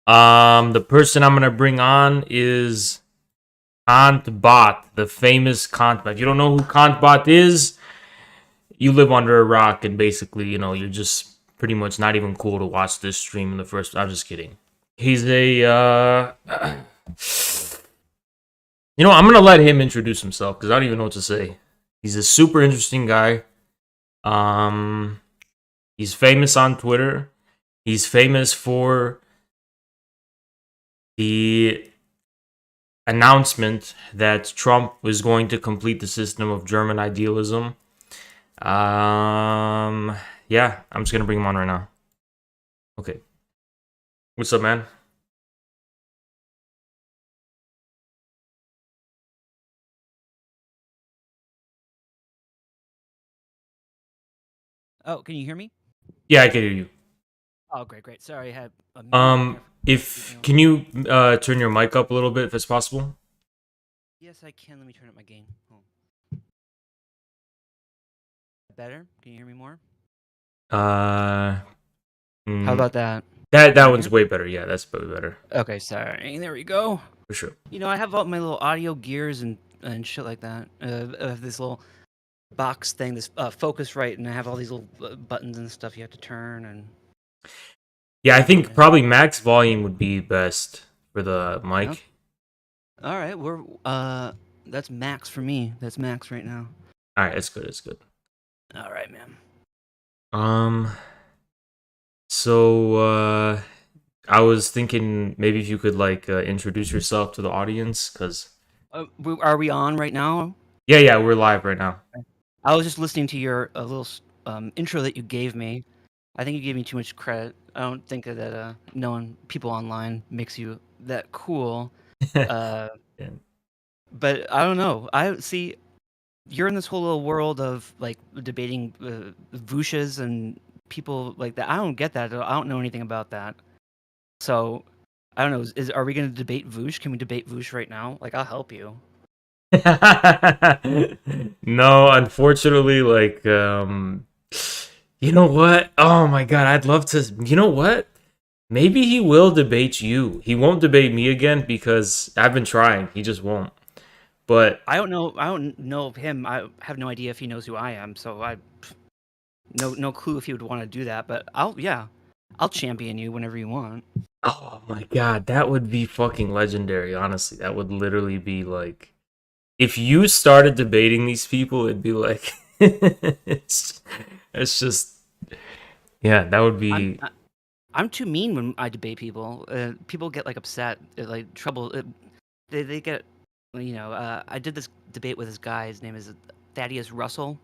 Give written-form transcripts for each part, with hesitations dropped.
The person I'm gonna bring on is Kantbot, the famous Kantbot. If you don't know who Kantbot is, you live under a rock, and basically, you're just pretty much not even cool to watch this stream in the first. I'm just kidding. He's I'm gonna let him introduce himself because I don't even know what to say. He's a super interesting guy. He's famous on Twitter. He's famous for the announcement that Trump was going to complete the system of German idealism. Yeah, I'm just gonna bring him on right now. Okay. What's up, man? Oh, can you hear me? Yeah, I can hear you. Oh, great. Sorry, I had a mute on there. Can you turn your mic up a little bit if it's possible? Yes, I can. Let me turn up my gain. Better? Can you hear me more? How about that? That one's way better. Yeah, that's way better. Okay, sorry. There we go. For sure. I have all my little audio gears and shit like that. I have this little box thing, this Focusrite, and I have all these little buttons and stuff you have to turn. And yeah, I think probably max volume would be best for the mic. Yep. All right, we're that's max for me. That's max right now. All right, it's good. It's good. All right, man. So I was thinking maybe if you could introduce yourself to the audience, because are we on right now? Yeah, we're live right now. I was just listening to your little intro that you gave me. I think you gave me too much credit. I don't think that knowing people online makes you that cool. Yeah. But I don't know. I see you're in this whole little world of like debating Vushas and people like that. I don't get that. I don't know anything about that. So I don't know. Are we going to debate Vush? Can we debate Vush right now? Like, I'll help you. No, unfortunately, you know what? Oh my god, I'd love to. You know what? Maybe he will debate you. He won't debate me again because I've been trying. He just won't. But I don't know. I don't know of him. I have no idea if he knows who I am. So no clue if he would want to do that. But I'll champion you whenever you want. Oh my god, that would be fucking legendary. Honestly, that would literally be like, if you started debating these people, it'd be like, it's just, yeah, that would be. I'm too mean when I debate people. People get like upset, like trouble. They get, I did this debate with this guy. His name is Thaddeus Russell.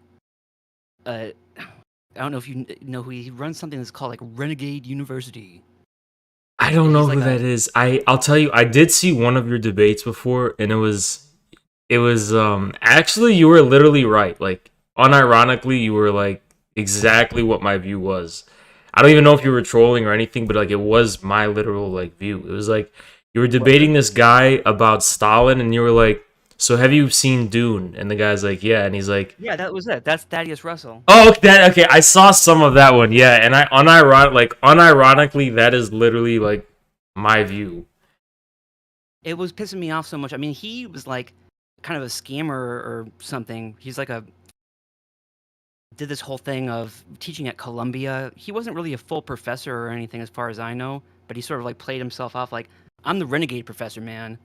I don't know if you know who he runs something that's called like Renegade University. I don't know who that is. I'll tell you, I did see one of your debates before, and it was actually, you were literally right. Like, unironically, you were like exactly what my view was. I don't even know if you were trolling or anything, but like it was my literal like view. It was like you were debating this guy about Stalin, and you were like, "So have you seen Dune?" And the guy's like, "Yeah," and he's like, "Yeah, that was it. That's Thaddeus Russell." Oh, okay. I saw some of that one. Yeah, and unironically, that is literally like my view. It was pissing me off so much. I mean, he was like kind of a scammer or something. He's like did this whole thing of teaching at Columbia. He wasn't really a full professor or anything as far as I know, but he sort of like played himself off like, I'm the renegade professor, man.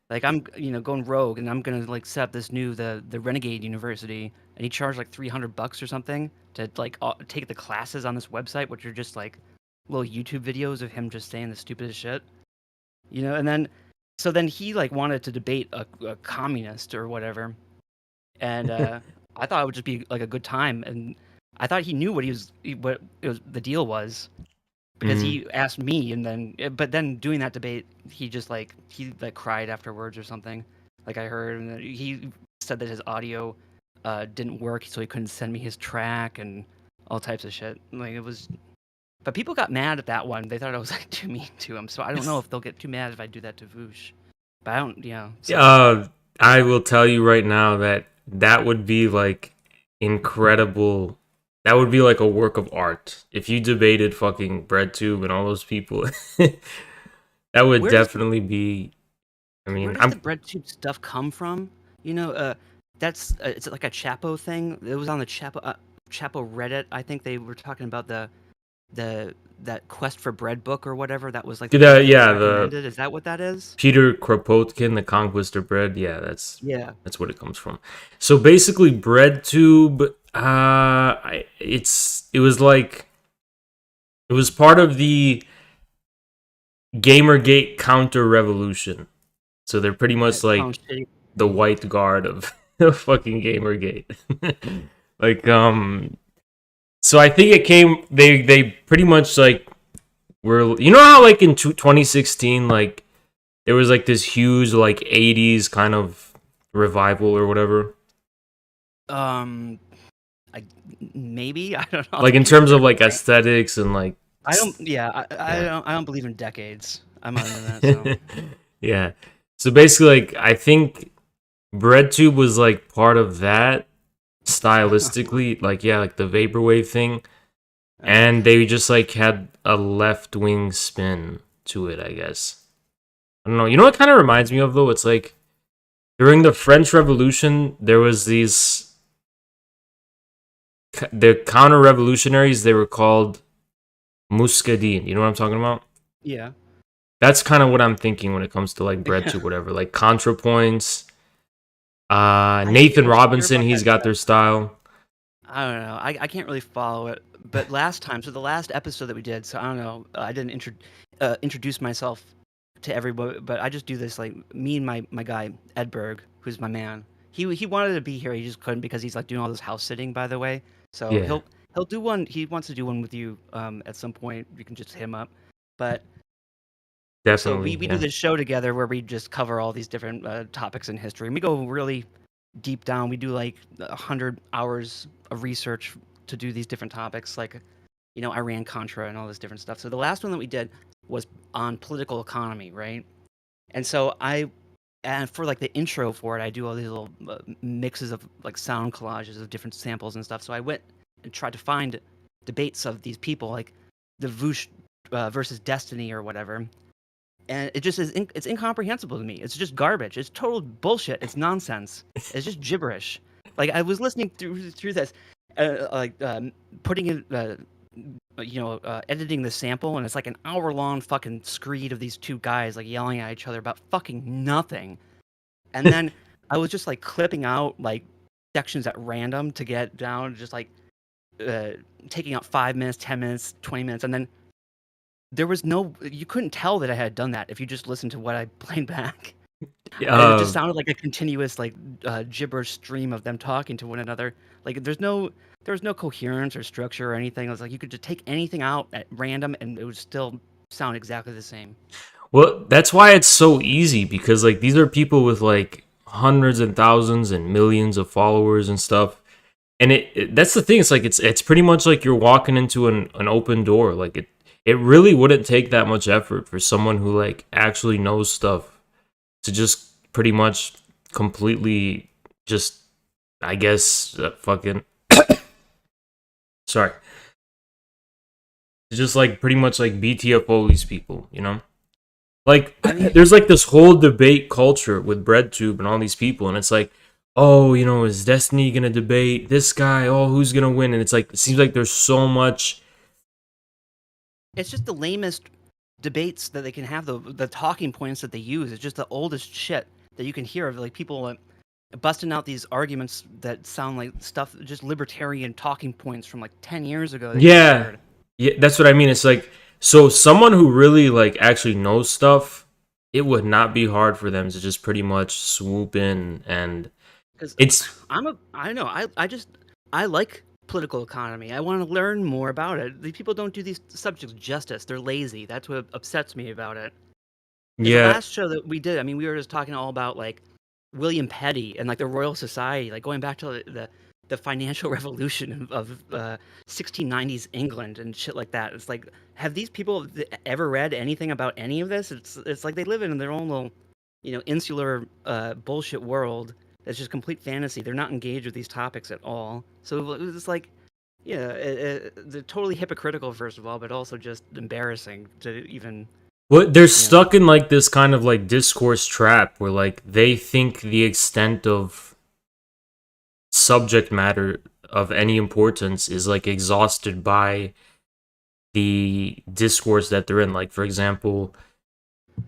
Like, I'm, going rogue, and I'm gonna like set up this new the Renegade University, and he charged like $300 or something to like take the classes on this website, which are just like little YouTube videos of him just saying the stupidest shit, and then he like wanted to debate a communist or whatever, and I thought it would just be like a good time, and I thought he knew what the deal was, because he asked me, but then doing that debate, he cried afterwards or something. Like, I heard, and he said that his audio didn't work, so he couldn't send me his track and all types of shit. Like, it was, but people got mad at that one. They thought I was like too mean to him. So I don't know if they'll get too mad if I do that to Vush. But I don't, So. I will tell you right now that would be like incredible. That would be like a work of art if you debated fucking BreadTube and all those people. That would Where does the definitely be. I where mean, does the I'm bread tube stuff come from? You know, that's it's like a Chapo thing. It was on the Chapo Reddit. I think they were talking about the that Quest for Bread book or whatever. That was like the book that they yeah, the recommended. Is that what that is? Peter Kropotkin, the Conquest of Bread. Yeah, Yeah. that's what it comes from. So basically, BreadTube. It was part of the Gamergate counter revolution. So they're pretty much That like sounds shitty. the white guard of fucking Gamergate. like so I think it came they pretty much like were, you know how like in 2016 like there was like this huge like 80s kind of revival or whatever. Um, I maybe I don't know. Like in terms of like aesthetics and like I don't. Yeah, yeah. I don't believe in decades. I'm on that. So Yeah. So basically like I think BreadTube was like part of that stylistically, like yeah, like the vaporwave thing, and they just like had a left wing spin to it, I guess. I don't know. You know what kind of reminds me of though? It's like during the French Revolution, there was the counter revolutionaries. They were called Muscadine. You know what I'm talking about? yeah. That's kind of what I'm thinking when it comes to like BreadTube, whatever, like ContraPoints. I think Nathan I'm familiar Robinson, about he's that got their stuff. style. I don't know. I can't really follow it. But last time, so the last episode that we did, so I don't know. I didn't introduce myself to everybody, but I just do this like me and my guy Edberg, who's my man. He wanted to be here, he just couldn't because he's like doing all this house sitting, by the way. So Yeah, he'll do one. He wants to do one with you at some point. You can just hit him up. But so definitely. we do Yeah. this show together where we just cover all these different topics in history, and we go really deep down. We do like 100 hours of research to do these different topics, like Iran Contra and all this different stuff. So the last one that we did was on political economy, right? And so and for like the intro for it, I do all these little mixes of like sound collages of different samples and stuff. So I went and tried to find debates of these people, like the Vush versus Destiny or whatever, and it just is it's incomprehensible to me. It's just garbage. It's total bullshit. It's nonsense. It's just gibberish. Like I was listening through this, putting in editing the sample, and it's like an hour long fucking screed of these two guys like yelling at each other about fucking nothing. And then I was just like clipping out like sections at random to get down, just like taking out 5 minutes, 10 minutes, 20 minutes, and then you couldn't tell that I had done that if you just listened to what I played back. It just sounded like a continuous like gibberish stream of them talking to one another. Like there was no coherence or structure or anything. It was like you could just take anything out at random and it would still sound exactly the same. Well, that's why it's so easy because like these are people with like hundreds and thousands and millions of followers and stuff. And that's the thing. It's like it's pretty much like you're walking into an open door. Like it really wouldn't take that much effort for someone who like actually knows stuff to just pretty much completely just I guess fucking sorry. To just like pretty much like BTFO these people, you know? Like, I mean, there's like this whole debate culture with BreadTube and all these people, and it's like, oh, you know, is Destiny gonna debate this guy? Oh, who's gonna win? And it's like, it seems like there's so much. it's just the lamest debates that they can have. The talking points that they use. It's just the oldest shit that you can hear of like people busting out these arguments that sound like stuff, just libertarian talking points from like 10 years ago that you just Yeah, heard. yeah, that's what I mean. It's like, so someone who really like actually knows stuff, it would not be hard for them to just pretty much swoop in and Because it's I know, I like political economy. I want to learn more about it. The people don't do these subjects justice. They're lazy. That's what upsets me about it. Because the yeah, last show that we did, I mean, we were just talking all about like William Petty and like the Royal Society, like going back to the financial revolution of 1690s England and shit like that. It's like, have these people ever read anything about any of this? It's like they live in their own little, insular bullshit world that's just complete fantasy. They're not engaged with these topics at all. So it's like, yeah, they're totally hypocritical, first of all, but also just embarrassing to even Well, they're You know, stuck in like this kind of like discourse trap where like they think the extent of subject matter of any importance is like exhausted by the discourse that they're in. Like for example,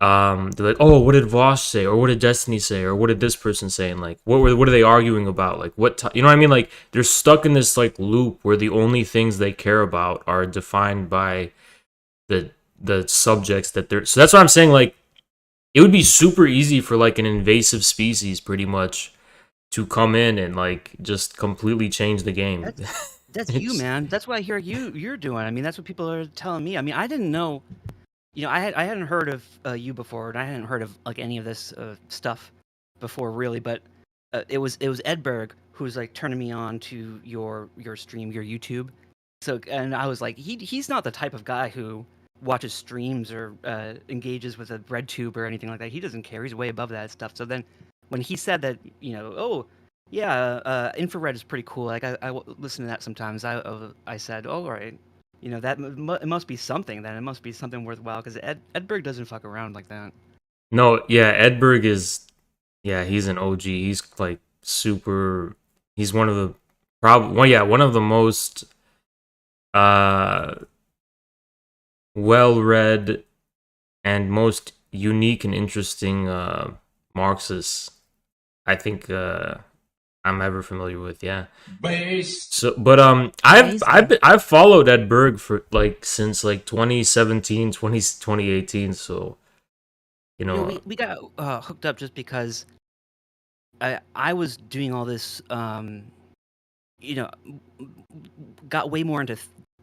they're like, oh, what did Vosh say, or what did Destiny say, or what did this person say, and like what are they arguing about, like you know what I mean, like they're stuck in this like loop where the only things they care about are defined by the the subjects that they're, so that's what I'm saying, like it would be super easy for like an invasive species pretty much to come in and like just completely change the game. that's that's you, It's man. That's what I hear you're doing. I mean, that's what people are telling me. I mean, I didn't know. You know, I hadn't heard of you before, and I hadn't heard of like any of this stuff before, really. But it was Edberg who was like turning me on to your stream, your YouTube. So, and I was like, he's not the type of guy who watches streams or engages with a red tube or anything like that. He doesn't care. He's way above that stuff. So then, when he said that, oh yeah, infrared is pretty cool. Like listen to that sometimes. I said, oh, all right, that it must be something. Then it must be something worthwhile because Edberg doesn't fuck around like that. no, yeah, Edberg is, yeah, he's an OG. He's like super. He's one of the probably, well, yeah, one of the most uh well-read and most unique and interesting Marxists I think I'm ever familiar with. Yeah. Based. So, but I've followed Ed Berg for like since like 2017, 2018. So you You know, know, we got hooked up just because I was doing all this, you know, got way more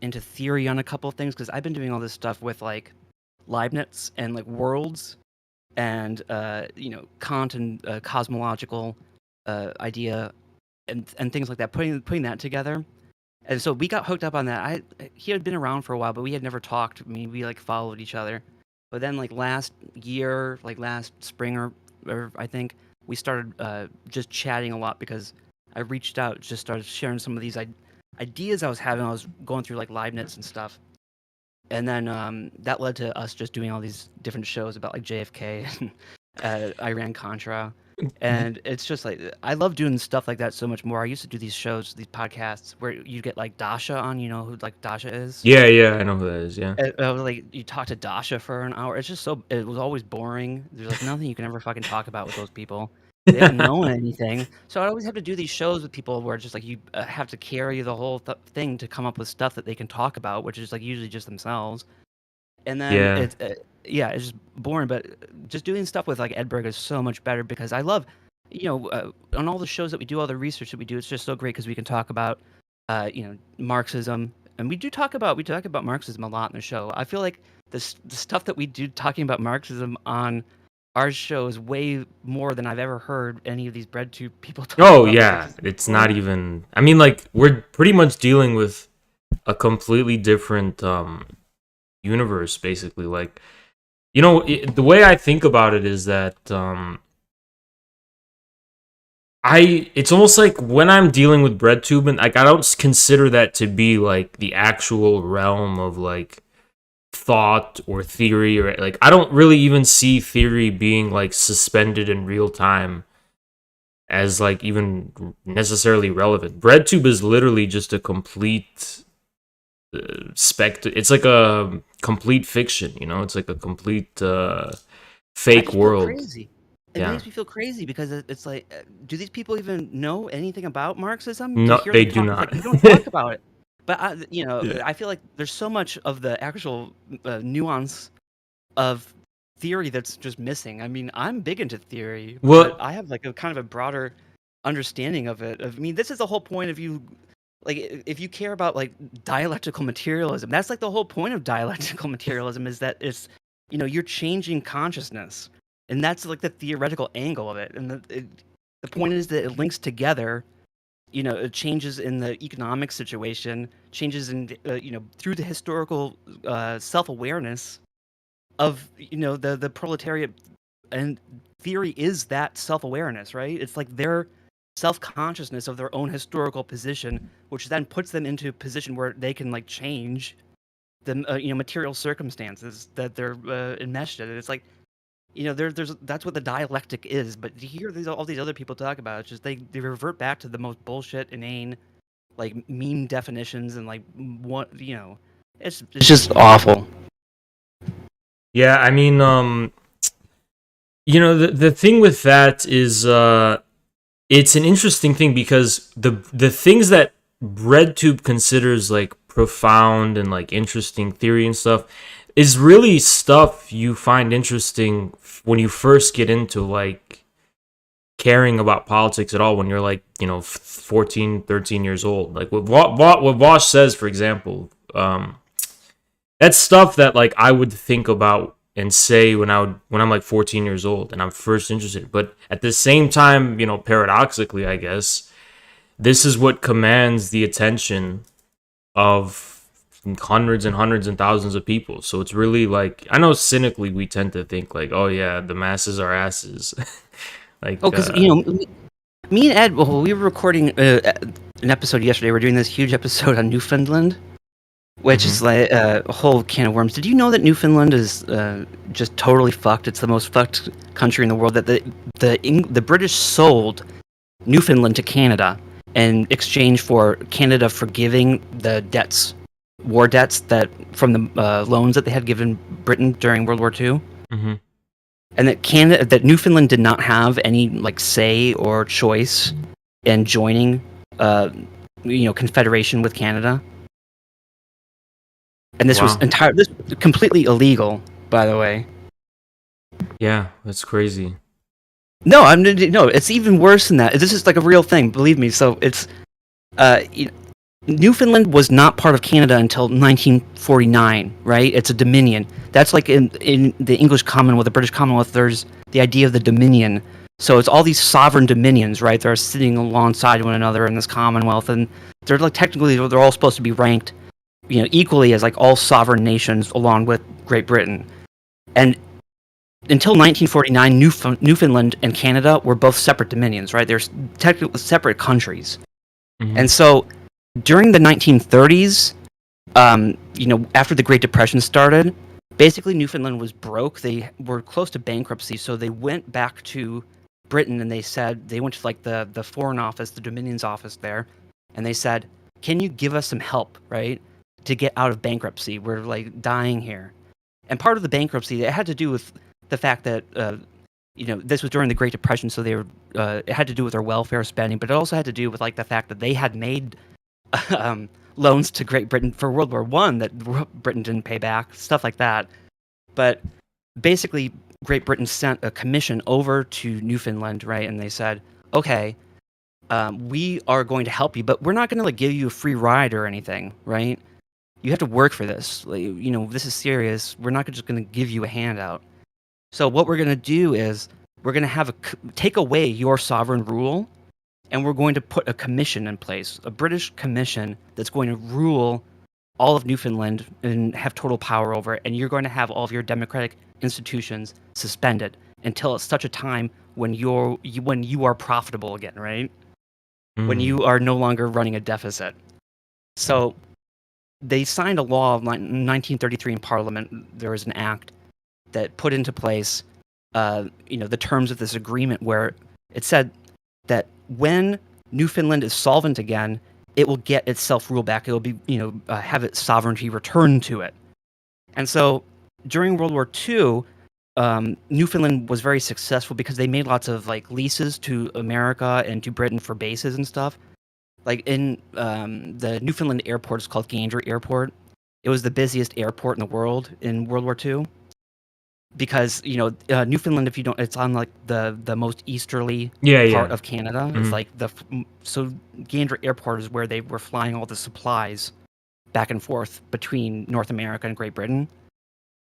into theory on a couple of things because I've been doing all this stuff with like Leibniz and like worlds and Kant and cosmological idea and things like that, putting that together. And so we got hooked up on that. He had been around for a while, but we had never talked. I mean, we like followed each other. But then like last year, like last spring or I think we started just chatting a lot because I reached out, just started sharing some of these ideas I was having. I was going through like Leibniz and stuff. And then that led to us just doing all these different shows about like JFK and Iran Contra. And it's just like I love doing stuff like that so much more. I used to do these shows, these podcasts where you get like Dasha on, you know who like Dasha is? yeah, yeah, I know who that is. Yeah, And I was like, you talk to Dasha for an hour. It's just so. It was always boring. There's like nothing you can ever fucking talk about with those people. They don't know anything. So I always have to do these shows with people where it's just like you have to carry the whole thing to come up with stuff that they can talk about, which is like usually just themselves. And then yeah, yeah, it's just boring. But just doing stuff with like Edberg is so much better because I love, on all the shows that we do, all the research that we do, it's just so great because we can talk about, Marxism, and we talk about Marxism a lot in the show. I feel like the stuff that we do talking about Marxism on our show is way more than I've ever heard any of these breadtube people talk oh about yeah. It's not Marxism. even. I mean, like we're pretty much dealing with a completely different universe, basically. Like the way I think about it is that it's almost like when I'm dealing with breadtube, and like I don't consider that to be like the actual realm of like thought or theory, or like I don't really even see theory being like suspended in real time as like even necessarily relevant. Breadtube is literally just a complete it's like a complete fiction, it's like a complete I fake just feel world. crazy. It Yeah. makes me feel crazy because it's like, do these people even know anything about Marxism? To No, hear they them do talk, it's like not. you don't talk about it. But Yeah. I feel like there's so much of the actual nuance of theory that's just missing. I mean, I'm big into theory, but Well, I have like a kind of a broader understanding of it. I mean, this is the whole point of you. Like, if you care about like dialectical materialism, that's like the whole point of dialectical materialism is that it's, you're changing consciousness, and that's like the theoretical angle of it. And the point is that it links together. It changes in the economic situation, changes in through the historical self-awareness of the proletariat, and theory is that self-awareness, right? It's like their self-consciousness of their own historical position, which then puts them into a position where they can like change the material circumstances that they're enmeshed in. It's like, there's that's what the dialectic is. But to hear all these other people talk about it, it's just they revert back to the most bullshit, inane, like meme definitions and like what it's just awful. Yeah, I mean, the thing with that is, it's an interesting thing because the things that RedTube considers like profound and like interesting theory and stuff is really stuff you find interesting when you first get into like caring about politics at all, when you're like 14, 13 years old. Like what Vosh says, for example, that's stuff that like I would think about and say when I'm like 14 years old and I'm first interested. But at the same time, paradoxically, I guess, this is what commands the attention of hundreds and hundreds and thousands of people. So it's really like, I know cynically we tend to think like, oh yeah, the masses are asses. Like, because me and Ed, well, we were recording an episode yesterday. We're doing this huge episode on Newfoundland, which is like a whole can of worms. Did you know that Newfoundland is just totally fucked? It's the most fucked country in the world. That the British sold Newfoundland to Canada in exchange for Canada forgiving the debts, war debts from the loans that they had given Britain during World War II. Mm-hmm. And that Newfoundland did not have any like say or choice in joining, confederation with Canada. And this was completely illegal, by the way. Yeah, that's crazy. No, it's even worse than that. This is like a real thing, believe me. So it's, Newfoundland was not part of Canada until 1949, right? It's a dominion. That's like in the English Commonwealth, the British Commonwealth, there's the idea of the dominion. So it's all these sovereign dominions, right? They're sitting alongside one another in this Commonwealth, and they're like technically they're all supposed to be ranked, equally as like all sovereign nations along with Great Britain. And until 1949, Newfoundland and Canada were both separate dominions, right? They're technically separate countries. Mm-hmm. And so during the 1930s, after the Great Depression started, basically Newfoundland was broke. They were close to bankruptcy, so they went back to Britain and they went to like the Foreign Office, the Dominion's office there, and they said, "Can you give us some help, right, to get out of bankruptcy? We're like dying here." And part of the bankruptcy, it had to do with the fact that this was during the Great Depression, so they were it had to do with their welfare spending, but it also had to do with like the fact that they had made loans to Great Britain for World War I that Britain didn't pay back, stuff like that. But basically, Great Britain sent a commission over to Newfoundland, right? And they said, "Okay, we are going to help you, but we're not going to like give you a free ride or anything, right? You have to work for this. Like, this is serious. We're not just going to give you a handout. So what we're going to do is we're going to take away your sovereign rule, and we're going to put a commission in place, a British commission that's going to rule all of Newfoundland and have total power over it, and you're going to have all of your democratic institutions suspended until it's such a time when you are profitable again, right? When you are no longer running a deficit." So they signed a law in 1933 in Parliament. There was an act that put into place, the terms of this agreement, where it said that when Newfoundland is solvent again, it will get its self-rule back. It will be, have its sovereignty returned to it. And so during World War II, Newfoundland was very successful because they made lots of like leases to America and to Britain for bases and stuff. Like in the Newfoundland airport is called Gander Airport. It was the busiest airport in the world in World War II. Because Newfoundland, if you don't, it's on like the most easterly part of Canada. Mm-hmm. It's like so Gander Airport is where they were flying all the supplies back and forth between North America and Great Britain.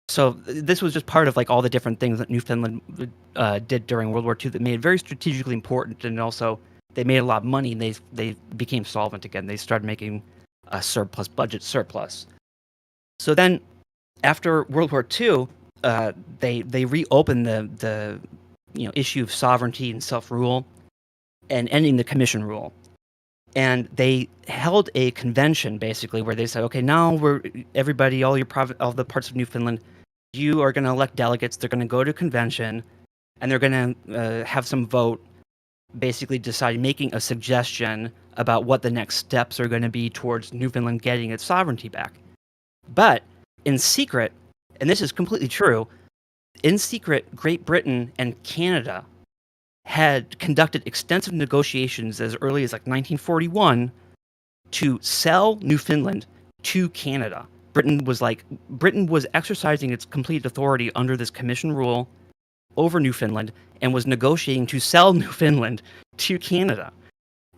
So this was just part of like all the different things that Newfoundland did during World War II that made it very strategically important, and also they made a lot of money and they became solvent again. They started making a budget surplus. So then after World War II. They reopened the issue of sovereignty and self-rule and ending the commission rule. and they held a convention basically where they said, okay, now everybody, all the parts of Newfoundland, you are going to elect delegates. They're going to go to convention, and they're going to have some vote, basically making a suggestion about what the next steps are going to be towards Newfoundland getting its sovereignty back. But in secret, and this is completely true, in secret, Great Britain and Canada had conducted extensive negotiations as early as like 1941 to sell Newfoundland to Canada. Britain was exercising its complete authority under this commission rule over Newfoundland and was negotiating to sell Newfoundland to Canada.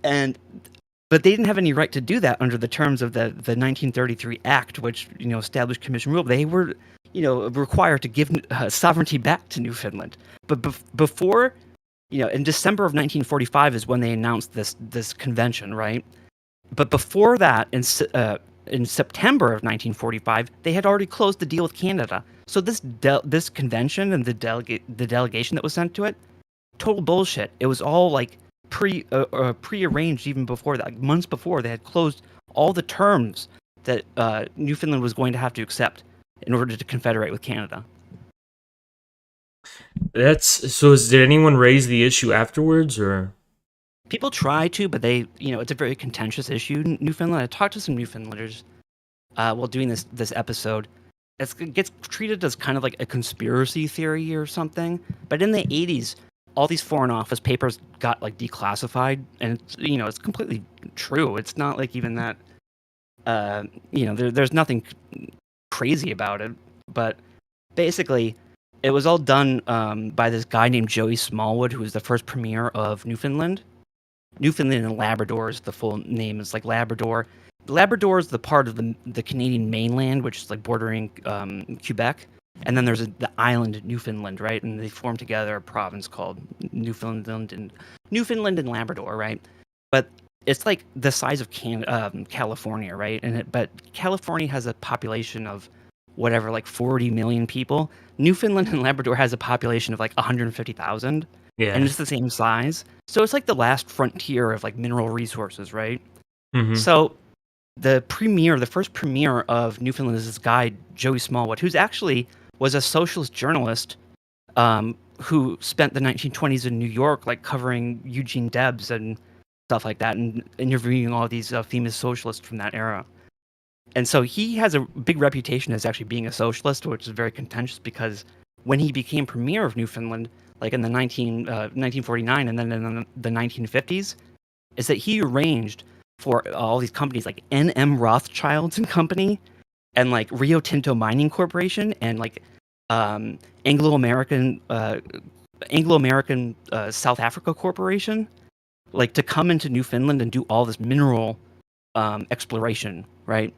But they didn't have any right to do that under the terms of the 1933 Act, which established commission rule. They were required to give sovereignty back to Newfoundland. But before, in December of 1945 is when they announced this convention, right? But before that, in September of 1945, they had already closed the deal with Canada. So this convention and the delegation that was sent to it, total bullshit. It was all like prearranged even before that. Like months before, they had closed all the terms that Newfoundland was going to have to accept in order to confederate with Canada. Did anyone raise the issue afterwards, or? People try to, but it's a very contentious issue in Newfoundland. I talked to some Newfoundlanders while doing this episode. It gets treated as kind of like a conspiracy theory or something. But in the 80s, all these Foreign Office papers got like declassified, and it's completely true. It's not like even that. There's nothing crazy about it. But basically, it was all done by this guy named Joey Smallwood, who was the first premier of Newfoundland. Newfoundland and Labrador is the full name. It's like Labrador. Labrador is the part of the Canadian mainland, which is like bordering Quebec. And then there's the island Newfoundland, right? And they form together a province called Newfoundland and Labrador, right? But it's like the size of California, right? But California has a population of whatever, like 40 million people. Newfoundland and Labrador has a population of like 150,000. Yeah. And it's the same size. So it's like the last frontier of like mineral resources, right? Mm-hmm. So the first premier of Newfoundland is this guy, Joey Smallwood, who's actually was a socialist journalist who spent the 1920s in New York, like covering Eugene Debs and stuff like that, and interviewing all these famous socialists from that era. And so he has a big reputation as actually being a socialist, which is very contentious because when he became premier of Newfoundland, like in the 1949 and then in the 1950s, is that he arranged for all these companies like N.M. Rothschilds and Company and like Rio Tinto Mining Corporation and like Anglo-American South Africa Corporation, like to come into Newfoundland and do all this mineral exploration, right?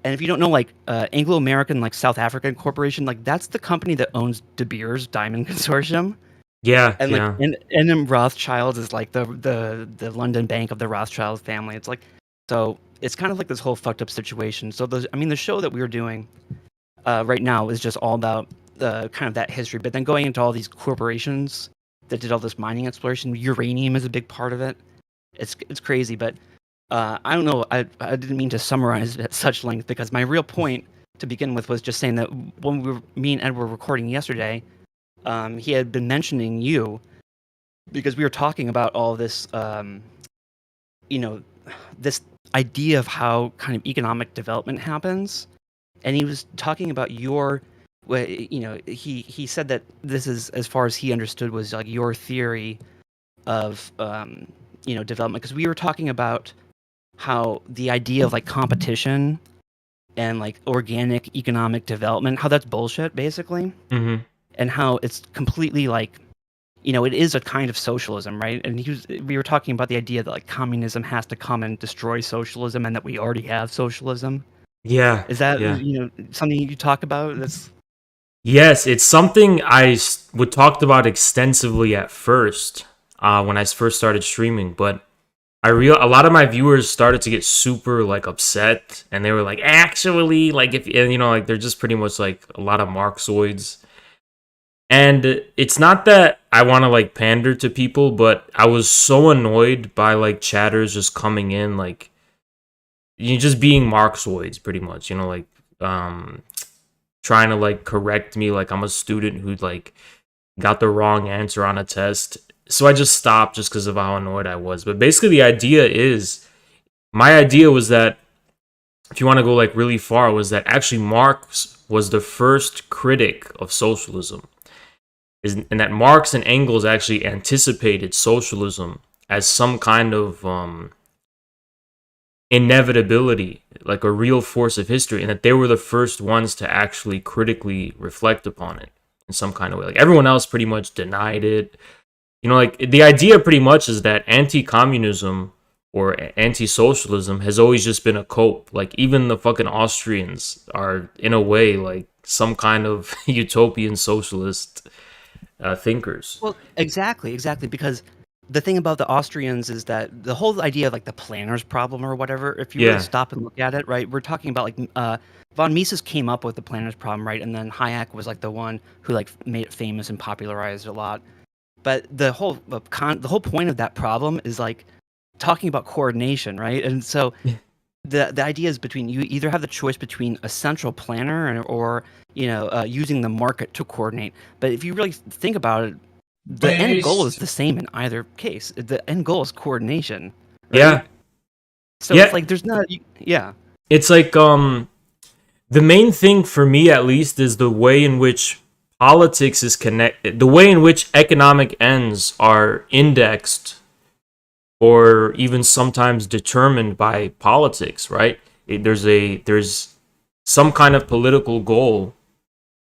And if you don't know, like Anglo-American, like South African Corporation, like that's the company that owns De Beers Diamond Consortium. Yeah, and like yeah. and Rothschild is like the London Bank of the Rothschild family. It's like, so it's kind of like this whole fucked up situation. So the show that we're doing right now is just all about kind of that history, but then going into all these corporations that did all this mining exploration. Uranium is a big part of it. It's crazy, but I don't know. I didn't mean to summarize it at such length because my real point to begin with was just saying that when me and Ed were recording yesterday, he had been mentioning you because we were talking about all this, this idea of how kind of economic development happens. And he was talking about he said that this is, as far as he understood, was like your theory of, development. Because we were talking about how the idea of like competition and like organic economic development, how that's bullshit, basically. Mm-hmm. And how it's completely like, it is a kind of socialism, right? And we were talking about the idea that like communism has to come and destroy socialism, and that we already have socialism. Yeah. Is that something you talk about? Yes, it's something I talked about extensively at first when I first started streaming, but a lot of my viewers started to get super like upset, and they were like, actually, like if like they're just pretty much like a lot of Marxoids. And it's not that I want to like pander to people, but I was so annoyed by like chatters just coming in, like you just being Marxoids, pretty much. You know, like um, trying to like correct me, like I'm a student who like got the wrong answer on a test. So I just stopped just because of how annoyed I was. But basically, the idea is my idea was that if you want to go like really far, was that actually Marx was the first critic of socialism, and that Marx and Engels actually anticipated socialism as some kind of inevitability, like a real force of history, and that they were the first ones to actually critically reflect upon it in some kind of way. Like everyone else pretty much denied it. You know, like the idea pretty much is that anti-communism or anti-socialism has always just been a cope. Like even the fucking Austrians are in a way like some kind of utopian socialist thinkers. Well, exactly. Because the thing about the Austrians is that the whole idea of like the planner's problem or whatever, if you really Yeah, stop and look at it, right, we're talking about like von Mises came up with the planner's problem, right, and then Hayek was like the one who like made it famous and popularized it a lot. But the whole point of that problem is like talking about coordination, right? And so the idea is between you either have the choice between a central planner or using the market to coordinate. But if you really think about it, the end goal is the same in either case. The end goal is coordination, right? yeah, So it's yeah. like there's not, yeah. It's like the main thing for me at least is the way in which politics is connected, the way in which economic ends are indexed or even sometimes determined by politics, right? There's some kind of political goal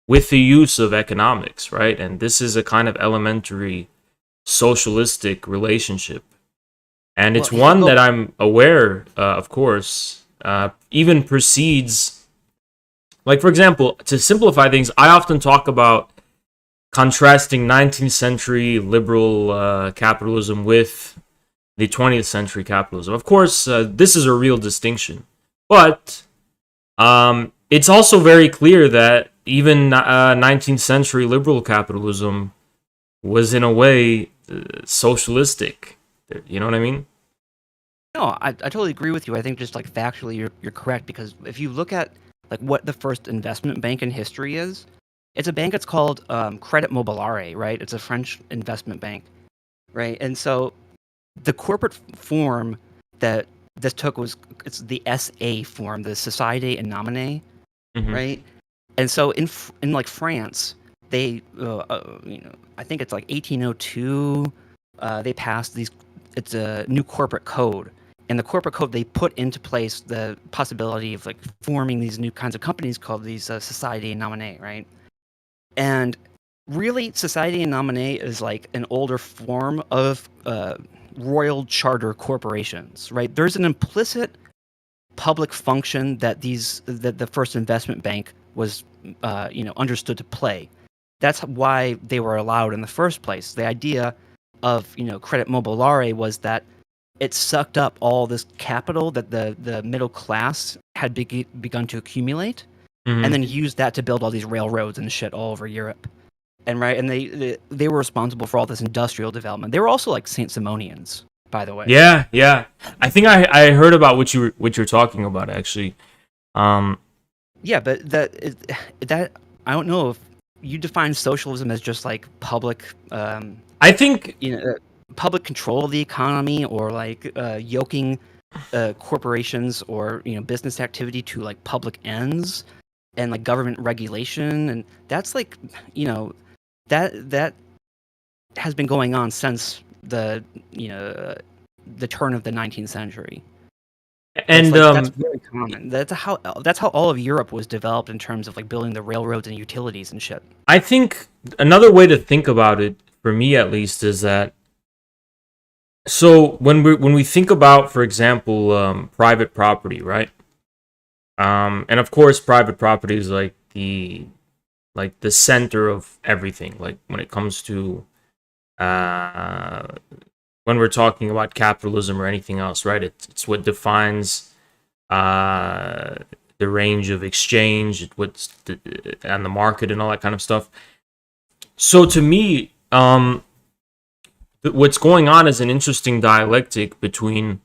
with the use of economics, right? And this is a kind of elementary socialistic relationship. And Well, it's if you one go, that I'm aware, of course, even precedes, like, for example, to simplify things, I often talk about contrasting 19th century liberal capitalism with the 20th century capitalism. Of course, this is a real distinction, but it's also very clear that even 19th century liberal capitalism was, in a way, socialistic. You know what I mean? no, I totally agree with you. I think just like factually, you're correct because if you look at like what the first investment bank in history is, it's a bank that's called Credit Mobiliare, right? It's a French investment bank, right? And so the corporate form that this took was it's the SA form, the Société Anonyme, Hmm. right? And so in like France, they I think it's like 1802, they passed these. It's a new corporate code, and the corporate code they put into place the possibility of like forming these new kinds of companies called these Société Anonyme, right? And really, Société Anonyme is like an older form of royal charter corporations, right? There's an implicit public function that the first investment bank was understood to play. That's why they were allowed in the first place. The idea of Credit Mobiliare was that it sucked up all this capital that the middle class had begun to accumulate, and Hmm. then used that to build all these railroads and shit all over Europe. And right, and they were responsible for all this industrial development. They were also like Saint Simonians, by the way. Yeah, yeah. I think I heard about what you're talking about actually. Um, Yeah, but that I don't know if you define socialism as just like public, I think you know, public control of the economy or like yoking corporations or business activity to like public ends and like government regulation, and that's like that has been going on since you know the turn of the 19th century. and That's very common. That's how all of Europe was developed in terms of like building the railroads and utilities and shit. I think another way to think about it, for me at least, is that so when we think about, for example, private property, right? And of course, private property is like the center of everything. Like when it comes to uh, when we're talking about capitalism or anything else, right? It's what defines uh, the range of exchange, what's and the market and all that kind of stuff. So to me, what's going on is an interesting dialectic between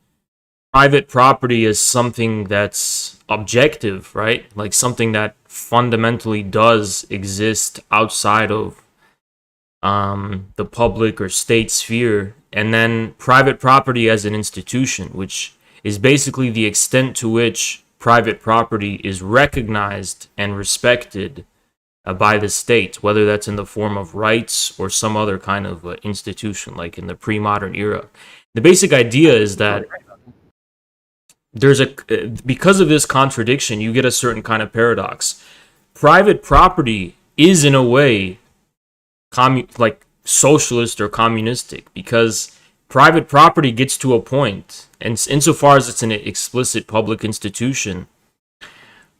private property as something that's objective, right? Like something that fundamentally does exist outside of the public or state sphere, and then private property as an institution, which is basically the extent to which private property is recognized and respected by the state, whether that's in the form of rights or some other kind of institution, like in the pre-modern era. The basic idea is that there's a because of this contradiction, you get a certain kind of paradox. Private property is in a way like socialist or communistic, because private property gets to a point, and insofar as it's an explicit public institution,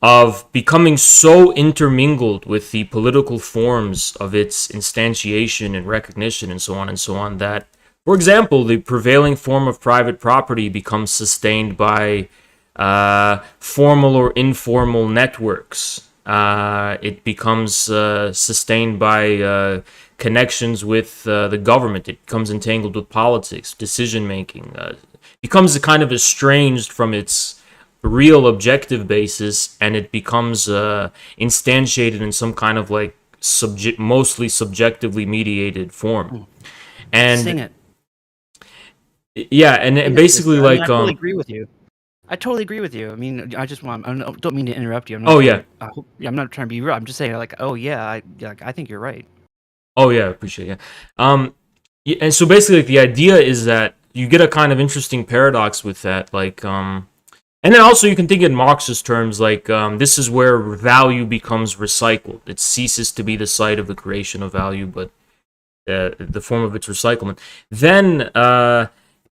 of becoming so intermingled with the political forms of its instantiation and recognition and so on, that, for example, the prevailing form of private property becomes sustained by formal or informal networks. It becomes sustained by connections with the government. It becomes entangled with politics, decision making. Becomes kind of estranged from its real objective basis, and it becomes instantiated in some kind of like mostly subjectively mediated form. And Sing it. Yeah, and basically, like, I totally agree with you. I totally agree with you. I mean, I don't mean to interrupt you. I'm not trying to be rude. I'm just saying, like, oh yeah, I think you're right. Oh yeah, I appreciate it. Yeah, and so basically, like, the idea is that you get a kind of interesting paradox with that, like, and then also you can think in Marxist terms, like, this is where value becomes recycled. It ceases to be the site of the creation of value, but the form of its recyclement. Then,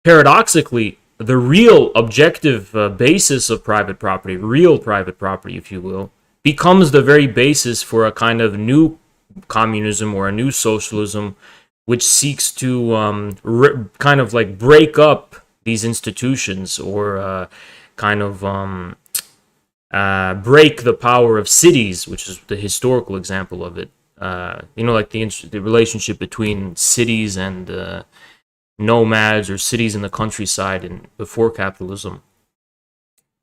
paradoxically, the real objective basis of private property, real private property, if you will, becomes the very basis for a kind of new communism or a new socialism, which seeks to kind of like break up these institutions, or kind of break the power of cities, which is the historical example of it. Like the relationship between cities and nomads, or cities in the countryside and before capitalism.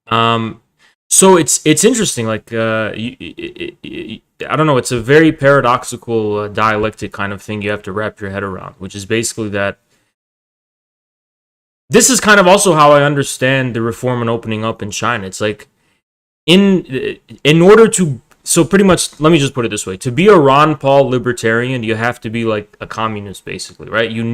So it's interesting. Like, I don't know. It's a very paradoxical dialectic kind of thing you have to wrap your head around, which is basically that this is kind of also how I understand the reform and opening up in China. It's like in order to, so pretty much, let me just put it this way: to be a Ron Paul libertarian, you have to be like a communist, basically, right? You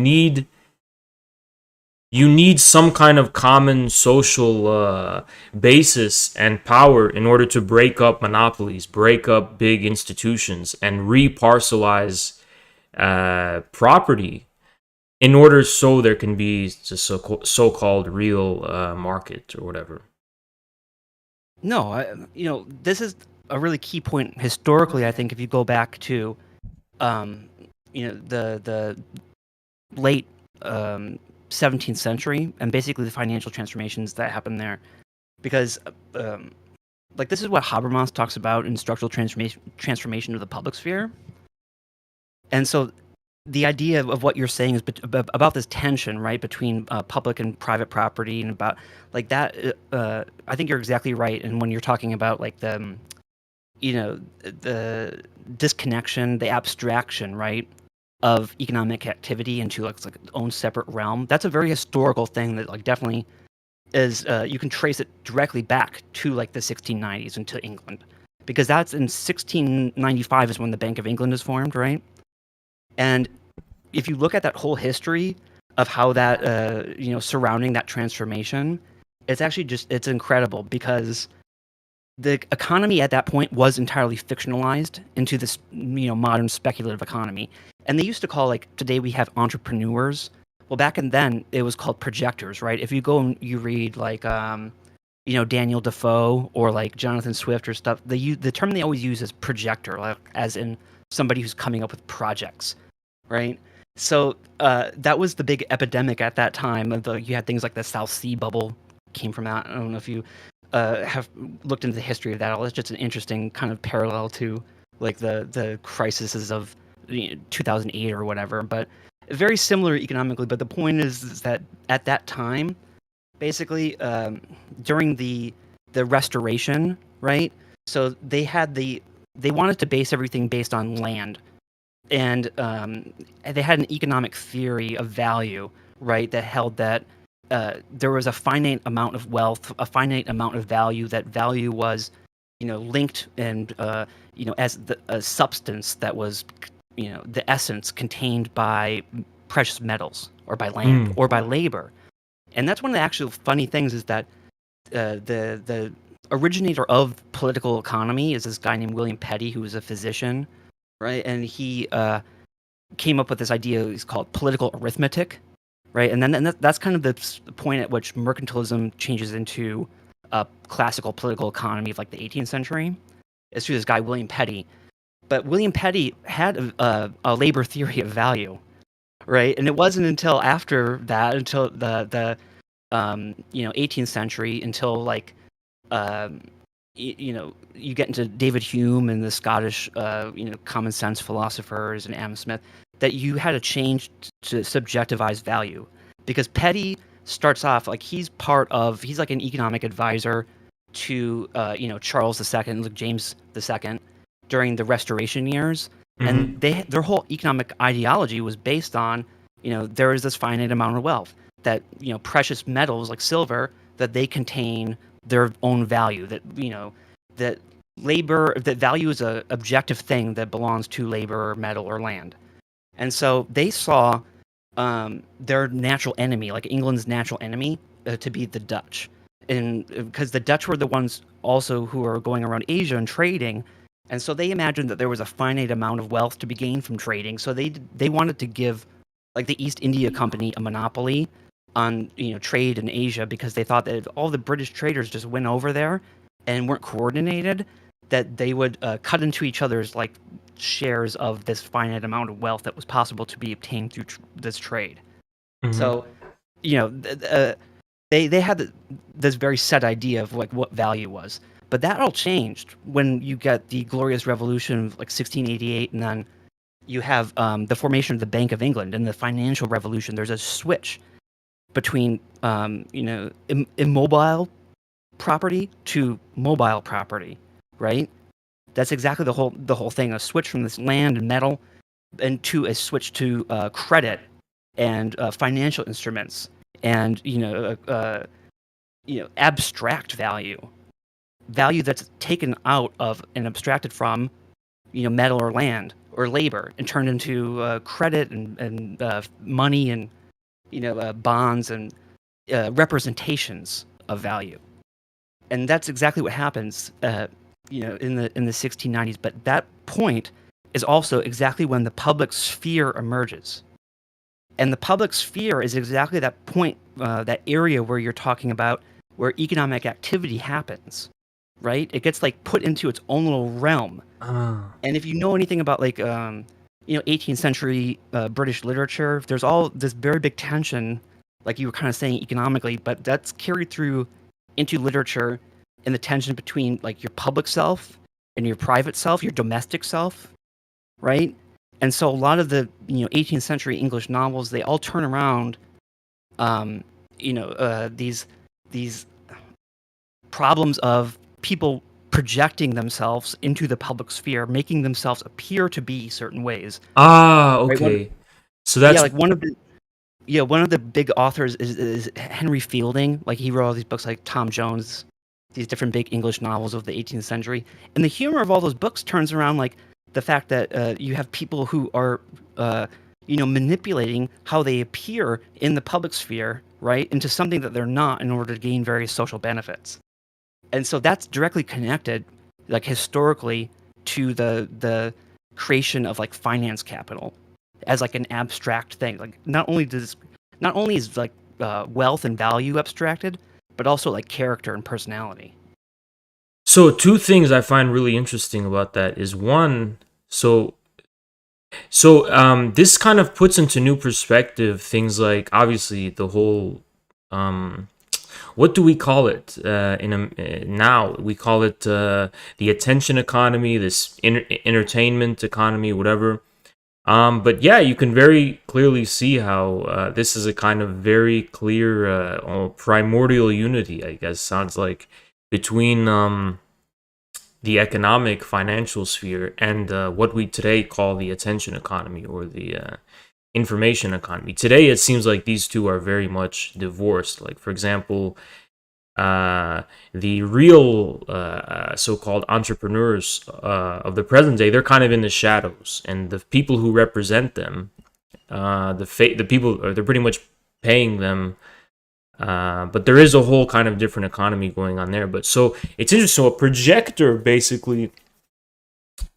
need some kind of common social basis and power in order to break up monopolies, break up big institutions, and reparcelize property, in order so there can be a so-called real market or whatever. No, this is a really key point historically. I think if you go back to, the late 17th century, and basically the financial transformations that happened there, because like, this is what Habermas talks about in structural transformation of the public sphere. And so the idea of what you're saying is about this tension, right, between public and private property, and about like that. I think you're exactly right. And when you're talking about like the disconnection, the abstraction, right, of economic activity into like its own separate realm, that's a very historical thing that like definitely is. You can trace it directly back to like the 1690s and to England, because that's in 1695 is when the Bank of England is formed, right? And if you look at that whole history of how that surrounding that transformation, it's actually it's incredible, because the economy at that point was entirely fictionalized into this modern speculative economy. And they used to call, like, today we have entrepreneurs. Well, back then it was called projectors, right? If you go and you read like Daniel Defoe or like Jonathan Swift or stuff, the term they always use is projector, like, as in somebody who's coming up with projects, right? So that was the big epidemic at that time. You had things like the South Sea bubble came from that. I don't know if you have looked into the history of that. It's just an interesting kind of parallel to like the crises of 2008 or whatever, but very similar economically. But the point is that at that time, basically, during the Restoration, right? So they wanted to base everything based on land, and they had an economic theory of value, right? That held that there was a finite amount of wealth, a finite amount of value. That value was, linked and as a substance that was, the essence contained by precious metals or by land Mm. or by labor. And that's one of the actual funny things is that the originator of political economy is this guy named William Petty, who was a physician, right? And he came up with this idea. It's called political arithmetic, right? And that's kind of the point at which mercantilism changes into a classical political economy of like the 18th century. It's through this guy William Petty. But William Petty had a labor theory of value, right? And it wasn't until after that, until the 18th century, until like you get into David Hume and the Scottish common sense philosophers and Adam Smith, that you had a change to subjectivize value, because Petty starts off like he's like an economic advisor to Charles II, like James II, during the Restoration years, and their whole economic ideology was based on there is this finite amount of wealth, that precious metals like silver, that they contain their own value, that that value is a objective thing that belongs to labor or metal or land. And so they saw their natural enemy, like England's natural enemy, to be the Dutch, and because the Dutch were the ones also who were going around Asia and trading. And so they imagined that there was a finite amount of wealth to be gained from trading. So they wanted to give like the East India Company a monopoly on trade in Asia, because they thought that if all the British traders just went over there and weren't coordinated, that they would cut into each other's like shares of this finite amount of wealth that was possible to be obtained through this trade. So they had this very set idea of like what value was. But that all changed when you get the Glorious Revolution of like 1688, and then you have the formation of the Bank of England and the Financial Revolution. There's a switch between immobile property to mobile property, right? That's exactly the whole thing. A switch from this land and metal, and to a switch to credit and financial instruments, and abstract value that's taken out of and abstracted from metal or land or labor, and turned into credit and money and bonds and representations of value. And that's exactly what happens in the 1690s. But that point is also exactly when the public sphere emerges. And the public sphere is exactly that point, that area where you're talking about where economic activity happens, right? It gets like put into its own little realm. And if you know anything about like 18th century British literature, there's all this very big tension, like you were kind of saying economically, but that's carried through into literature, and the tension between like your public self and your private self, your domestic self, right? And so a lot of the 18th century English novels, they all turn around these problems of people projecting themselves into the public sphere, making themselves appear to be certain ways. Okay. Right? So that's like one of the big authors is Henry Fielding. Like he wrote all these books like Tom Jones, these different big English novels of the 18th century. And the humor of all those books turns around like the fact that you have people who are manipulating how they appear in the public sphere, right, into something that they're not, in order to gain various social benefits. And so that's directly connected, like historically, to the creation of like finance capital as like an abstract thing. Like not only is like wealth and value abstracted, but also like character and personality. So two things I find really interesting about that is one, so this kind of puts into new perspective things like, obviously, the whole what do we call it now? We call it the attention economy, this entertainment economy, whatever. But yeah, you can very clearly see how this is a kind of very clear primordial unity, I guess, sounds like, between the economic financial sphere and what we today call the attention economy or the information economy. Today, it seems like these two are very much divorced. Like, for example, the real so-called entrepreneurs of the present day, they're kind of in the shadows, and the people who represent them, the people, they're pretty much paying them. But there is a whole kind of different economy going on there. But so it's interesting. So a projector basically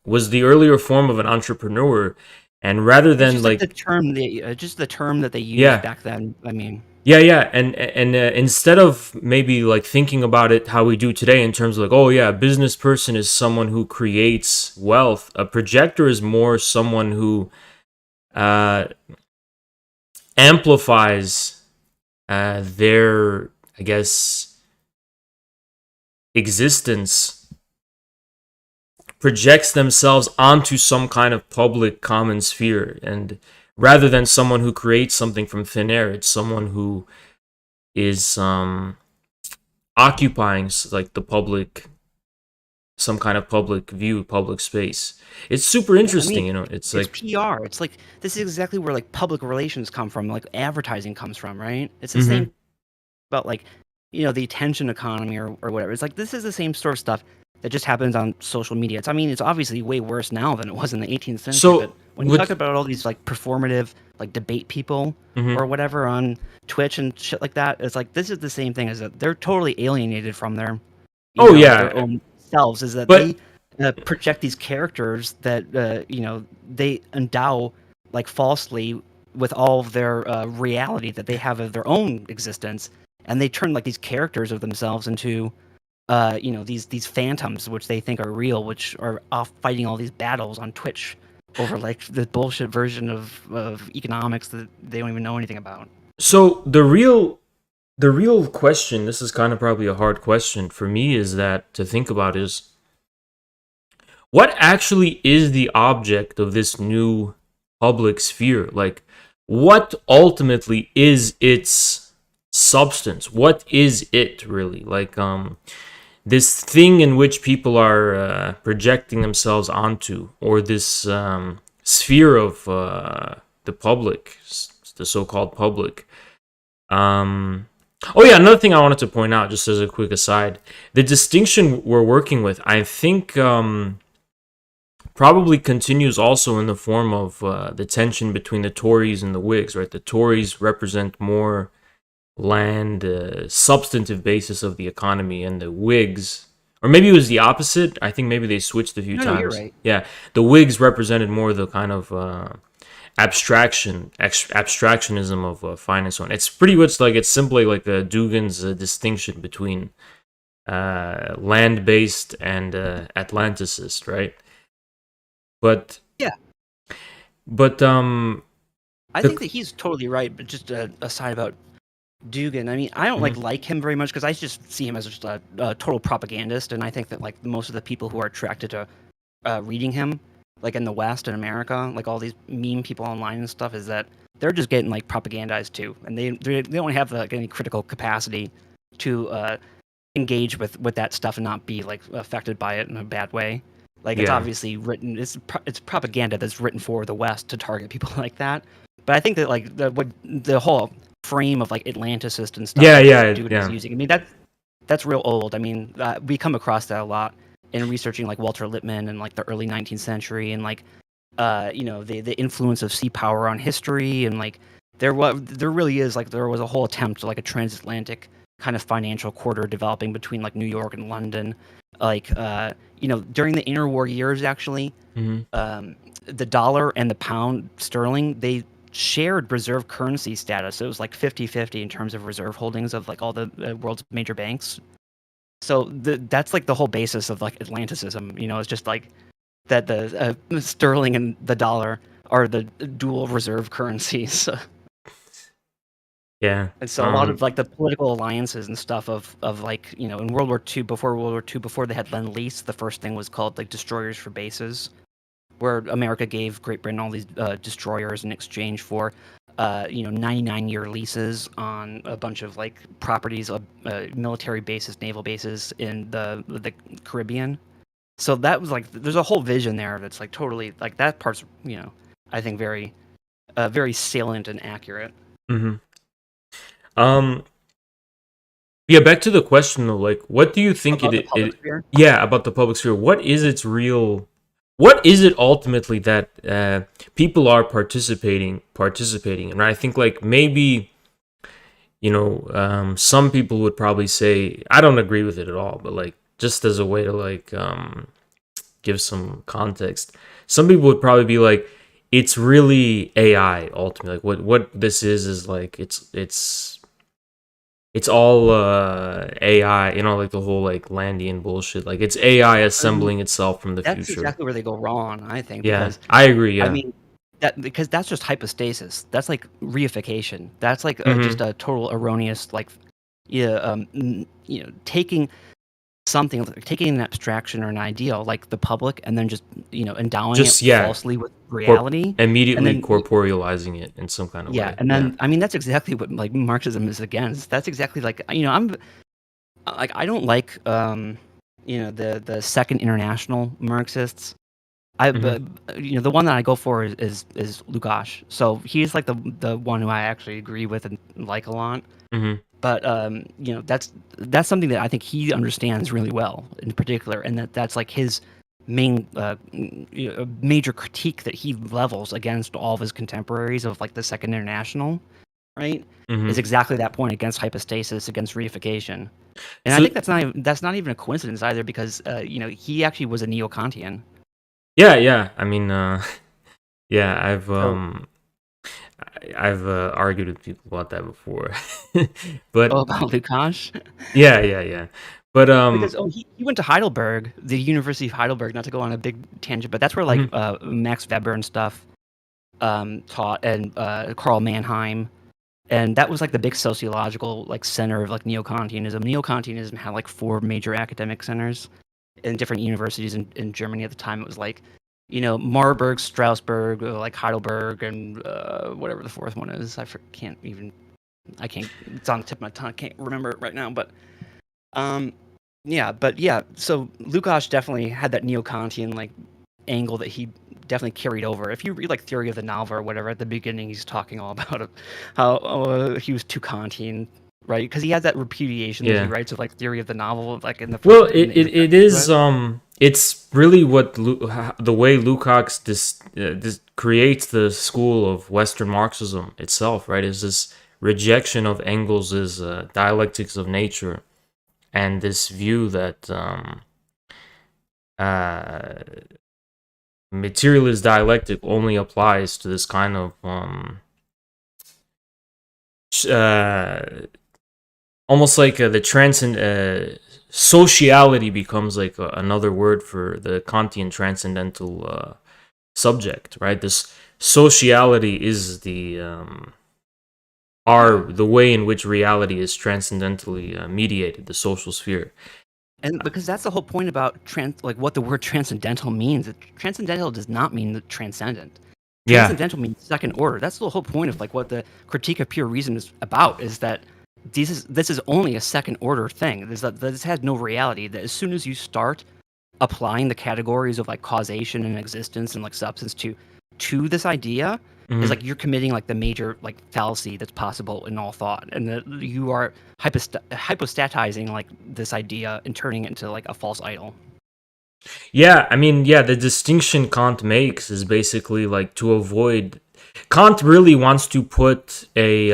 was the earlier form of an entrepreneur, and rather It's than just like the term, just the term that they used back then. I mean, yeah, and instead of maybe like thinking about it how we do today in terms of like, oh yeah, a business person is someone who creates wealth. A projector is more someone who uh, amplifies their, I guess, existence, projects themselves onto some kind of public common sphere, and rather than someone who creates something from thin air, it's someone who is occupying like the public, some kind of public view, public space. It's super I interesting, mean, it's it's like, PR. It's like this is exactly where like public relations come from, like advertising comes from, right? It's the mm-hmm, same about like the attention economy or whatever. It's like this is the same sort of stuff that just happens on social media. I mean, it's obviously way worse now than it was in the 18th century. But so when you talk with about all these like performative like debate people mhm. or whatever on Twitch and shit like that, it's like this is the same thing as that they're totally alienated from their Oh their yeah, own selves. Is that they but project these characters that they endow like falsely with all of their reality that they have of their own existence, and they turn like these characters of themselves into these phantoms which they think are real, which are off fighting all these battles on Twitch over like the bullshit version of economics that they don't even know anything about. so the real question, this is kind of probably a hard question for me, is that to think about is what actually is the object of this new public sphere? Like, what ultimately is its substance? What is it really? Like, this thing in which people are projecting themselves onto, or this sphere of the public, the so-called public. Oh yeah, another thing I wanted to point out, just as a quick aside, the distinction we're working with, I think, probably continues also in the form of the tension between the Tories and the Whigs, right? The Tories represent more land, substantive basis of the economy, and the Whigs, or maybe it was the opposite. I think maybe they switched a few No, you're times. right. Yeah, the Whigs represented more the kind of abstractionism of finance. On it's pretty much like it's simply like Dugin's distinction between land-based and Atlanticist, right? But Yeah, but I think that he's totally right. But just a aside about Dugan. I mean, I don't mhm. like him very much because I just see him as just a total propagandist, and I think that like most of the people who are attracted to reading him, like in the West and America, like all these meme people online and stuff, is that they're just getting like propagandized too, and they don't have like any critical capacity to engage with that stuff and not be like affected by it in a bad way. Like it's Yeah, obviously written, it's propaganda that's written for the West to target people like that. But I think that like the whole frame of like Atlanticist and stuff yeah, that yeah, dude was yeah. using. I mean that's real old. I mean we come across that a lot in researching like Walter Lippmann and like the early 19th century and like the influence of sea power on history and like there really is like there was a whole attempt to like a transatlantic kind of financial quarter developing between like New York and London, like during the interwar years actually, Hmm. the dollar and the pound sterling they shared reserve currency status. It was like 50-50 in terms of reserve holdings of like all the world's major banks. So that's like the whole basis of like Atlanticism. It's just like that the sterling and the dollar are the dual reserve currencies. Yeah. And so a lot of like the political alliances and stuff of like in World War II, before World War II, before they had Lend Lease, the first thing was called like destroyers for bases, where America gave Great Britain all these destroyers in exchange for 99-year leases on a bunch of like properties, military bases, naval bases in the Caribbean. So that was like there's a whole vision there that's like totally like that part's I think very salient and accurate. Mm-hmm. Yeah, back to the question though, like, what do you think About the public sphere. yeah, about the public sphere? What is its real? What is it ultimately that people are participating in? Right? I think like maybe some people would probably say I don't agree with it at all, but like just as a way to like give some context, some people would probably be like, it's really AI ultimately. Like what this is like it's all AI, like the whole like Landian bullshit. Like it's AI assembling itself from the That's future. exactly where they go wrong, I think. Yeah, Because I agree. Yeah, I mean because that's just hypostasis. That's like reification. That's like just a total erroneous like taking something, taking an abstraction or an ideal like the public, and then just endowing it falsely with reality, immediately and then corporealizing it in some kind of way. and then I mean that's exactly what like Marxism is against. That's exactly like I'm like I don't like the Second International Marxists. The one that I go for is Lukács. So he's like the one who I actually agree with and like a lot. Mm-hmm. But that's something that I think he understands really well in particular, and that's like his main major critique that he levels against all of his contemporaries of like the Second International, right? Mm-hmm. Is exactly that point against hypostasis, against reification. And So, I think that's not even a coincidence either, because he actually was a neo-Kantian. yeah. I mean, yeah, So, I've argued with people about that before, but about Lukács? yeah. But Because he went to Heidelberg, the University of Heidelberg. Not to go on a big tangent, but that's where like Max Weber and stuff taught, and Karl Mannheim, and that was like the big sociological like center of like neo-Kantianism. Neo-Kantianism had like 4 major academic centers in different universities in Germany at the time. It was like Marburg, Strasbourg, like Heidelberg, and whatever the 4th one is. Can't. It's on the tip of my tongue. I can't remember it right now, but yeah. So Lukács definitely had that neo-Kantian like angle that he definitely carried over. If you read like Theory of the Novel or whatever, at the beginning he's talking all about how he was too Kantian, right? Because he has that repudiation that he writes of like Theory of the Novel, like in the first, well, it is it's really what the way Lukács creates the school of Western Marxism itself, right? Is this rejection of Engels's dialectics of nature, and this view that materialist dialectic only applies to this kind of almost like the transcend sociality becomes like another word for the Kantian transcendental subject, right? This sociality is the way in which reality is transcendentally mediated, the social sphere. And because that's the whole point about like what the word transcendental means. Transcendental does not mean the transcendent. Transcendental means second order. That's the whole point of like what the Critique of Pure Reason is about. Is that this is only a second order thing. This has no reality. That as soon as you start applying the categories of like causation and existence and like substance to this idea, is like you're committing like the major like fallacy that's possible in all thought, and that you are hypostatizing like this idea and turning it into like a false idol. Yeah, I mean, the distinction Kant makes is basically like to avoid. Kant really wants to put a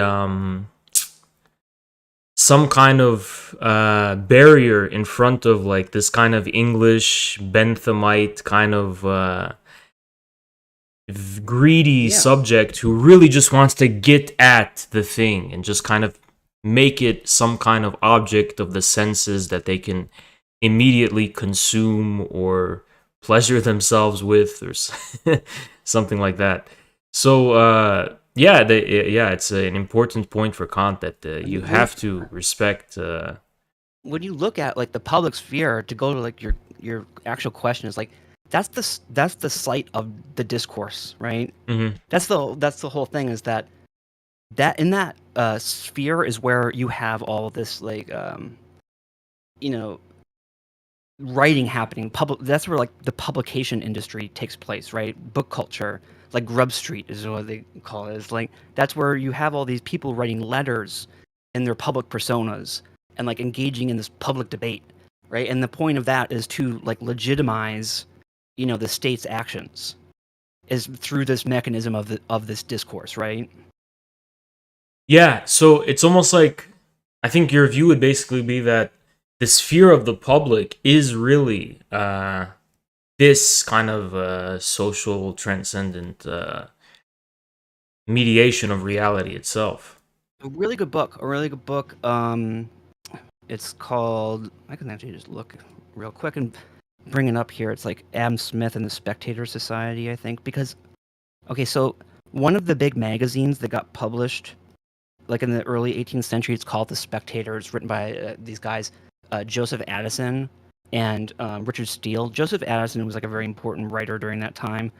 some kind of barrier in front of like this kind of English Benthamite kind of greedy subject who really just wants to get at the thing and just kind of make it some kind of object of the senses that they can immediately consume or pleasure themselves with, or something like that. So it's an important point for Kant that you have to respect. When you look at like the public sphere, to go to like your actual question, is like that's the site of the discourse, right? Mm-hmm. That's the whole thing, is that in that sphere is where you have all this, like, you know, writing happening. That's where, like, the publication industry takes place, right? Book culture, like Grub Street is what they call it. It's like that's where you have all these people writing letters in their public personas and, like, engaging in this public debate, right? And the point of that is to, like, legitimize, the state's actions, is through this mechanism of this discourse, right? Yeah, so it's almost like, I think your view would basically be that the sphere of the public is really this kind of social transcendent mediation of reality itself. A really good book. A really good book. It's called. I can actually just look real quick and bring it up here. It's like Adam Smith and the Spectator Society, I think. Because, okay, so one of the big magazines that got published, like in the early 18th century, it's called The Spectator. It's written by these guys, Joseph Addison and Richard Steele. Joseph Addison was like a very important writer during that time.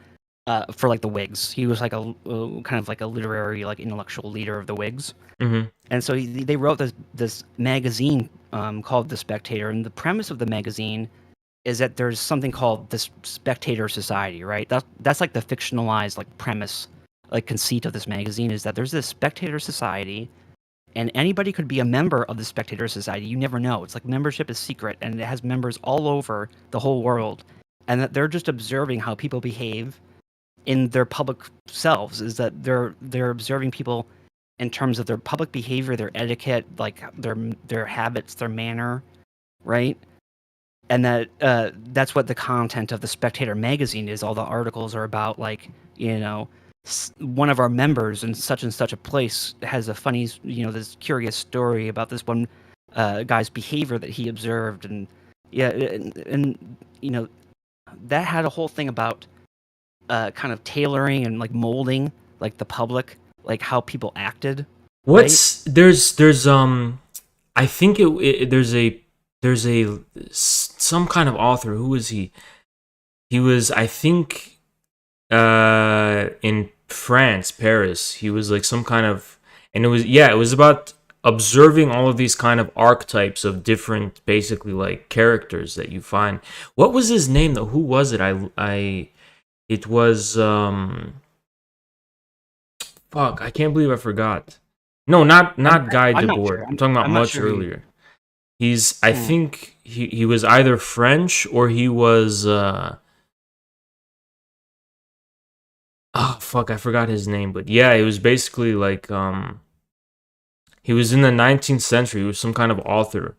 For like the Whigs, he was like a kind of like a literary, like intellectual leader of the Whigs. Mm-hmm. And so they wrote this magazine called The Spectator, and the premise of the magazine is that there's something called the Spectator Society, right? That's like the fictionalized, like, premise, like, conceit of this magazine, is that there's this Spectator Society, and anybody could be a member of the Spectator Society. You never know. It's like membership is secret, and it has members all over the whole world, and that they're just observing how people behave in their public selves. Is that they're observing people in terms of their public behavior, their etiquette, like their habits, their manner, right? And that's what the content of the Spectator magazine is. All the articles are about, like, one of our members in such and such a place has a funny, this curious story about this one guy's behavior that he observed, and yeah, and that had a whole thing about kind of tailoring and, like, molding, like, the public, like how people acted, right? There's I think there's some kind of author. Who was he? He was, I think, in France, Paris. He was like some kind of, and it was about observing all of these kind of archetypes of different, basically, like, characters that you find. What was his name though? Who was it? It was fuck, I can't believe I forgot. No, not Guy I'm not sure. Debord. I'm talking about I'm not much sure. earlier. I think he was either French or he was oh fuck, I forgot his name, but yeah, it was basically like he was in the 19th century. He was some kind of author.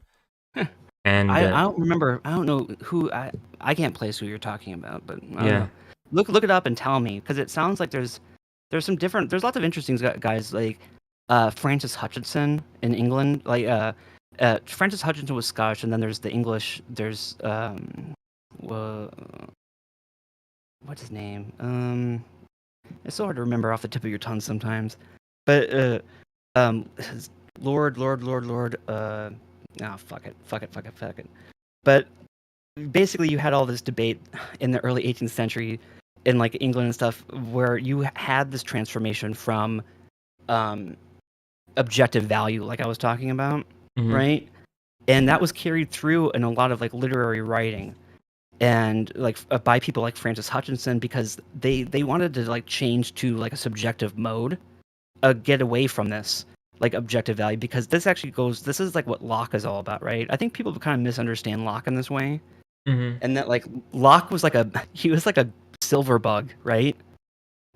And I don't remember. I don't know who. I can't place who you're talking about, but I don't yeah. know. Look it up and tell me, because it sounds like there's some different. There's lots of interesting guys, like Francis Hutchinson in England. Like Francis Hutchinson was Scottish, and then there's the English. There's what's his name? It's so hard to remember off the tip of your tongue sometimes. But Lord. Fuck it. But basically, you had all this debate in the early 18th century in, like, England and stuff, where you had this transformation from objective value, like I was talking about, Mm-hmm. right? And that was carried through in a lot of, like, literary writing, and, like, by people like Francis Hutchinson, because they wanted to, like, change to, like, a subjective mode, get away from this, like, objective value, because this is like what Locke is all about, right? I think people kind of misunderstand Locke in this way, Mm-hmm. and that, like, Locke was like he was like a silver bug, right?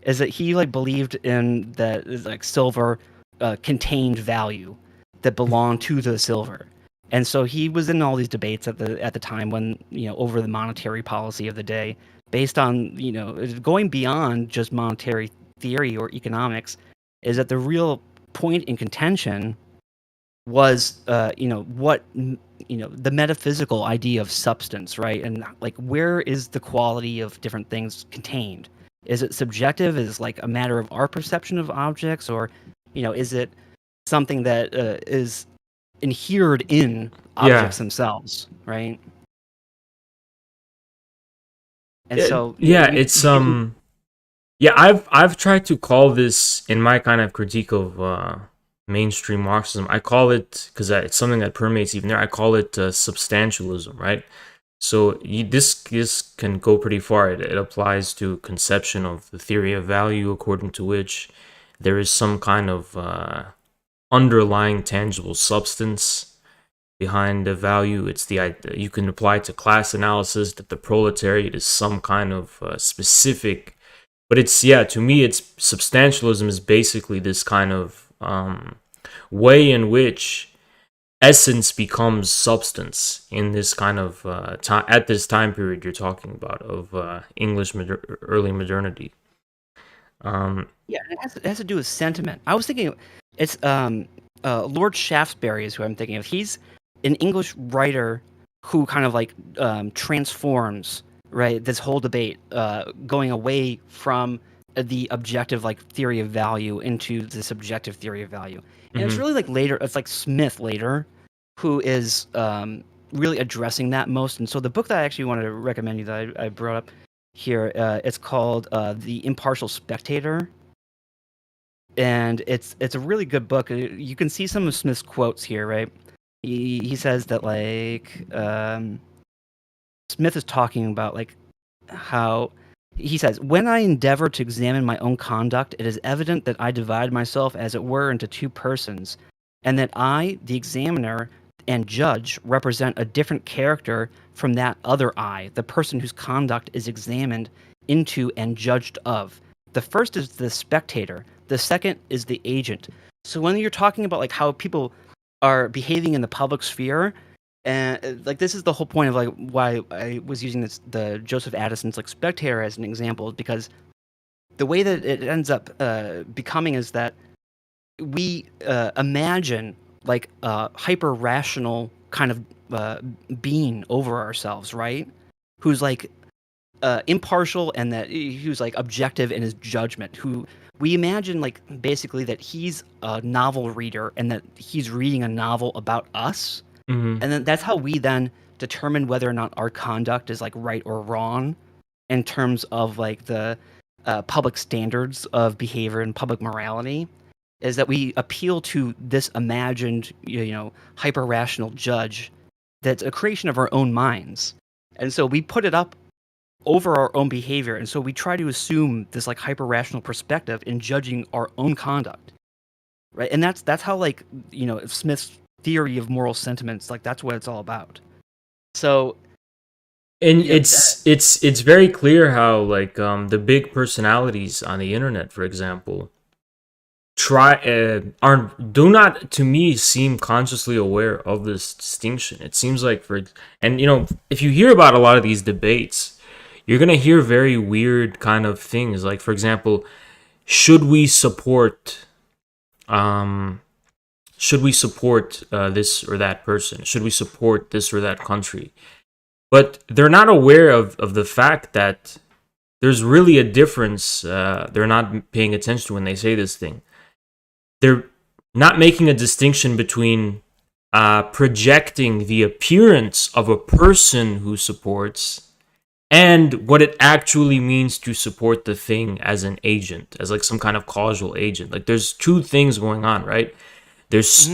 Is that he, like, believed in that, like, silver contained value that belonged to the silver. And so he was in all these debates at the time, when, over the monetary policy of the day, based on, going beyond just monetary theory or economics, is that the real point in contention was, the metaphysical idea of substance, right? And, like, where is the quality of different things contained? Is it subjective? Is, like, a matter of our perception of objects, or, is it something that is inhered in Yeah. objects themselves, right? And so Yeah, it's yeah, I've tried to call this in my kind of critique of mainstream Marxism. I call it, because it's something that permeates even there. I call it substantialism, right? So this can go pretty far. It applies to conception of the theory of value, according to which there is some kind of underlying tangible substance behind the value. It's the idea you can apply to class analysis that the proletariat is some kind of specific. But it's, yeah, to me, it's substantialism is basically this kind of way in which essence becomes substance in this kind of time at this time period you're talking about of English early modernity. Yeah, it has to do with sentiment. I was thinking it's Lord Shaftesbury is who I'm thinking of. He's an English writer who kind of like transforms, right, this whole debate, going away from the objective like theory of value into the subjective theory of value. And it's really like later, it's like Smith later, who is really addressing that most. And so the book that I actually wanted to recommend you that I brought up here, it's called The Impartial Spectator. And it's a really good book. You can see some of Smith's quotes here, right? He says that like Smith is talking about like how he says, when I endeavor to examine my own conduct, it is evident that I divide myself, as it were, into two persons, and that I, the examiner and judge, represent a different character from that other I, the person whose conduct is examined into and judged of. The first is the spectator, the second is the agent. So when you're talking about like how people are behaving in the public sphere, and like this is the whole point of like why I was using the Joseph Addison's like spectator as an example, because the way that it ends up becoming is that we imagine like a hyper rational kind of being over ourselves, right? Who's like impartial, and that who's like objective in his judgment. Who we imagine like basically that he's a novel reader and that he's reading a novel about us. And then that's how we then determine whether or not our conduct is like right or wrong in terms of like the public standards of behavior and public morality, is that we appeal to this imagined, hyper rational judge that's a creation of our own minds. And so we put it up over our own behavior. And so we try to assume this like hyper rational perspective in judging our own conduct. Right. And that's how like, Smith's theory of moral sentiments, like that's what it's all about. So and it's very clear how like the big personalities on the internet, for example, do not, to me, seem consciously aware of this distinction. It seems like if you hear about a lot of these debates, you're gonna hear very weird kind of things, like, for example, should we support this or that person? Should we support this or that country? But they're not aware of the fact that there's really a difference. They're not paying attention to when they say this thing. They're not making a distinction between projecting the appearance of a person who supports and what it actually means to support the thing as an agent, as like some kind of causal agent. Like there's two things going on, right? There's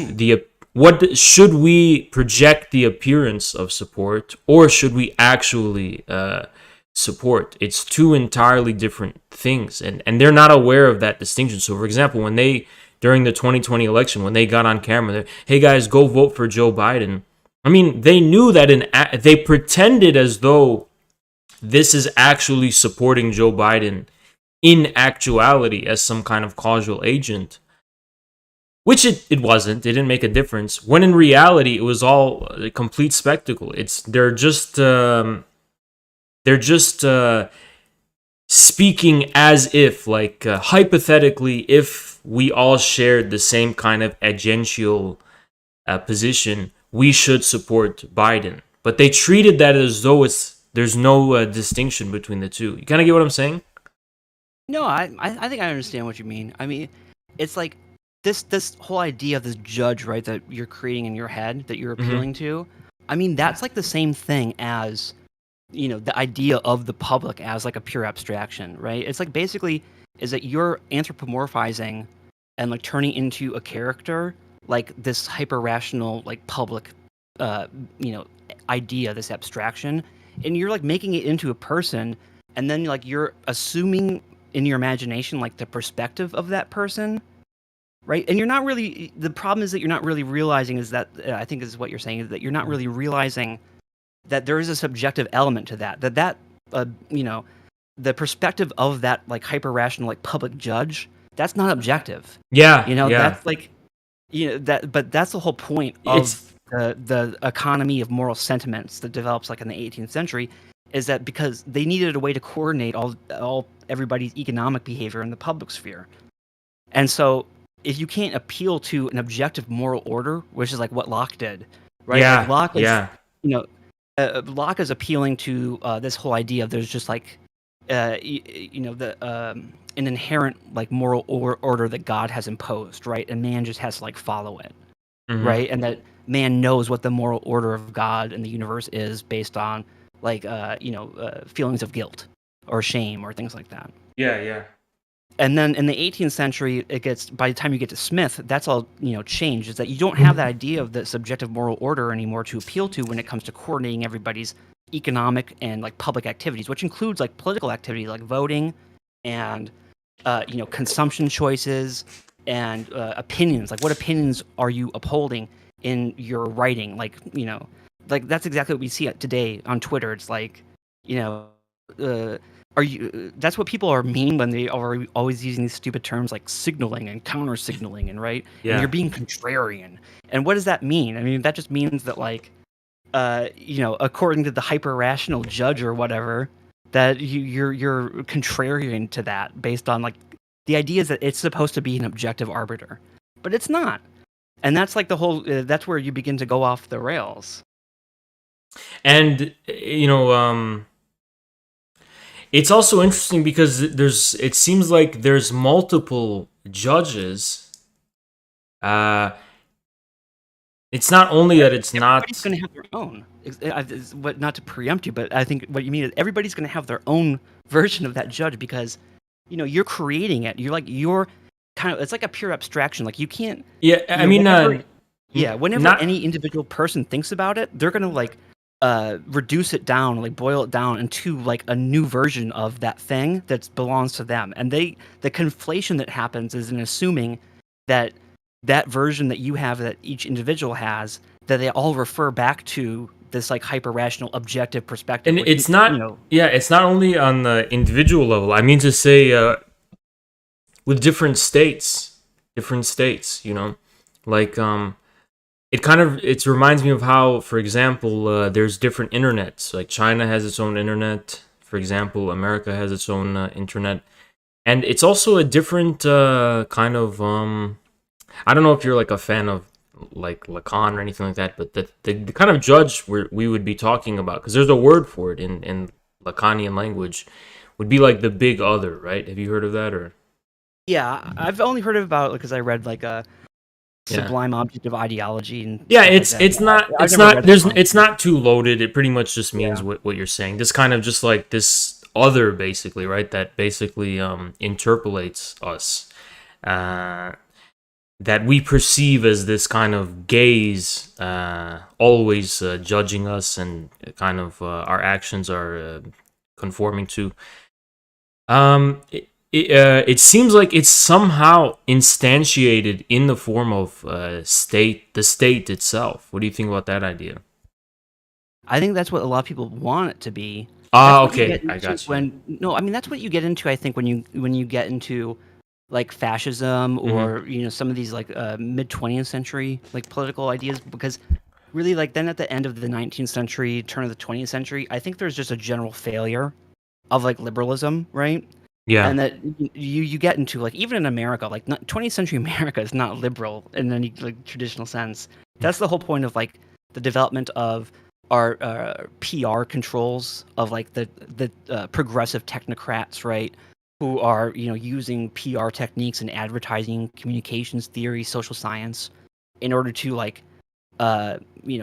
what should we project the appearance of support, or should we actually support? It's two entirely different things, and they're not aware of that distinction. So, for example, when during the 2020 election, when they got on camera, hey guys, go vote for Joe Biden. I mean, they knew that they pretended as though this is actually supporting Joe Biden in actuality as some kind of causal agent. Which it wasn't. It didn't make a difference. When in reality, it was all a complete spectacle. They're just speaking as if, like, hypothetically, if we all shared the same kind of agential position, we should support Biden. But they treated that as though there's no distinction between the two. You kind of get what I'm saying? No, I think I understand what you mean. I mean, it's like this whole idea of this judge, right, that you're creating in your head, that you're appealing to. I mean, that's like the same thing as the idea of the public as like a pure abstraction, right? It's like basically is that you're anthropomorphizing and like turning into a character like this hyper rational like public uh idea, this abstraction, and you're like making it into a person, and then like you're assuming in your imagination like the perspective of that person, right? And you're not really, the problem is that you're not really realizing is that I think is what you're saying, is that you're not really realizing that there is a subjective element to that the perspective of that like hyper rational like public judge, that's not objective. Yeah, yeah. That's like but that's the whole point It's of the economy of moral sentiments that develops like in the 18th century, is that because they needed a way to coordinate all everybody's economic behavior in the public sphere. And so if you can't appeal to an objective moral order, which is like what Locke did, right? yeah, Like Locke is, yeah. you know, Locke is appealing to this whole idea of there's just like, an inherent like moral order that God has imposed, right? And man just has to like follow it, Mhm. right? And that man knows what the moral order of God and the universe is based on like, feelings of guilt or shame or things like that. Yeah, yeah. And then in the 18th century, it gets, by the time you get to Smith, that's all changed. Is that you don't have that idea of the subjective moral order anymore to appeal to when it comes to coordinating everybody's economic and like public activities, which includes like political activity, like voting, and consumption choices and opinions. Like what opinions are you upholding in your writing? Like like that's exactly what we see today on Twitter. It's like are you? That's what people are mean when they are always using these stupid terms like signaling and counter signaling, and right. Yeah. And you're being contrarian. And what does that mean? I mean, that just means that like, according to the hyper rational judge or whatever, that you're contrarian to that based on like the idea is that it's supposed to be an objective arbiter, but it's not. And that's like the whole. That's where you begin to go off the rails. And it's also interesting because it seems like there's multiple judges. It's not only that it's everybody's going to have their own. Not to preempt you, but I think what you mean is everybody's going to have their own version of that judge because, you're creating it. You're kind of, it's like a pure abstraction. Like you can't. Yeah, I mean, whenever any individual person thinks about it, they're going to like reduce it down, like boil it down into like a new version of that thing that belongs to them. And the conflation that happens is in assuming that version that you have, that each individual has, that they all refer back to this like hyper rational objective perspective. And it's not, it's not only on the individual level. I mean to say, with different states, like it reminds me of how, for example, there's different internets. Like China has its own internet, for example, America has its own internet, and it's also a different kind of. I don't know if you're like a fan of like Lacan or anything like that, but the kind of judge we would be talking about, because there's a word for it in Lacanian language, would be like the big other, right? Have you heard of that or? Yeah, I've only heard about it because I read like a sublime object of ideology and it's not too loaded. It pretty much just means what you're saying. This kind of just like this other, basically, right? That basically interpolates us, that we perceive as this kind of gaze, always judging us, and kind of our actions are conforming to. It seems like it's somehow instantiated in the form of the state itself. What do you think about that idea? I think that's what a lot of people want it to be. Okay, I got you. That's what you get into. I think when you get into like fascism or some of these like mid 20th century like political ideas, because really like then at the end of the 19th century, turn of the 20th century, I think there's just a general failure of like liberalism, right? Yeah. And that you get into like, even in America, like 20th century America is not liberal in any like traditional sense. That's the whole point of like the development of our PR controls of like the progressive technocrats, right? Who are using PR techniques and advertising, communications theory, social science, in order to like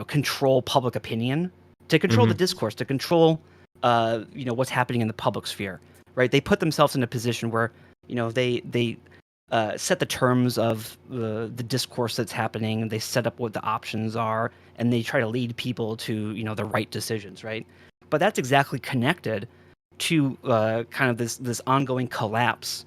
control public opinion, to control the discourse, to control what's happening in the public sphere, right? They put themselves in a position where they set the terms of the discourse that's happening. They set up what the options are, and they try to lead people to the right decisions, right? But that's exactly connected to kind of this ongoing collapse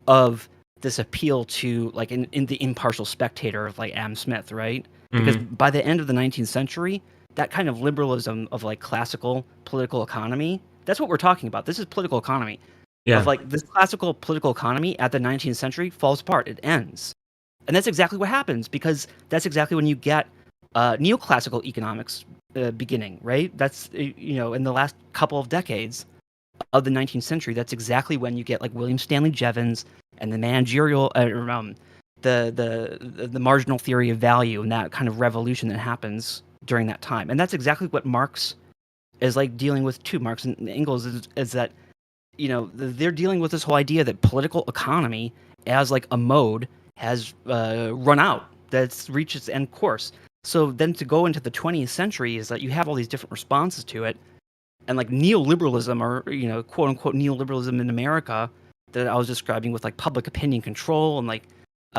of this appeal to like in the impartial spectator of like Adam Smith, right? Because by the end of the 19th century, that kind of liberalism of like classical political economy, that's what we're talking about. This is political economy. Of Yeah. like this classical political economy at the 19th century falls apart. It ends. And that's exactly what happens, because that's exactly when you get neoclassical economics beginning, right? That's, in the last couple of decades of the 19th century, that's exactly when you get like William Stanley Jevons and the managerial, the marginal theory of value, and that kind of revolution that happens during that time. And that's exactly what Marx is like dealing with too. Marx and Engels is that, they're dealing with this whole idea that political economy as like a mode has run out, that's reached its end course. So then to go into the 20th century is that you have all these different responses to it, and like neoliberalism, or quote unquote neoliberalism in America that I was describing with like public opinion control and like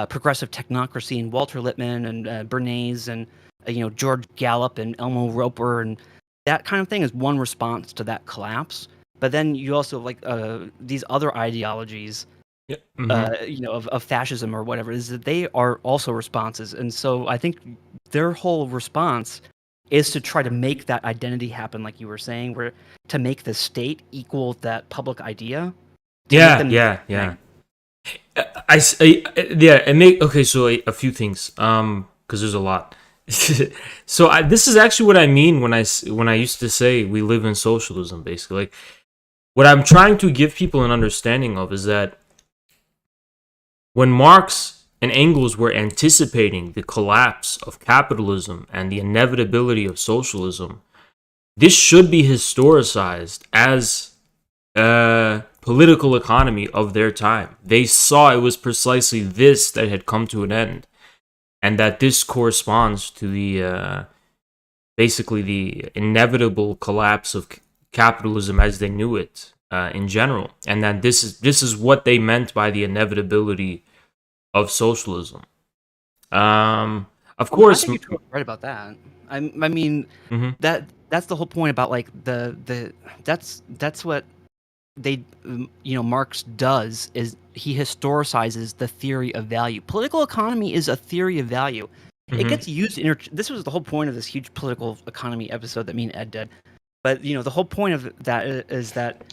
progressive technocracy and Walter Lippmann and Bernays and George Gallup and Elmo Roper, and that kind of thing is one response to that collapse. But then you also like these other ideologies, Yeah. of fascism or whatever, is that they are also responses. And so I think their whole response is to try to make that identity happen, like you were saying, where to make the state equal that public idea. Yeah. Okay. So a few things, because there's a lot. So this is actually what I mean when I used to say we live in socialism. Basically, like what I'm trying to give people an understanding of is that when Marx and Engels were anticipating the collapse of capitalism and the inevitability of socialism, this should be historicized as a political economy of their time. They saw it was precisely this that had come to an end, and that this corresponds to the basically the inevitable collapse of capitalism as they knew it in general, and that this is what they meant by the inevitability of socialism. Of course, I think you're right about that. I mean, that's the whole point about like that's what they Marx does, is he historicizes the theory of value. Political economy is a theory of value. It gets used this was the whole point of this huge political economy episode that me and Ed did. But the whole point of that is that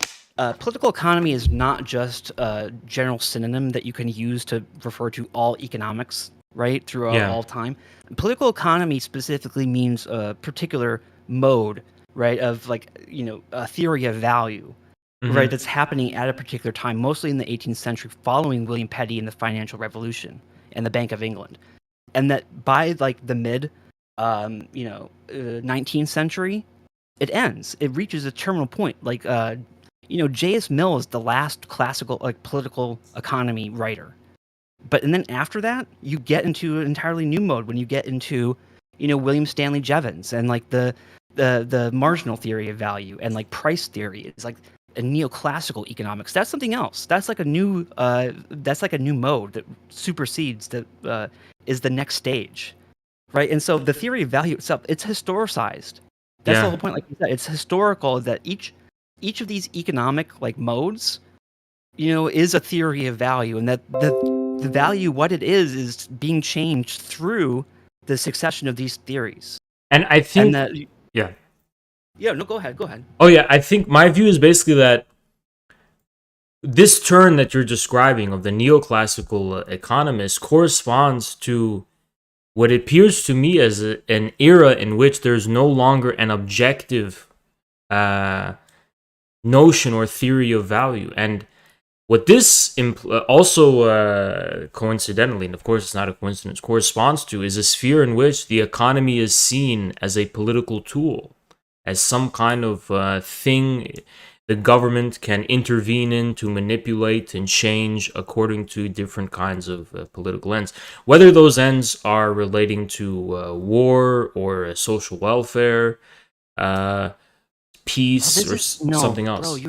political economy is not just a general synonym that you can use to refer to all economics, right, throughout all time. Political economy specifically means a particular mode, right, of like a theory of value, right, that's happening at a particular time, mostly in the 18th century, following William Petty and the Financial Revolution and the Bank of England, and that by like the mid 19th century, it ends. It reaches a terminal point. Like J.S. Mill is the last classical like political economy writer. And then after that, you get into an entirely new mode when you get into William Stanley Jevons and like the marginal theory of value and like price theory. It's like a neoclassical economics. That's something else. That's like a new mode that supersedes that is the next stage, right? And so the theory of value itself, it's historicized. That's the whole point. Like you said, it's historical that each of these economic like modes, is a theory of value, and that the value, what it is being changed through the succession of these theories. And I think no, go ahead. Oh yeah, I think my view is basically that this turn that you're describing of the neoclassical economist corresponds to what appears to me as an era in which there's no longer an objective notion or theory of value. And what this also coincidentally, and of course it's not a coincidence, corresponds to is a sphere in which the economy is seen as a political tool, as some kind of thing the government can intervene in to manipulate and change according to different kinds of political ends. Whether those ends are relating to war or social welfare, peace or no, something bro. else.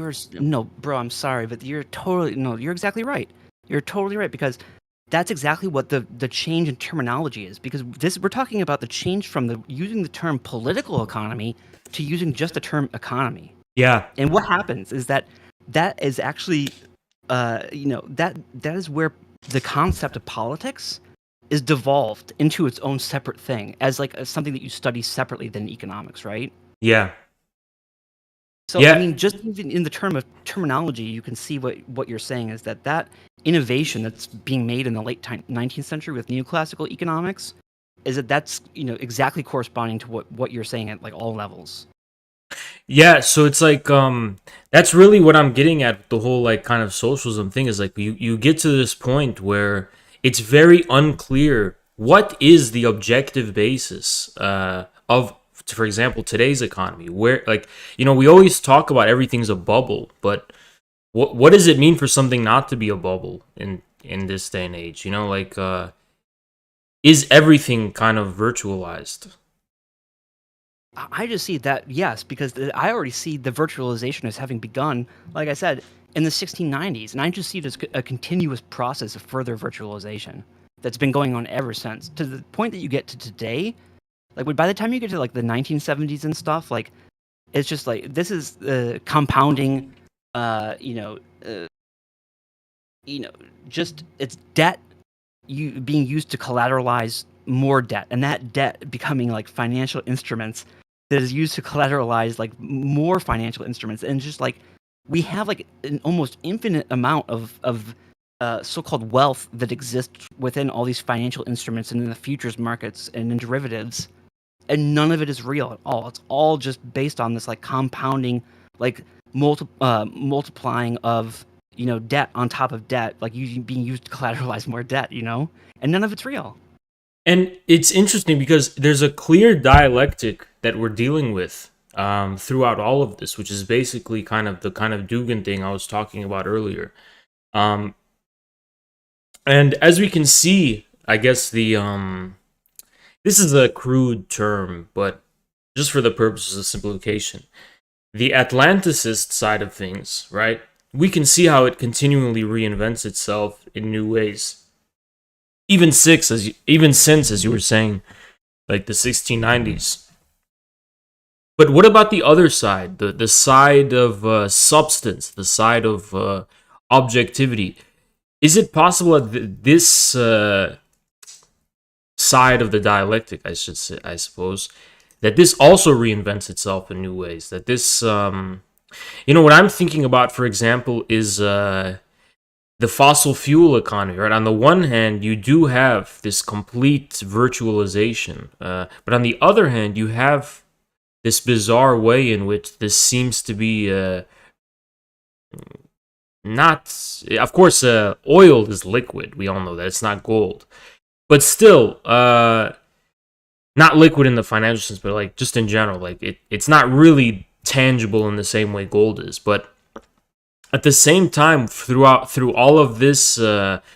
Bro. I'm sorry, but you're totally no. You're exactly right. You're totally right because that's exactly what the change in terminology is. Because we're talking about the change from using the term political economy to using just the term economy. Yeah. And what happens is that is actually, that is where the concept of politics is devolved into its own separate thing as something that you study separately than economics, right? Yeah. So Yeah. I mean, just even in the terminology, you can see what you're saying is that innovation that's being made in the late 19th century with neoclassical economics that's exactly corresponding to what you're saying at like all levels. Yeah, so it's like that's really what I'm getting at with the whole like kind of socialism thing is like you get to this point where it's very unclear what is the objective basis of, for example, today's economy, where like we always talk about everything's a bubble, but what does it mean for something not to be a bubble in this day and age? Like is everything kind of virtualized? I just see that, yes, because I already see the virtualization as having begun, like I said, in the 1690s, and I just see it as a continuous process of further virtualization that's been going on ever since, to the point that you get to today. Like, by the time you get to like the 1970s and stuff, like it's just like this is compounding, just it's debt being used to collateralize more debt, and that debt becoming like financial instruments that is used to collateralize like more financial instruments, and just like we have like an almost infinite amount of so-called wealth that exists within all these financial instruments and in the futures markets and in derivatives, and none of it is real at all. It's all just based on this like compounding, like multiplying of debt on top of debt, like being used to collateralize more debt, and none of it's real. And it's interesting because there's a clear dialectic that we're dealing with throughout all of this, which is basically kind of the kind of Dugan thing I was talking about earlier. And as we can see, I guess this is a crude term, but just for the purposes of simplification, the Atlanticist side of things, right? We can see how it continually reinvents itself in new ways. Even since, as you were saying, like the 1690s. But what about the other side, the side of substance, the side of objectivity? Is it possible that this side of the dialectic, I should say, I suppose, that this also reinvents itself in new ways? That this, what I'm thinking about, for example, is the fossil fuel economy, right? On the one hand, you do have this complete virtualization, but on the other hand, you have this bizarre way in which this seems to be not. Of course, oil is liquid. We all know that it's not gold, but still, not liquid in the financial sense, but like just in general, like it's not really tangible in the same way gold is, but at the same time, through all of this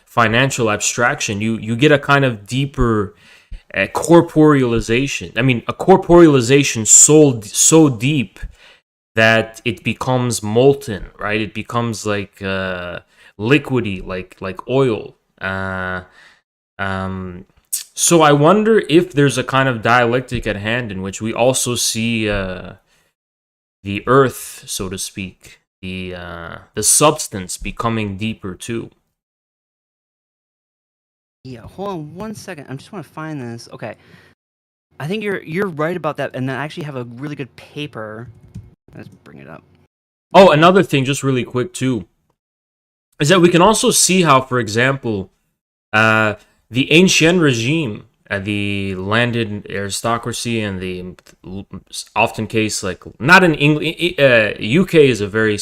financial abstraction, you get a kind of deeper corporealization. I mean, a corporealization so deep that it becomes molten, right? It becomes like liquidy, like oil. So I wonder if there's a kind of dialectic at hand in which we also see the earth, so to speak, the substance becoming deeper too. Yeah, hold on one second. I just want to find this. Okay, I think you're right about that, and then I actually have a really good paper. Let's bring it up. Oh, another thing, just really quick too, is that we can also see how, for example, the ancient regime, the landed aristocracy, and the often case, like not in England, UK is a very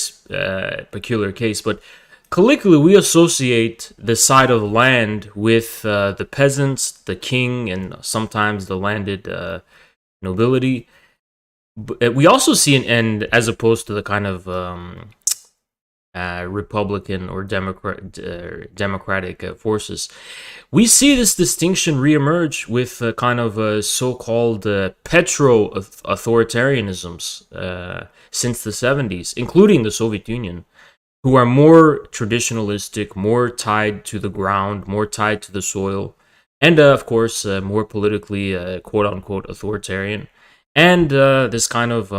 peculiar case, but colloquially we associate the side of land with the peasants, the king, and sometimes the landed nobility. But we also see an end, as opposed to the kind of Republican or Democratic forces. We see this distinction reemerge with kind of so-called petro-authoritarianisms since the 70s, including the Soviet Union, who are more traditionalistic, more tied to the ground, more tied to the soil, and of course, more politically quote unquote authoritarian. And this kind of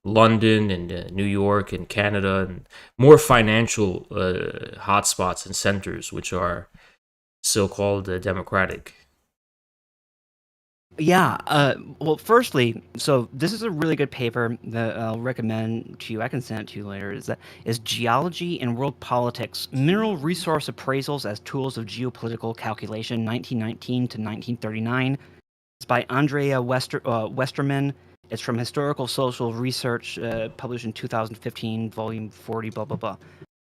London and New York and Canada and more financial hotspots and centers, which are so called democratic. Yeah. Well, firstly, so this is a really good paper that I'll recommend to you. I can send it to you later. Is Geology and World Politics: Mineral Resource Appraisals as Tools of Geopolitical Calculation, 1919 to 1939. It's by Andrea Westerman. It's from Historical Social Research, published in 2015, volume 40. Blah blah blah.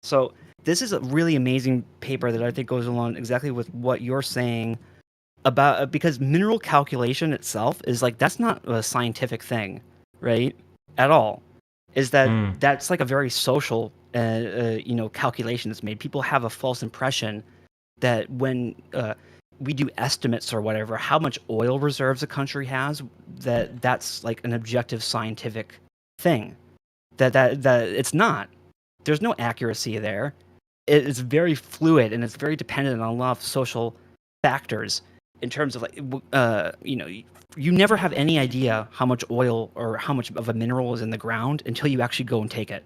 So this is a really amazing paper that I think goes along exactly with what you're saying about, because mineral calculation itself is like, that's not a scientific thing, right? At all. Is that Mm. that's like a very social calculation that's made. People have a false impression that when we do estimates or whatever, how much oil reserves a country has, that's like an objective scientific thing. That it's not. There's no accuracy there. It's very fluid and it's very dependent on a lot of social factors in terms of like, you never have any idea how much oil or how much of a mineral is in the ground until you actually go and take it.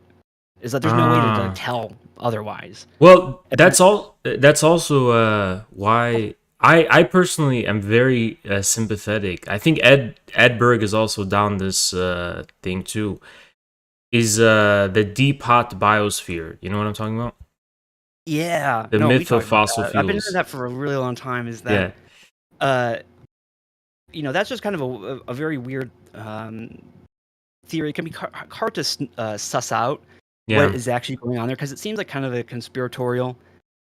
Is that there's no way to like, Ah. tell otherwise. Well, that's all. That's also why I personally am very sympathetic. I think Ed Berg is also down this thing too. Is the deep hot biosphere? You know what I'm talking about? Yeah, The no, we myth of talked about fossil that. I've been hearing fuels. that for a really long time. Is that Yeah, uh, that's just kind of a very weird theory. It can be hard to suss out what yeah, is actually going on there, because it seems like kind of a conspiratorial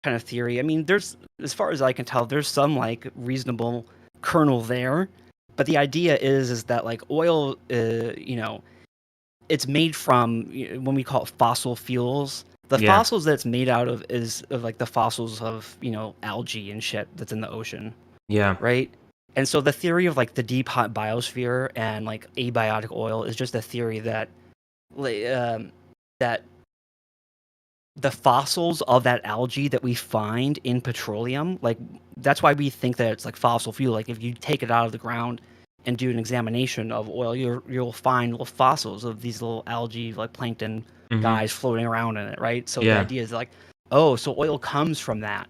kind of theory. I mean, there's, as far as I can tell, there's some like reasonable kernel there, but the idea is that like oil, it's made from, when we call it fossil fuels. The yeah, fossils that it's made out of is of like the fossils of algae and shit that's in the ocean, yeah. right? And so the theory of like the deep hot biosphere and like abiotic oil is just a theory that that the fossils of that algae that we find in petroleum, like, that's why we think that it's like fossil fuel. Like if you take it out of the ground and do an examination of oil, you'll find little fossils of these little algae, like plankton Mm-hmm. guys floating around in it, right? So the Yeah, idea is like, oh, so oil comes from that.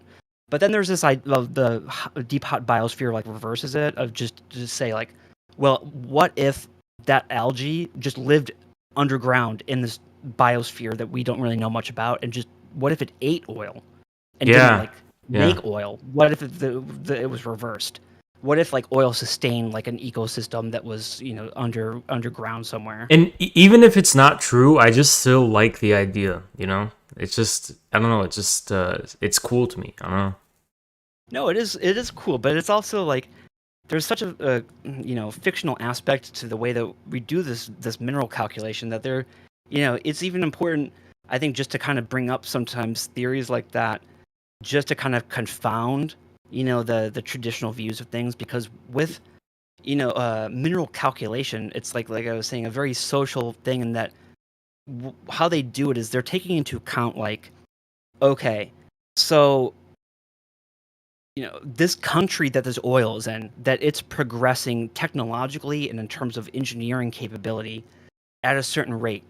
But then there's this idea of the deep hot biosphere, like reverses it, of just say like, well, what if that algae just lived underground in this biosphere that we don't really know much about, and just what if it ate oil and didn't yeah, like yeah. make oil? What if it was reversed? What if like oil sustained like an ecosystem that was underground somewhere? And even if it's not true, I just still like the idea. It's just I don't know. It's just it's cool to me. I don't know. No, it is cool, but it's also like there's such a fictional aspect to the way that we do this mineral calculation, that it's even important, I think, just to kind of bring up sometimes theories like that, just to kind of confound the traditional views of things, because with mineral calculation, it's like I was saying, a very social thing, in that how they do it is they're taking into account, like, okay, so this country that this oil is in, that it's progressing technologically and in terms of engineering capability at a certain rate.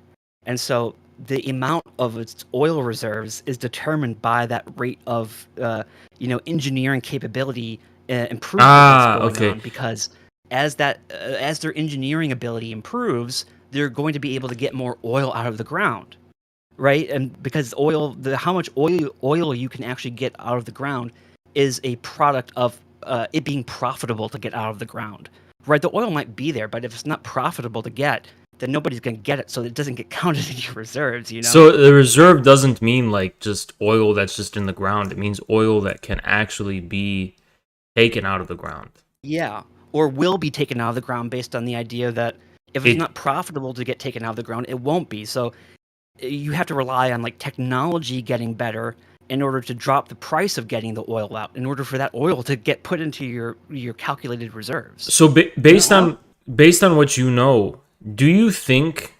And so the amount of its oil reserves is determined by that rate of, engineering capability improvement that's Ah, going okay. on. Because as their engineering ability improves, they're going to be able to get more oil out of the ground, right? And because how much oil you can actually get out of the ground is a product of it being profitable to get out of the ground, right? The oil might be there, but if it's not profitable to get, then nobody's going to get it, so it doesn't get counted in your reserves. So the reserve doesn't mean like just oil that's just in the ground. It means oil that can actually be taken out of the ground. Yeah, or will be taken out of the ground, based on the idea that if it's It not profitable to get taken out of the ground, it won't be. So you have to rely on like technology getting better in order to drop the price of getting the oil out, in order for that oil to get put into your calculated reserves. So You know, based on what you know, do you think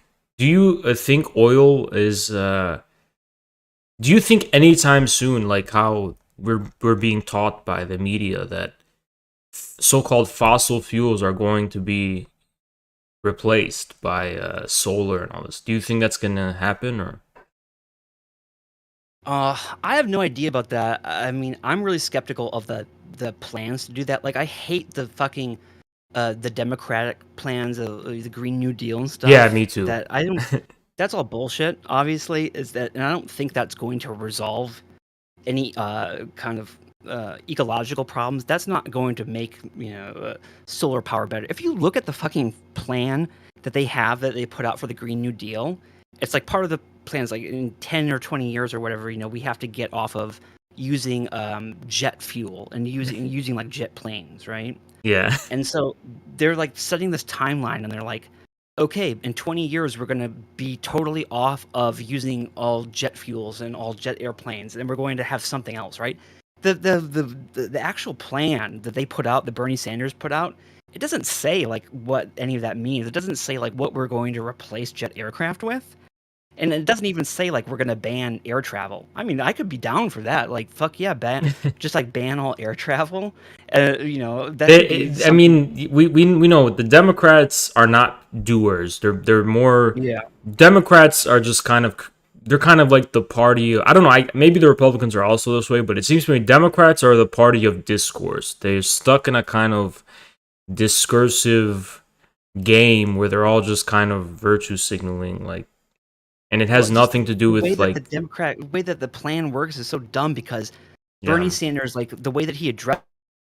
oil is do you think anytime soon, like how we're being taught by the media, that so-called fossil fuels are going to be replaced by solar and all this? Do you think that's gonna happen, or? I have no idea about that. I mean, I'm really skeptical of the plans to do that. Like, I hate the fucking the Democratic plans, the Green New Deal and Yeah, stuff. me too. That I don't. That's all bullshit. Obviously, is that, and I don't think that's going to resolve any kind of ecological problems. That's not going to make solar power better. If you look at the fucking plan that they have that they put out for the Green New Deal, it's like part of the plans. Like in 10 or 20 years or whatever, we have to get off of using jet fuel and using like jet planes, right? Yeah. And so they're like setting this timeline, and they're like, okay, in 20 years, we're going to be totally off of using all jet fuels and all jet airplanes, and we're going to have something else, right? The actual plan that they put out, that Bernie Sanders put out, it doesn't say like what any of that means. It doesn't say like what we're going to replace jet aircraft with. And it doesn't even say like we're gonna ban air travel. I mean, I could be down for that. Like, fuck yeah, just like ban all air travel. That could be I something. mean, we know the Democrats are not doers. They're more Yeah. Democrats are just kind of, they're kind of like the party. I don't know. Maybe the Republicans are also this way, but it seems to me Democrats are the party of discourse. They're stuck in a kind of discursive game where they're all just kind of virtue signaling, like, and it Well, has it's just nothing to do the way with that like, the way that the plan works is so dumb, because Bernie yeah. Sanders, like the way that he addressed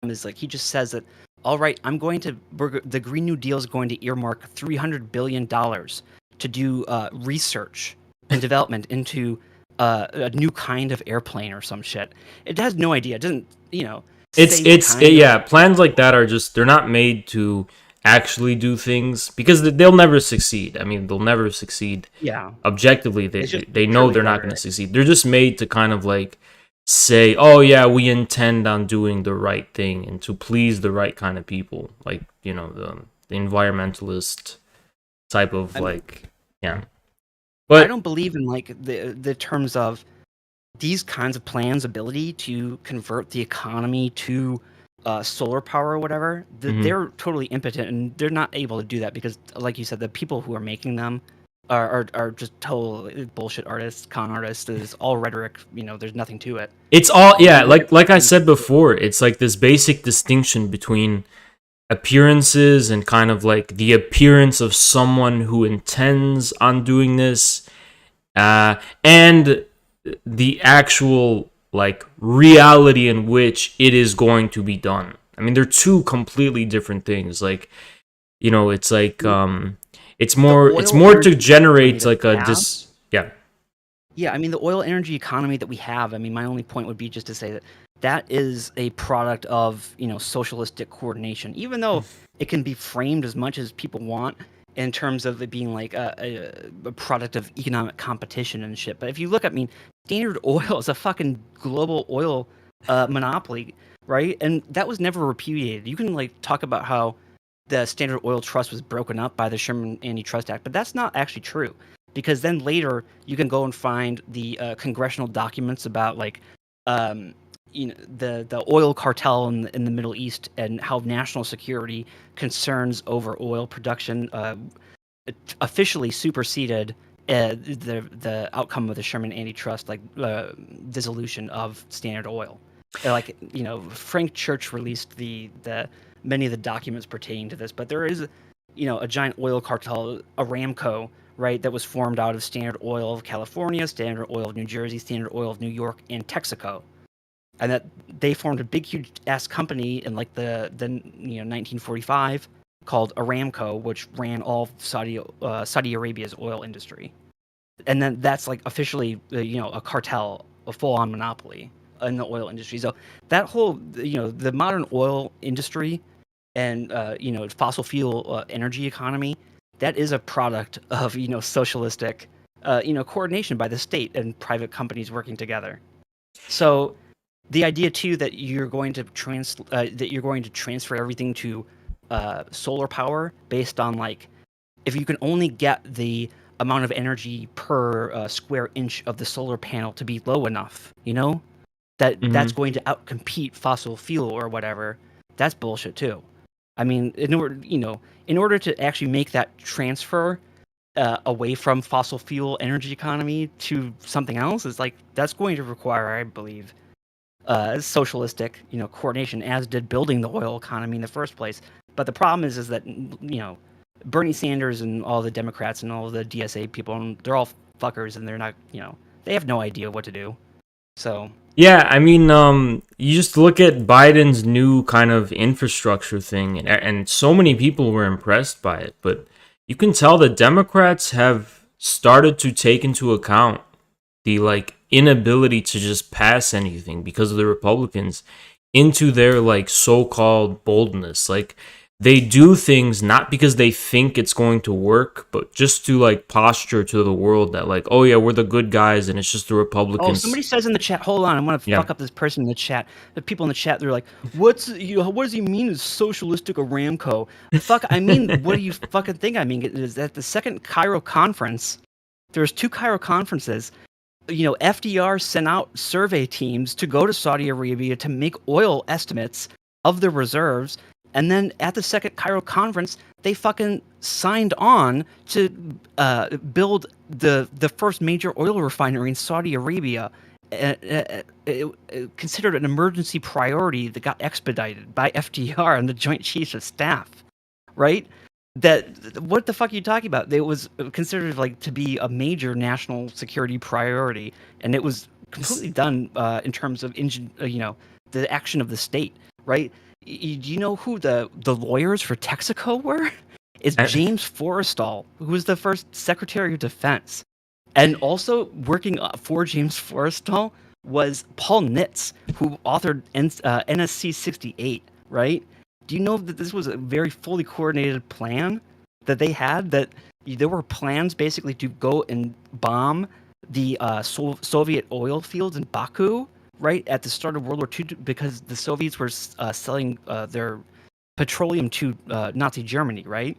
them is like he just says that, all right, the Green New Deal is going to earmark $300 billion to do research and development into a new kind of airplane or some shit. It has no idea. It doesn't, say what kind of. Yeah, plans like that are just, they're not made to actually do things because they'll never succeed. I mean, they'll never succeed Yeah, objectively. it's just They know purely they're not going to rhetoric. succeed. They're just made to kind of like say, "Oh yeah, we intend on doing the right thing and to please the right kind of people." Like, the environmentalist type of I mean, like, yeah. I But don't believe in like the terms of these kinds of plans' ability to convert the economy to solar power or whatever. mhm. They're totally impotent, and they're not able to do that because, like you said, the people who are making them are just total bullshit artists, con artists. It's all rhetoric. There's nothing to it. It's all, If yeah, you look at like I fucking said before, it's like this basic distinction between appearances and kind of like the appearance of someone who intends on doing this, and the actual like reality in which it is going to be done. I mean, they're two completely different things. Like, it's like the it's oil more to energy economy generate that like we a have. dis yeah. Yeah, I mean, the oil energy economy that we have, I mean, my only point would be just to say that that is a product of, socialistic coordination, even though it can be framed as much as people want in terms of it being like a product of economic competition and shit. But if you look at, I mean, Standard Oil is a fucking global oil monopoly, right? And that was never repudiated. You can like talk about how the Standard Oil Trust was broken up by the Sherman Antitrust Act, but that's not actually true, because then later you can go and find the congressional documents about like um, the oil cartel in the Middle East, and how national security concerns over oil production officially superseded the outcome of the Sherman Antitrust dissolution of Standard Oil. Like, Frank Church released the many of the documents pertaining to this, but there is a giant oil cartel, Aramco, right, that was formed out of Standard Oil of California, Standard Oil of New Jersey, Standard Oil of New York, and Texaco, and that they formed a big huge ass company in like the 1945 called Aramco, which ran all Saudi Arabia's oil industry. And then that's like officially a cartel, a full on monopoly in the oil industry. So that whole the modern oil industry and fossil fuel energy economy, that is a product of socialistic coordination by the state and private companies working together. So the idea too that you're going to transfer everything to solar power based on like if you can only get the amount of energy per square inch of the solar panel to be low enough, that's going to outcompete fossil fuel or whatever. That's bullshit too. I mean, in order to actually make that transfer away from fossil fuel energy economy to something else is like that's going to require, I believe, socialistic, coordination, as did building the oil economy in the first place. But the problem is that Bernie Sanders and all the Democrats and all the DSA people, they're all fuckers, and they're not, they have no idea what to do. So yeah, I mean, you just look at Biden's new kind of infrastructure thing, and so many people were impressed by it, but you can tell the Democrats have started to take into account the like inability to just pass anything because of the Republicans into their like so-called boldness. Like they do things not because they think it's going to work, but just to like posture to the world that like, oh yeah, we're the good guys and it's just the Republicans. Oh, somebody says in the chat, hold on, I'm gonna fuck up this person in the chat. The people in the chat, they're like, what does he mean is socialistic Aramco? Fuck, I mean, what do you fucking think I mean? Is at the second Cairo conference, there's 2 Cairo conferences. FDR sent out survey teams to go to Saudi Arabia to make oil estimates of the reserves. And then at the second Cairo conference, they fucking signed on to build the first major oil refinery in Saudi Arabia, considered an emergency priority that got expedited by FDR and the Joint Chiefs of Staff, right? What the fuck are you talking about? It was considered like to be a major national security priority, and it was completely done in terms of the action of the state, right? Do you know who the lawyers for Texaco were? It's James Forrestal, who was the first Secretary of Defense. And also working for James Forrestal was Paul Nitz, who authored NSC 68, right? Do you know that this was a very fully coordinated plan that they had? That there were plans basically to go and bomb the Soviet oil fields in Baku, right at the start of World War II, because the Soviets were selling their petroleum to Nazi Germany, right?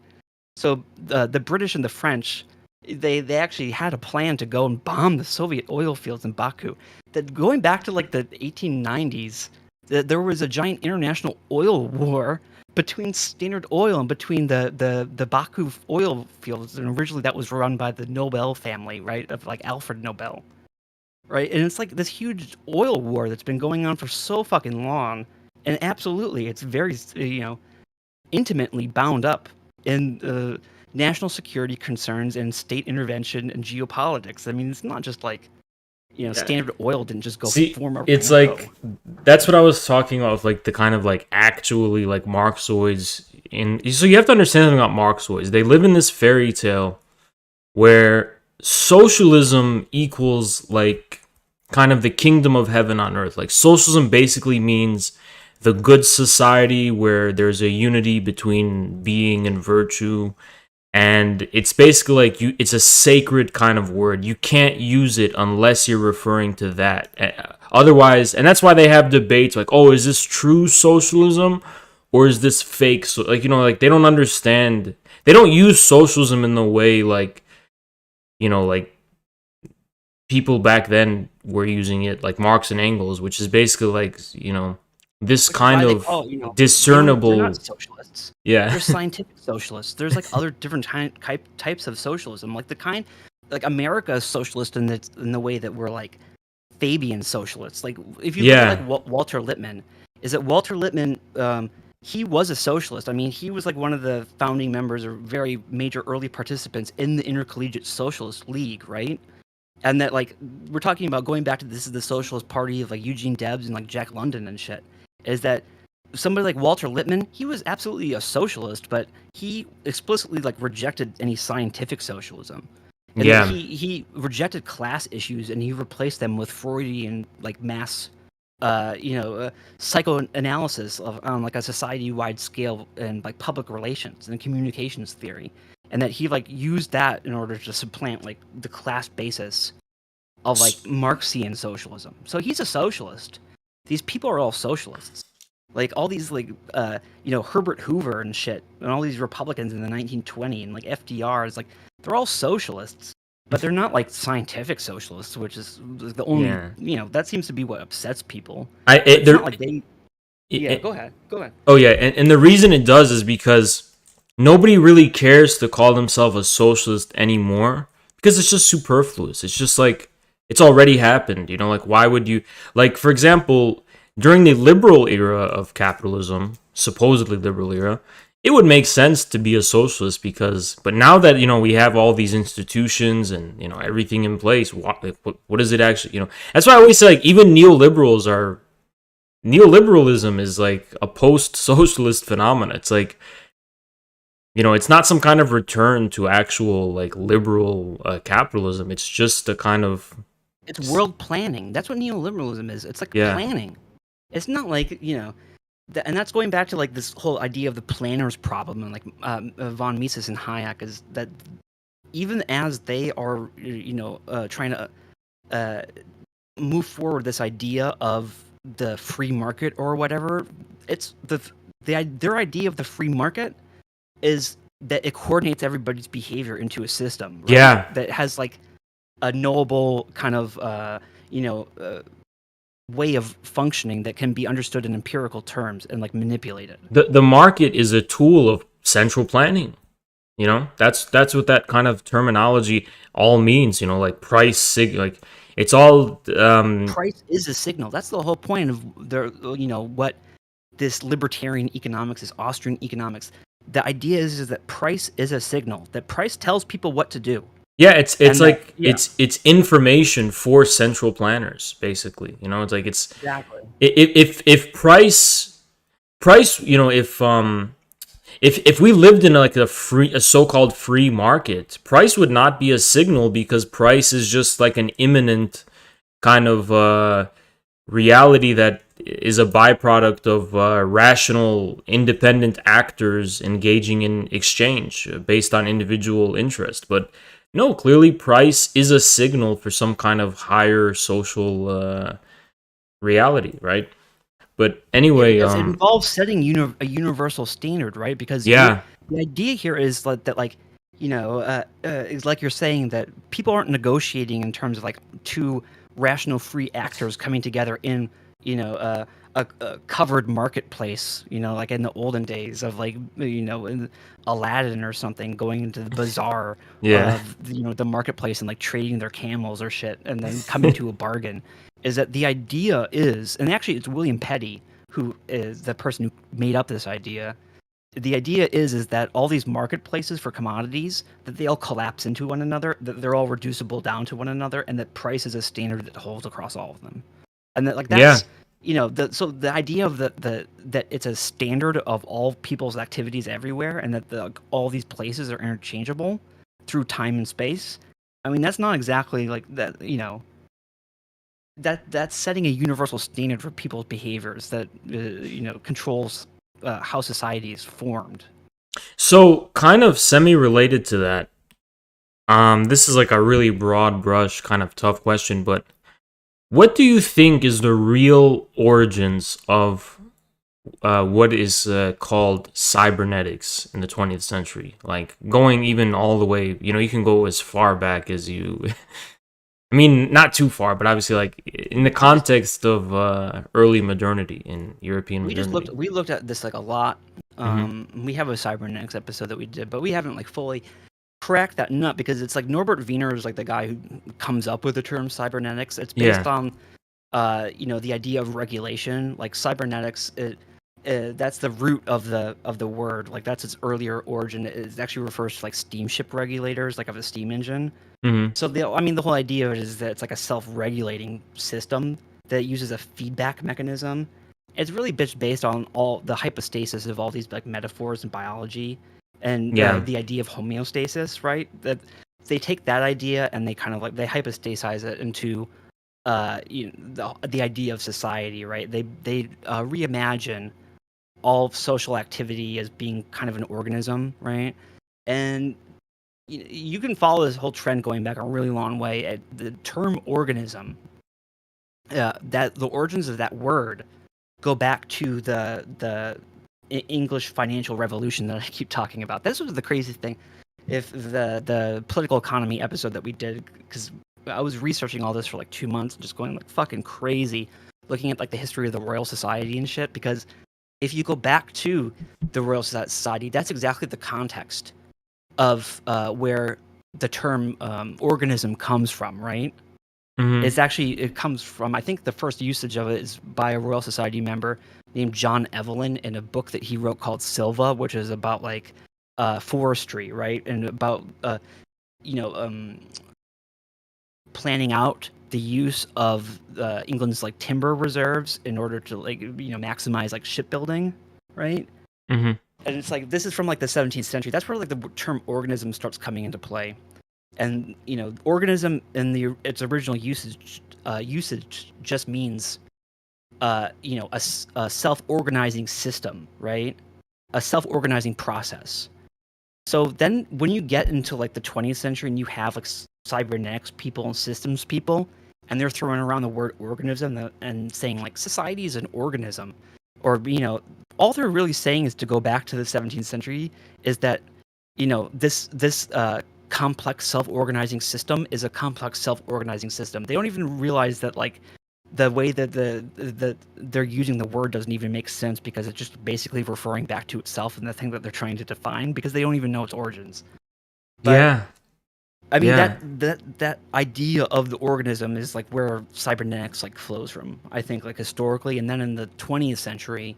So the British and the French, they actually had a plan to go and bomb the Soviet oil fields in Baku. That going back to like the 1890s, there was a giant international oil war between Standard Oil and between the Baku oil fields, and originally that was run by the Nobel family, right, of like Alfred Nobel. Right, and it's like this huge oil war that's been going on for so fucking long, and absolutely, it's very intimately bound up in national security concerns and state intervention and geopolitics. I mean, it's not just like Standard Oil didn't just go form a. It's like that's what I was talking about with like the kind of like actually like Marxoids. So you have to understand something about Marxoids. They live in this fairy tale where socialism equals like kind of the kingdom of heaven on earth. Like socialism basically means the good society where there's a unity between being and virtue, and it's basically like it's a sacred kind of word. You can't use it unless you're referring to that. Otherwise, and that's why they have debates like, oh, is this true socialism or is this fake? So like like they don't understand. They don't use socialism in the way like like people back then were using it, like Marx and Engels, which is basically like, this kind of discernible. They're not socialists. Yeah. They're scientific socialists. There's like other different types of socialism, like America is socialist in the way that we're like Fabian socialists. Like if you look at like Walter Lippmann, Walter Lippmann, he was a socialist. I mean, he was like one of the founding members or very major early participants in the Intercollegiate Socialist League, right? And that like we're talking about going back to this is the Socialist Party of like Eugene Debs and like Jack London and shit. Is that somebody like Walter Lippmann? He was absolutely a socialist, but he explicitly like rejected any scientific socialism. And he rejected class issues and he replaced them with Freudian like mass psychoanalysis on like a society-wide scale and like public relations and communications theory. and that he like used that in order to supplant like the class basis of like Marxian socialism. So he's a socialist. These people are all socialists. Like all these like Herbert Hoover and shit, and all these Republicans in the 1920s and like FDR is like they're all socialists, but they're not like scientific socialists, which is the only that seems to be what upsets people. It's not like they. Yeah, go ahead. Oh yeah, and the reason it does is because nobody really cares to call themselves a socialist anymore because it's just superfluous. It's just like it's already happened, like why would you, like, for example, during the liberal era of capitalism, supposedly liberal era, it would make sense to be a socialist but now that, we have all these institutions and, everything in place, what is it actually, that's why I always say, like, even neoliberalism is like a post-socialist phenomena. It's like, it's not some kind of return to actual like liberal capitalism. It's just a kind of... It's world planning. That's what neoliberalism is. It's like planning. It's not like, and that's going back to like this whole idea of the planner's problem, and like von Mises and Hayek, is that even as they are, trying to move forward this idea of the free market or whatever, it's their idea of the free market is that it coordinates everybody's behavior into a system. Right? Yeah. That has like a knowable kind of, way of functioning that can be understood in empirical terms and like manipulated. The market is a tool of central planning. That's what that kind of terminology all means. Like price, like it's all. Price is a signal. That's the whole point of what this libertarian economics is, Austrian economics. The idea is that price is a signal. That price tells people what to do. Yeah, it's information for central planners, basically. It's like it's exactly if price, if we lived in like a so-called free market, price would not be a signal because price is just like an imminent kind of reality that is a byproduct of rational, independent actors engaging in exchange based on individual interest. But no, clearly price is a signal for some kind of higher social reality, right? But anyway, it involves setting a universal standard, right? Because the idea here is that like is like you're saying that people aren't negotiating in terms of like two rational free actors coming together in a covered marketplace, like in the olden days of like in Aladdin or something, going into the bazaar of the marketplace and like trading their camels or shit and then coming to a bargain. Is that the idea is, and actually it's William Petty who is the person who made up this idea. The idea is that all these marketplaces for commodities, that they all collapse into one another, that they're all reducible down to one another, and that price is a standard that holds across all of them. And that like that's so the idea of that it's a standard of all people's activities everywhere, and that all these places are interchangeable through time and space. I mean, that's not exactly like that. That's setting a universal standard for people's behaviors that controls how society is formed. So, kind of semi-related to that, this is like a really broad brush, kind of tough question, but what do you think is the real origins of what is called cybernetics in the 20th century? Like, going even all the way, you can go as far back as you... I mean, not too far, but obviously, like, in the context of early modernity, in European modernity. We looked at this, like, a lot. We have a Cybernetics episode that we did, but we haven't, like, fully cracked that nut, because it's, like, Norbert Wiener is, like, the guy who comes up with the term cybernetics. It's based on, the idea of regulation. Like, cybernetics, that's the root of the word. Like, that's its earlier origin. It actually refers to, like, steamship regulators, like, of a steam engine. So the whole idea of it is that it's like a self-regulating system that uses a feedback mechanism. It's really based on all the hypostasis of all these like metaphors in biology, and the idea of homeostasis, right? That they take that idea and they kind of like they hypostasize it into the idea of society, right? They reimagine all social activity as being kind of an organism, right? And you can follow this whole trend going back a really long way. The term organism, that the origins of that word go back to the English financial revolution that I keep talking about. This was the craziest thing. If the political economy episode that we did, because I was researching all this for like 2 months, just going like fucking crazy, looking at like the history of the Royal Society and shit. Because if you go back to the Royal Society, that's exactly the context of where the term organism comes from, right? Mm-hmm. It comes from, I think the first usage of it is by a Royal Society member named John Evelyn in a book that he wrote called Silva, which is about like forestry, right? And about, you know, planning out the use of England's like timber reserves in order to like, you know, maximize like shipbuilding, right? Mm-hmm. And it's like, this is from like the 17th century. That's where like the term organism starts coming into play. And, you know, organism in its original usage just means, you know, a self-organizing system, right? A self-organizing process. So then when you get into like the 20th century and you have like cybernetics people and systems people, and they're throwing around the word organism and saying like society is an organism, or, you know, all they're really saying is to go back to the 17th century, is that, you know, this complex self-organizing system is a complex self-organizing system. They don't even realize that like the way that they're using the word doesn't even make sense, because it's just basically referring back to itself and the thing that they're trying to define, because they don't even know its origins. But, Yeah. I mean, Yeah. that idea of the organism is like where cybernetics like flows from, I think, like historically. And then in the 20th century,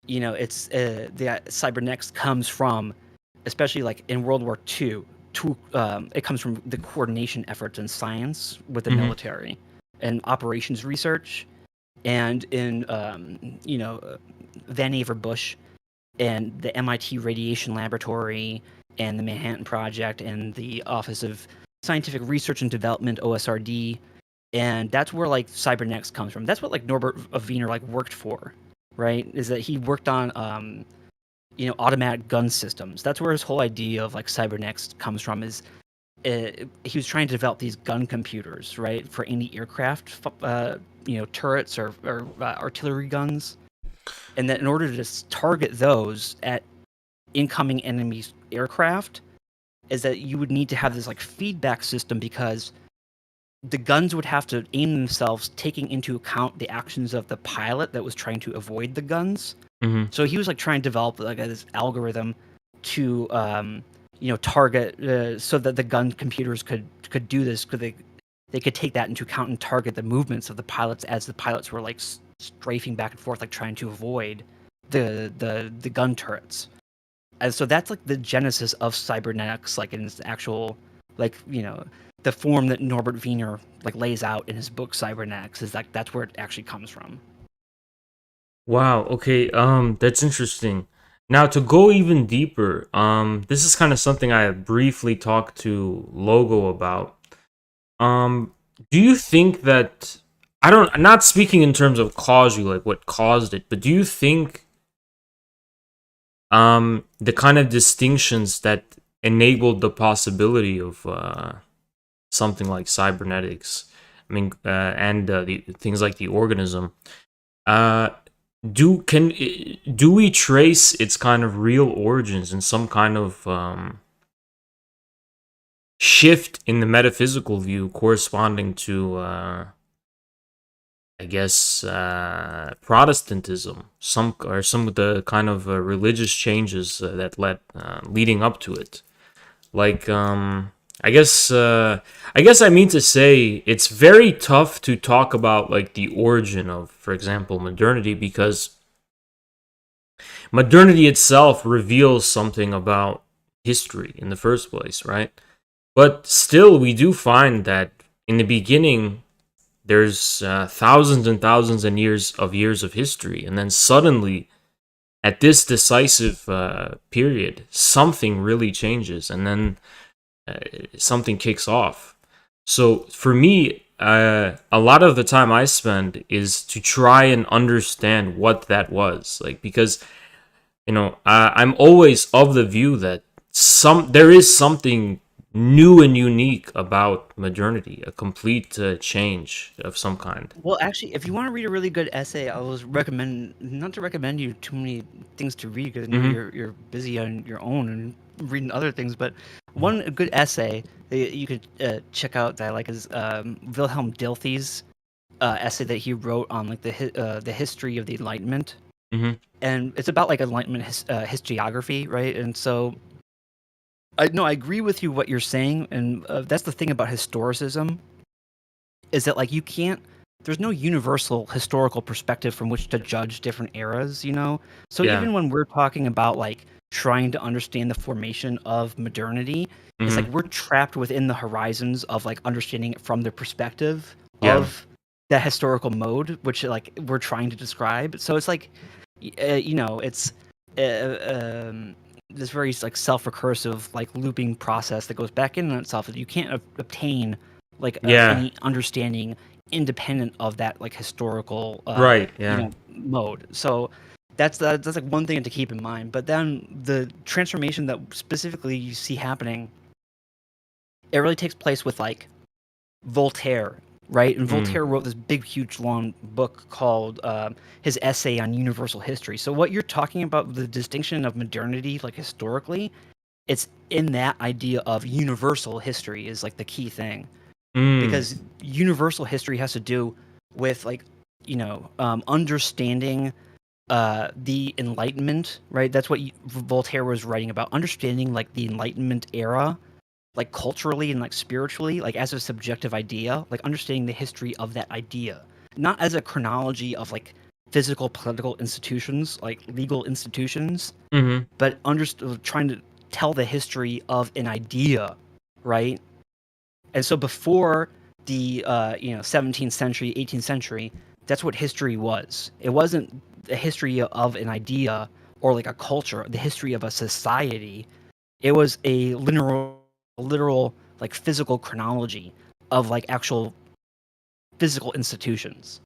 you know, it's the cybernetics comes from, especially like in World War II, it comes from the coordination efforts in science with the Mm-hmm. military and operations research, and in you know, Vannevar Bush and the MIT Radiation Laboratory and the Manhattan Project and the Office of Scientific Research and Development, OSRD. And that's where like cybernetics comes from. That's what like Norbert Wiener like worked for, right? Is that he worked on you know, automatic gun systems. That's where his whole idea of like cybernetics comes from. Is he was trying to develop these gun computers, right, for anti-aircraft you know, turrets or artillery guns, and that in order to target those at incoming enemy aircraft, is that you would need to have this like feedback system, because the guns would have to aim themselves taking into account the actions of the pilot that was trying to avoid the guns. Mm-hmm. So he was like trying to develop like this algorithm to you know, target so that the gun computers could do this, because they could take that into account and target the movements of the pilots as the pilots were like strafing back and forth, like trying to avoid the gun turrets. And so that's like the genesis of cybernetics, like in its actual, like, you know, the form that Norbert Wiener like lays out in his book Cybernetics, is like that's where it actually comes from. Wow. Okay. That's interesting. Now to go even deeper, this is kind of something I briefly talked to Logo about. Do you think that I'm not speaking in terms of causally, like what caused it, but do you think the kind of distinctions that enabled the possibility of something like cybernetics, I mean, and the things like the organism, do we trace its kind of real origins in some kind of shift in the metaphysical view corresponding to I guess Protestantism, some of the kind of religious changes that leading up to it, like I guess I mean to say it's very tough to talk about like the origin of, for example, modernity, because modernity itself reveals something about history in the first place, right? But still, we do find that in the beginning, there's thousands and thousands and years of history, and then suddenly, at this decisive period, something really changes, and then something kicks off. So for me, a lot of the time I spend is to try and understand what that was, like, because I'm always of the view that there is something new and unique about modernity, a complete change of some kind. Well, actually, if you want to read a really good essay, I always recommend not to recommend you too many things to read because I know Hmm. you're busy on your own and reading other things. But one good essay that you could check out that I like is Wilhelm Dilthey's essay that he wrote on like the history of the Enlightenment, Hmm. and it's about like Enlightenment historiography, right? And so I agree with you what you're saying, and that's the thing about historicism is that like you can't there's no universal historical perspective from which to judge different eras, you know? So Yeah. even when we're talking about like trying to understand the formation of modernity, it's like Hmm. we're trapped within the horizons of like understanding it from the perspective Yeah. of that historical mode, which like we're trying to describe. So it's like, it's this very like self-recursive like looping process that goes back in on itself. You can't obtain like Yeah. any understanding independent of that like historical Right. Yeah. mode. So that's like one thing to keep in mind. But then the transformation that specifically you see happening, it really takes place with like Voltaire, right? And Mm. Voltaire wrote this big, huge, long book called his essay on universal history. So what you're talking about, the distinction of modernity, like historically, it's in that idea of universal history is like the key thing, Mm. because universal history has to do with like understanding the Enlightenment, right? That's what Voltaire was writing about, understanding like the Enlightenment era, like culturally and like spiritually, like as a subjective idea, like understanding the history of that idea, not as a chronology of like physical political institutions, like legal institutions, Hmm. but trying to tell the history of an idea, right? And so before the 17th century, 18th century, that's what history was. It wasn't the history of an idea or like a culture, the history of a society. It was a literal like physical chronology of like actual physical institutions.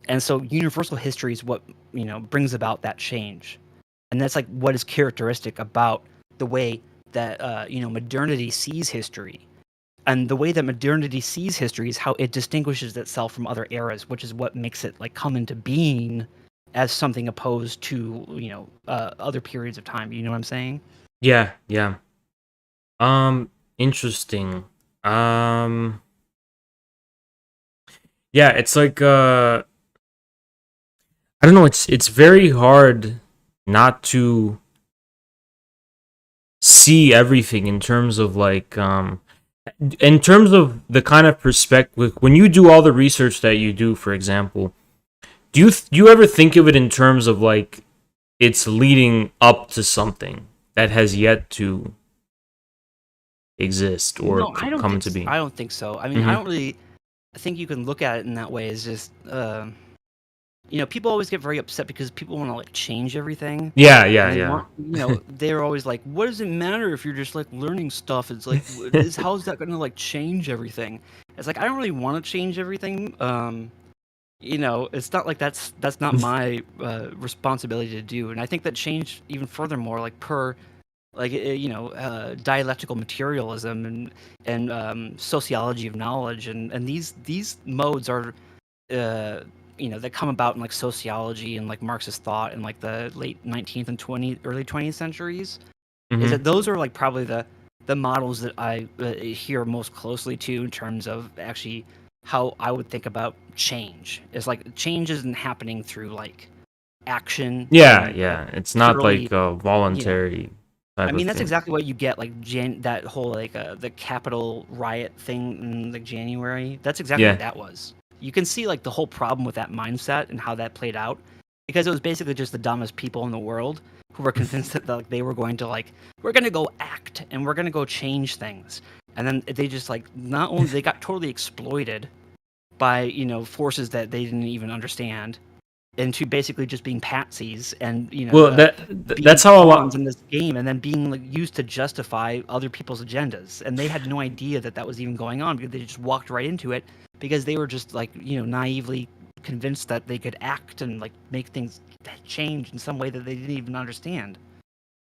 And so universal history is what, brings about that change. And that's like what is characteristic about the way that modernity sees history. And the way that modernity sees history is how it distinguishes itself from other eras, which is what makes it like come into being as something opposed to other periods of time. You know what I'm saying? Yeah. Yeah. Interesting. Um. Yeah. It's like I don't know. It's very hard not to see everything in terms of like in terms of the kind of perspective when you do all the research that you do, for example. Do you ever think of it in terms of like it's leading up to something that has yet to exist or No, I don't come think into being? I don't think so. I mean, I Hmm. don't really think you can look at it in that way. It's just people always get very upset because people want to like change everything, Yeah, and yeah, they yeah. want they're always like, what does it matter if you're just like learning stuff? It's like is how's that gonna like change everything? It's like I don't really want to change everything. It's not like that's not my responsibility to do, and I think that change even furthermore, like per like dialectical materialism and sociology of knowledge, and these modes are uh, that come about in like sociology and like Marxist thought in like the late 19th and early 20th centuries. Is Hmm. that those are like probably the models that I hear most closely to in terms of actually how I would think about change. It's like change isn't happening through like action Yeah, and yeah. It's not purely, like a you know, voluntary I type of mean, that's thing. exactly what you get, like that whole like the Capitol riot thing in like January. That's exactly what Yeah. that was. You can see like the whole problem with that mindset and how that played out, because it was basically just the dumbest people in the world who were convinced that like they were going to like we're gonna go act and we're gonna go change things, and then they just like not only they got totally exploited by forces that they didn't even understand into basically just being patsies and Well, being that's how a pawns lot. in this game and then being like used to justify other people's agendas, and they had no idea that that was even going on because they just walked right into it because they were just like naively convinced that they could act and like make things change in some way that they didn't even understand.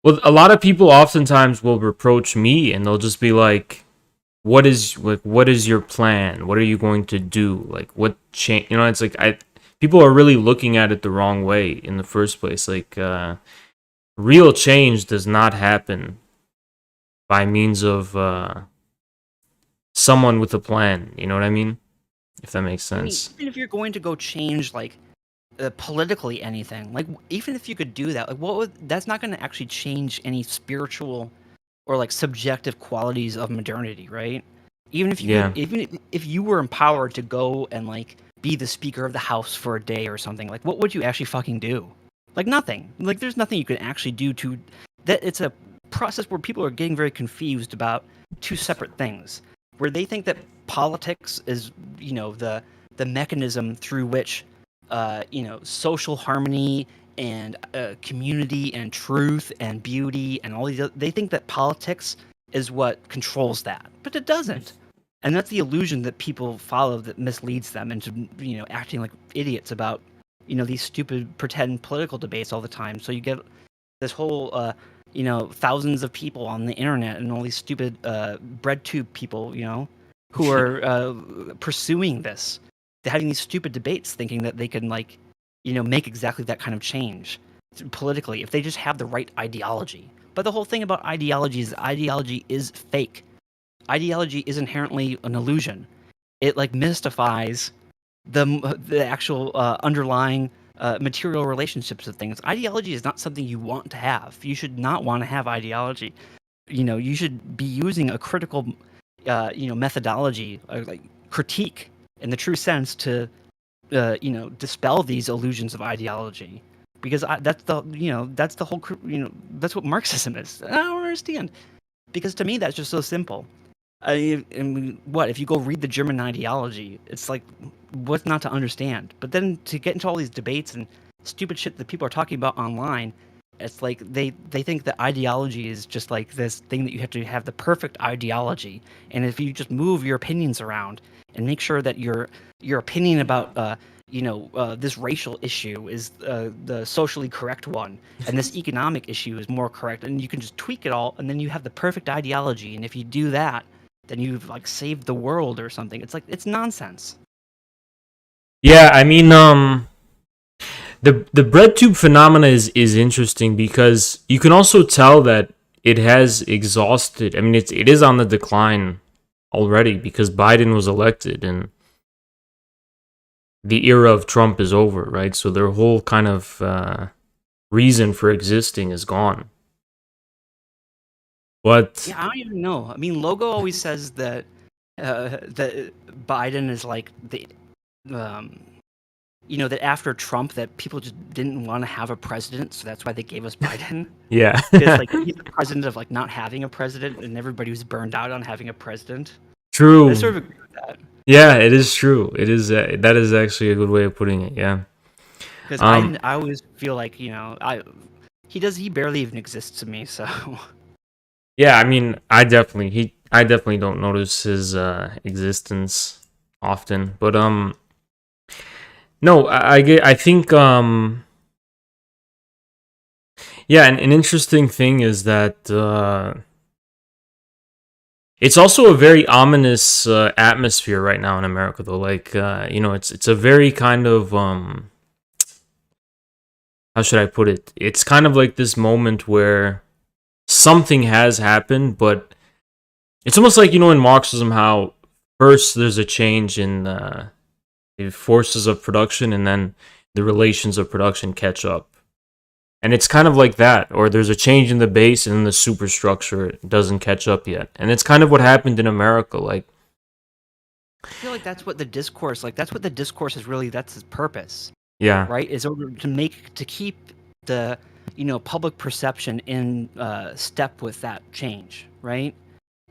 Well, a lot of people oftentimes will reproach me, and they'll just be like, what is your plan? What are you going to do? Like, what change? You know, it's like people are really looking at it the wrong way in the first place. Like, real change does not happen by means of someone with a plan. You know what I mean? If that makes I mean, sense. even if you're going to go change like politically anything, like even if you could do that, like that's not going to actually change any spiritual or like subjective qualities of modernity, right? Even if you could, Yeah. if you were empowered to go and like be the speaker of the house for a day or something, like what would you actually fucking do? Like nothing. Like there's nothing you can actually do to that. It's a process where people are getting very confused about two separate things, where they think that politics is, the mechanism through which, social harmony and community and truth and beauty and all these they think that politics is what controls that, but it doesn't. And that's the illusion that people follow that misleads them into, acting like idiots about, these stupid pretend political debates all the time. So you get this whole thousands of people on the internet and all these stupid bread tube people, who are pursuing this. They're having these stupid debates thinking that they can make exactly that kind of change politically if they just have the right ideology. But the whole thing about ideology is fake. Ideology is inherently an illusion. It mystifies the actual underlying material relationships of things. Ideology is not something you want to have. You should not want to have ideology. You should be using a critical, methodology, like critique in the true sense to, dispel these illusions of ideology. Because that's the whole, that's what Marxism is. I don't understand. Because to me, that's just so simple. What if you go read the German ideology? It's like, what's not to understand? But then to get into all these debates and stupid shit that people are talking about online, it's like they think that ideology is just like this thing that you have to have the perfect ideology, and if you just move your opinions around and make sure that your opinion about this racial issue is the socially correct one, and this economic issue is more correct, and you can just tweak it all, and then you have the perfect ideology, and if you do that, then you've saved the world or something. It's like it's nonsense. Yeah, I mean, the bread tube phenomena is interesting because you can also tell that it has exhausted. I mean, it is on the decline already because Biden was elected and the era of Trump is over, right? So their whole kind of reason for existing is gone. But Yeah, I don't even know. I mean, Logo always says that that Biden is like the um, that after Trump, that people just didn't want to have a president, so that's why they gave us Biden. yeah, Because he's the president of not having a president, and everybody was burned out on having a president. I true. sort of agree with that. Yeah, it is true. It is that is actually a good way of putting it. Yeah. Because Um. I always feel like he barely even exists to me. So Yeah. I mean, I definitely don't notice his existence often, but no, I think yeah, an interesting thing is that it's also a very ominous atmosphere right now in America, though. Like, it's a very kind of how should I put it? It's kind of like this moment where something has happened, but it's almost like in Marxism how first there's a change in the forces of production, and then the relations of production catch up. And it's kind of like that, or there's a change in the base and then the superstructure doesn't catch up yet. And it's kind of what happened in America. Like, I feel like that's what the discourse is really. That's its purpose, yeah. right? Is order to keep the public perception in step with that change, right?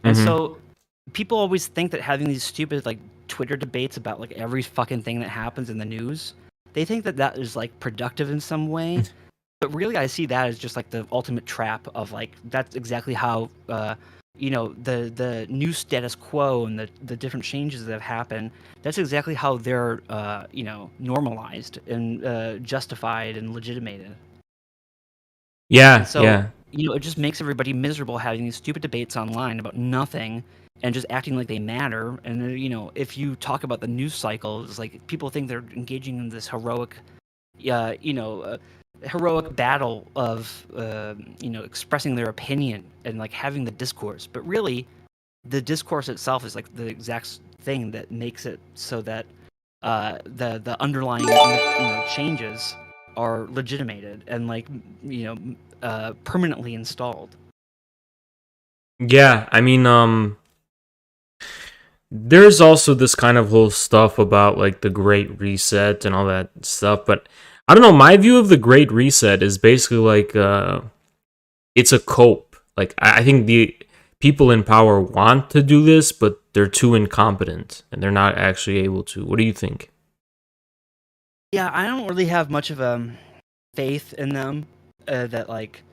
And Mm-hmm. so people always think that having these stupid Twitter debates about every fucking thing that happens in the news, they think that that is productive in some way. But really, I see that as just the ultimate trap of that's exactly how the new status quo and the different changes that have happened. That's exactly how they're normalized and justified and legitimated. And Yeah, so yeah. it just makes everybody miserable having these stupid debates online about nothing. and just acting like they matter. And if you talk about the news cycle, it's like people think they're engaging in this heroic, heroic battle of expressing their opinion and like having the discourse. But really, the discourse itself is like the exact thing that makes it so that the underlying changes are legitimated and like permanently installed. Yeah, I mean, there's also this kind of whole stuff about like the Great Reset and all that stuff, but I don't know. My view of the Great Reset is basically like it's a cope. Like I think the people in power want to do this, but they're too incompetent and they're not actually able to. What do you think? Yeah, I don't really have much of a faith in them. That like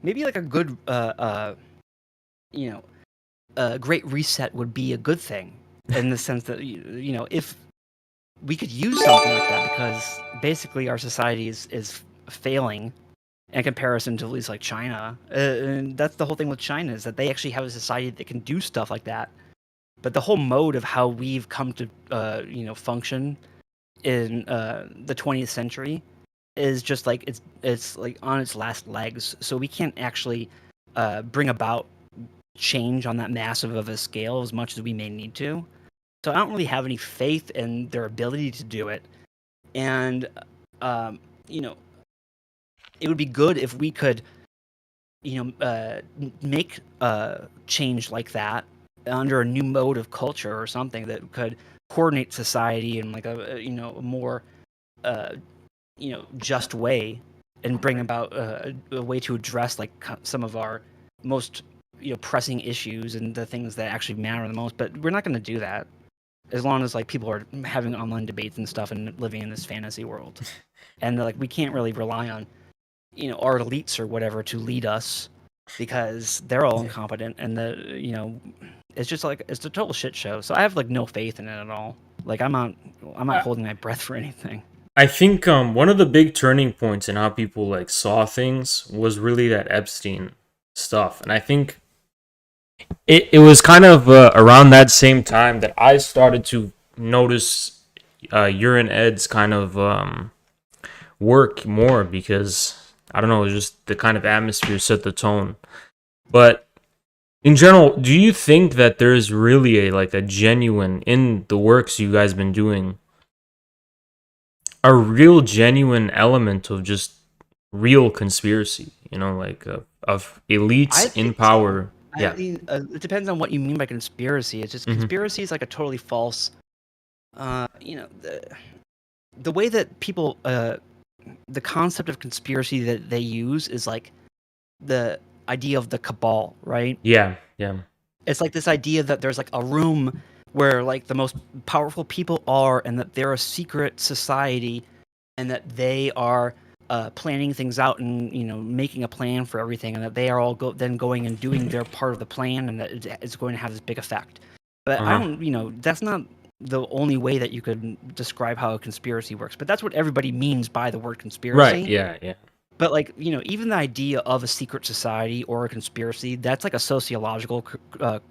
maybe like a good Great Reset would be a good thing in the sense that if we could use something like that, because basically our society is failing in comparison to at least like China. And that's the whole thing with China, is that they actually have a society that can do stuff like that. But the whole mode of how we've come to function in the 20th century is just like it's like on its last legs. So we can't actually bring about change on that massive of a scale as much as we may need to. So I don't really have any faith in their ability to do it. And it would be good if we could make change like that under a new mode of culture or something that could coordinate society in like a more just way, and bring about a way to address like some of our most pressing issues and the things that actually matter the most. But we're not going to do that as long as like people are having online debates and stuff and living in this fantasy world. And like we can't really rely on our elites or whatever to lead us, because they're all incompetent, and it's just like it's a total shit show. So I have like no faith in it at all. Like I'm not holding my breath for anything. I think one of the big turning points in how people like saw things was really that Epstein stuff, and I think it was kind of around that same time that I started to notice Urine Ed's kind of work more, because I don't know, it was just the kind of atmosphere set the tone. But in general, do you think that there's really a genuine, in the works you guys been doing, a real genuine element of just real conspiracy? Of elites in power. So. I mean, it depends on what you mean by conspiracy. It's just conspiracy is like a totally false. The way that people, the concept of conspiracy that they use is like the idea of the cabal, right? Yeah. It's like this idea that there's like a room where like the most powerful people are, and that they're a secret society, and that they are planning things out and making a plan for everything, and that they are all then going and doing their part of the plan, and that it's going to have this big effect. But I don't, that's not the only way that you could describe how a conspiracy works. But that's what everybody means by the word conspiracy. Right, yeah. But like, even the idea of a secret society or a conspiracy, that's like a sociological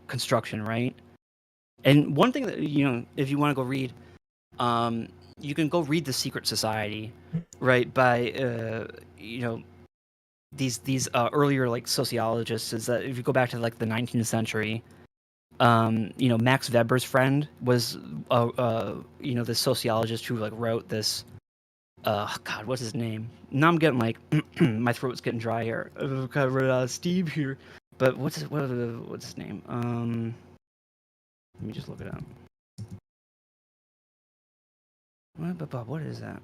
construction, right? And one thing that, if you want to go read, you can go read The Secret Society, right, by these earlier like sociologists. Is that if you go back to like the 19th century, Max Weber's friend was this sociologist who like wrote this. God, what's his name? Now I'm getting like my throat's getting dry here. I've got Steve here, but what's his name? Let me just look it up. What is that?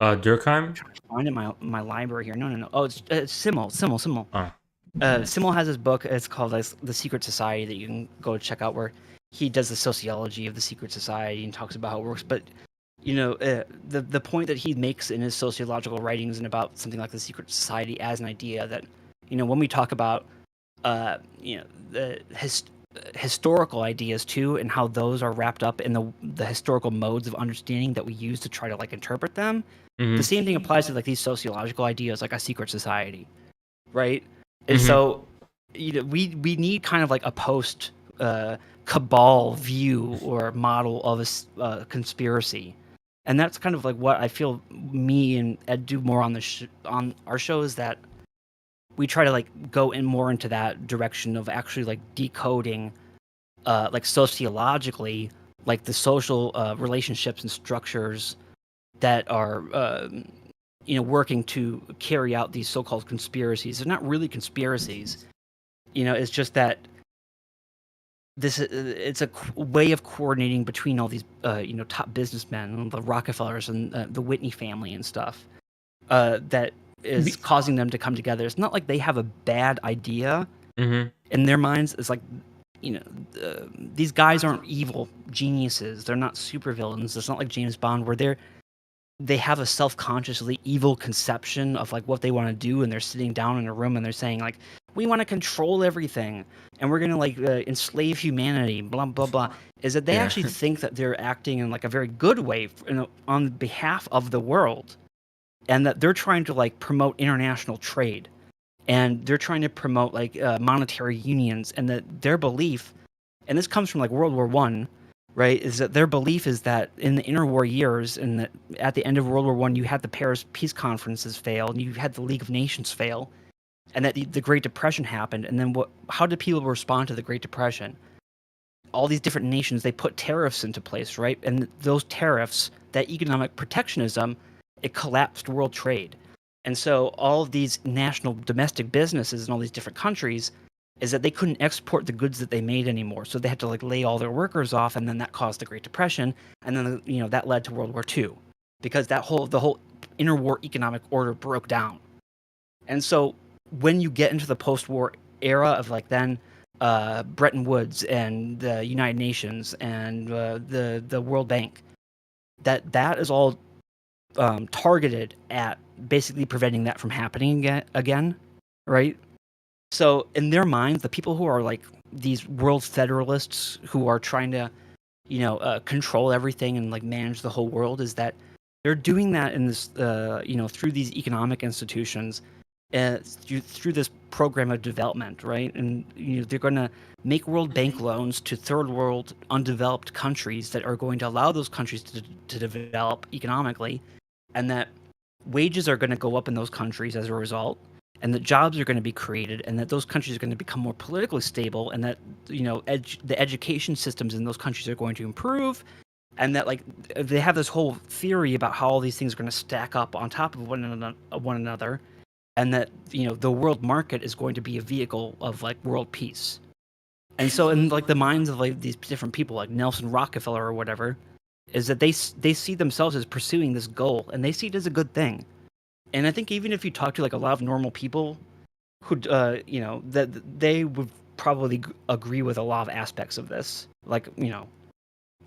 Durkheim? Find it in my library here. No. Oh, it's Simmel. Oh. Simmel has his book. It's called The Secret Society, that you can go check out, where he does the sociology of the secret society and talks about how it works. But the point that he makes in his sociological writings and about something like the secret society as an idea, that when we talk about historical ideas too, and how those are wrapped up in the historical modes of understanding that we use to try to like interpret them. The Mm-hmm. same thing applies to like these sociological ideas, like a secret society, right? And Mm-hmm. so, we need kind of like a post cabal view or model of a conspiracy, and that's kind of like what I feel me and Ed do more on on our show, is that we try to like go in more into that direction of actually like decoding like sociologically, like the social relationships and structures that are working to carry out these so-called conspiracies. They're not really conspiracies. It's just that it's a way of coordinating between all these top businessmen, the Rockefellers and the Whitney family and stuff, that is causing them to come together. It's not like they have a bad idea Mm-hmm. in their minds. It's like, these guys aren't evil geniuses. They're not supervillains. It's not like James Bond, where they have a self-consciously evil conception of like what they want to do, and they're sitting down in a room and they're saying like, we want to control everything and we're going to like enslave humanity, blah blah blah. Is that they Yeah. actually think that they're acting in like a very good way on behalf of the world, and that they're trying to like promote international trade, and they're trying to promote like monetary unions, and that their belief, and this comes from like World War One, right, is that their belief is that in the interwar years, and that at the end of World War One, you had the Paris peace conferences fail, and you had the League of Nations fail, and that the Great Depression happened. And then how did people respond to the Great Depression? All these different nations, they put tariffs into place, right? And those tariffs, that economic protectionism, it collapsed world trade. And so all of these national domestic businesses in all these different countries, is that they couldn't export the goods that they made anymore. So they had to like lay all their workers off, and then that caused the Great Depression, and then that led to World War II, because the whole interwar economic order broke down. And so when you get into the post-war era of like then Bretton Woods and the United Nations and the World Bank, that is all targeted at basically preventing that from happening again, right? So in their minds, the people who are like these world federalists who are trying to, control everything and like manage the whole world, is that they're doing that in this, through these economic institutions, through this program of development, right? And they're going to make World Bank loans to third world undeveloped countries that are going to allow those countries to develop economically, and that wages are going to go up in those countries as a result, and that jobs are going to be created, and that those countries are going to become more politically stable, and that the education systems in those countries are going to improve, and that like they have this whole theory about how all these things are going to stack up on top of one another, and that the world market is going to be a vehicle of like world peace. And so in like the minds of like these different people like Nelson Rockefeller or whatever, is that they see themselves as pursuing this goal, and they see it as a good thing. And I think even if you talk to like a lot of normal people who that they would probably agree with a lot of aspects of this, like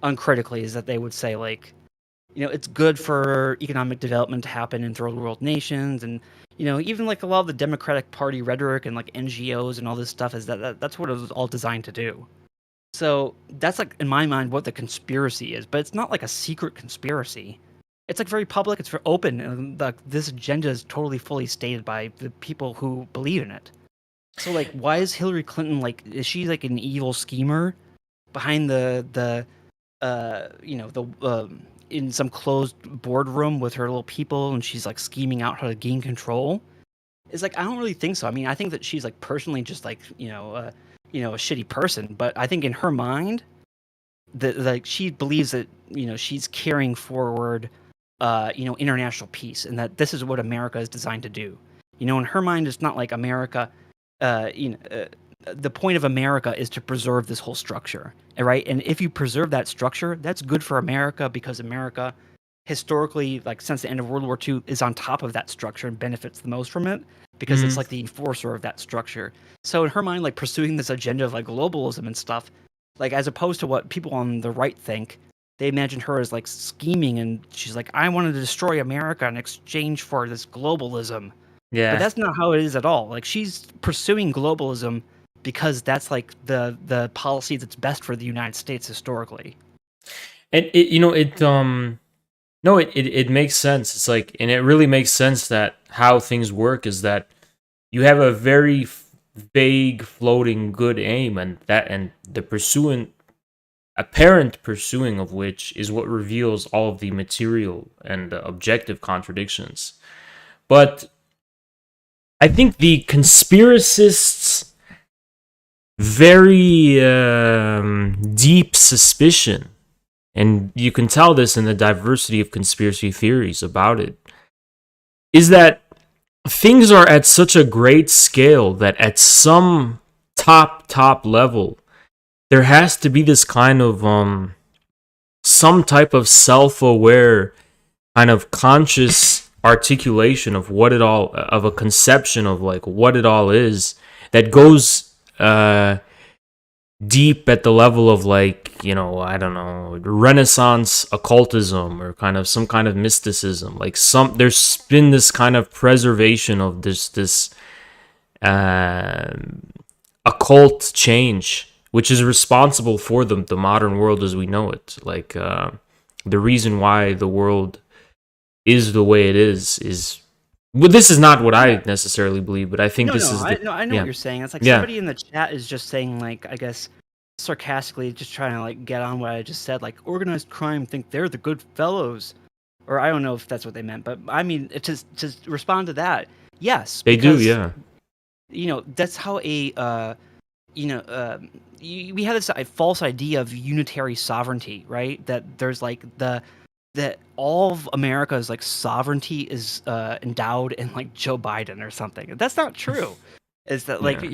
uncritically, is that they would say like, it's good for economic development to happen in third world nations, and even like a lot of the Democratic Party rhetoric and like NGOs and all this stuff is that's what it was all designed to do. So that's like in my mind what the conspiracy is, but it's not like a secret conspiracy. It's like very public, it's very open, and like this agenda is totally fully stated by the people who believe in it. So like, why is Hillary Clinton like? Is she like an evil schemer behind the in some closed boardroom with her little people, and she's like scheming out how to gain control? It's like, I don't really think so. I mean, I think that she's like personally just like a shitty person, but I think in her mind that like she believes that she's carrying forward international peace, and that this is what America is designed to do. In her mind, it's not like America. The point of America is to preserve this whole structure, right? And if you preserve that structure, that's good for America, because America, historically, like since the end of World War II, is on top of that structure and benefits the most from it, because it's like the enforcer of that structure. So in her mind, like pursuing this agenda of like globalism and stuff, like as opposed to what people on the right think, they imagine her as like scheming, and she's like, I wanted to destroy America in exchange for this globalism. Yeah. But that's not how it is at all. Like she's pursuing globalism because that's like the policy that's best for the United States historically. And it makes sense. It's like, and it really makes sense that how things work is that you have a very vague, floating, good aim, and the apparent pursuing of which is what reveals all of the material and objective contradictions. But I think the conspiracists' very deep suspicion, and you can tell this in the diversity of conspiracy theories about it, is that things are at such a great scale that at some top level, there has to be this kind of some type of self-aware kind of conscious articulation of what it all, of a conception of like what it all is, that goes deep at the level of like, I don't know, Renaissance occultism or kind of some kind of mysticism. Like there's been this kind of preservation of this occult change, which is responsible for the modern world as we know it. Like the reason why the world is the way it is. Well, this is not what I necessarily believe, but I think I know yeah. what you're saying. It's like somebody in the chat is just saying, like, I guess sarcastically, just trying to like get on what I just said. Like, organized crime think they're the good fellows, or I don't know if that's what they meant, but I mean, to respond to that, yes, they do, yeah. That's how we have this false idea of unitary sovereignty, right? That there's like that all of America's like sovereignty is endowed in like Joe Biden or something. That's not true. Is that like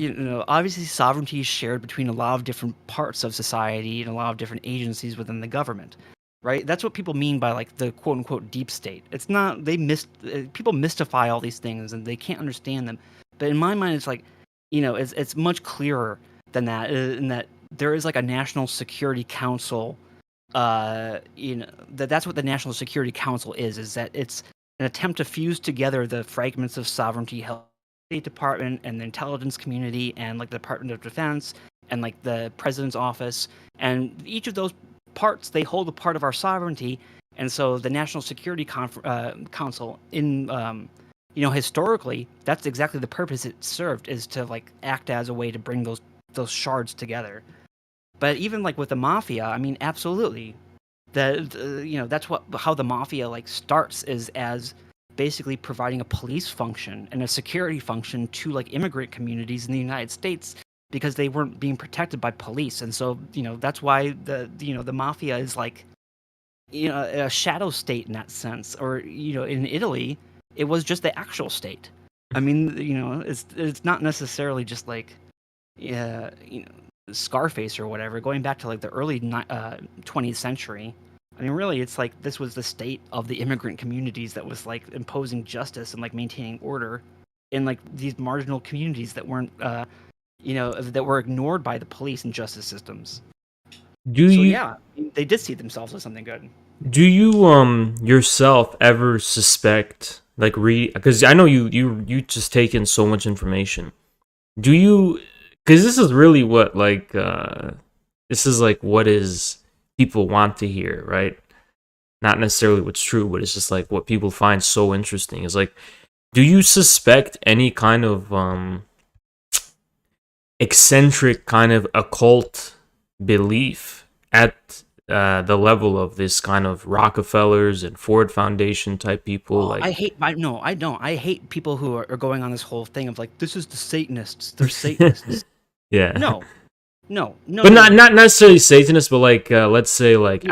obviously sovereignty is shared between a lot of different parts of society and a lot of different agencies within the government, right? That's what people mean by like the quote unquote deep state. It's not people mystify all these things and they can't understand them. But in my mind, it's like it's much clearer than that. In that there is like a National Security Council. That's what the National Security Council is that it's an attempt to fuse together the fragments of sovereignty held by the State Department and the intelligence community and like the Department of Defense and like the President's office, and each of those parts, they hold a part of our sovereignty. And so the National Security Council historically, that's exactly the purpose it served, is to like act as a way to bring those shards together. But even like with the mafia, I mean, absolutely, that's how the mafia like starts, is as basically providing a police function and a security function to like immigrant communities in the United States because they weren't being protected by police, and so that's why the mafia is like a shadow state in that sense. Or in Italy, it was just the actual state. I mean, it's not necessarily just like Scarface or whatever, going back to like the early 20th century. I mean, really, it's like this was the state of the immigrant communities that was like imposing justice and like maintaining order in like these marginal communities that weren't, that were ignored by the police and justice systems. Yeah, they did see themselves as something good. Do you yourself ever suspect, like, because I know you just take in so much information. Do you? Because this is really what this is like what is people want to hear, right? Not necessarily what's true, but it's just like what people find so interesting. Is like, do you suspect any kind of eccentric kind of occult belief at the level of this kind of Rockefellers and Ford Foundation type people? Like, I don't. I hate people who are going on this whole thing of like, this is the Satanists. They're Satanists. Yeah. No. But not necessarily Satanists, but like let's say like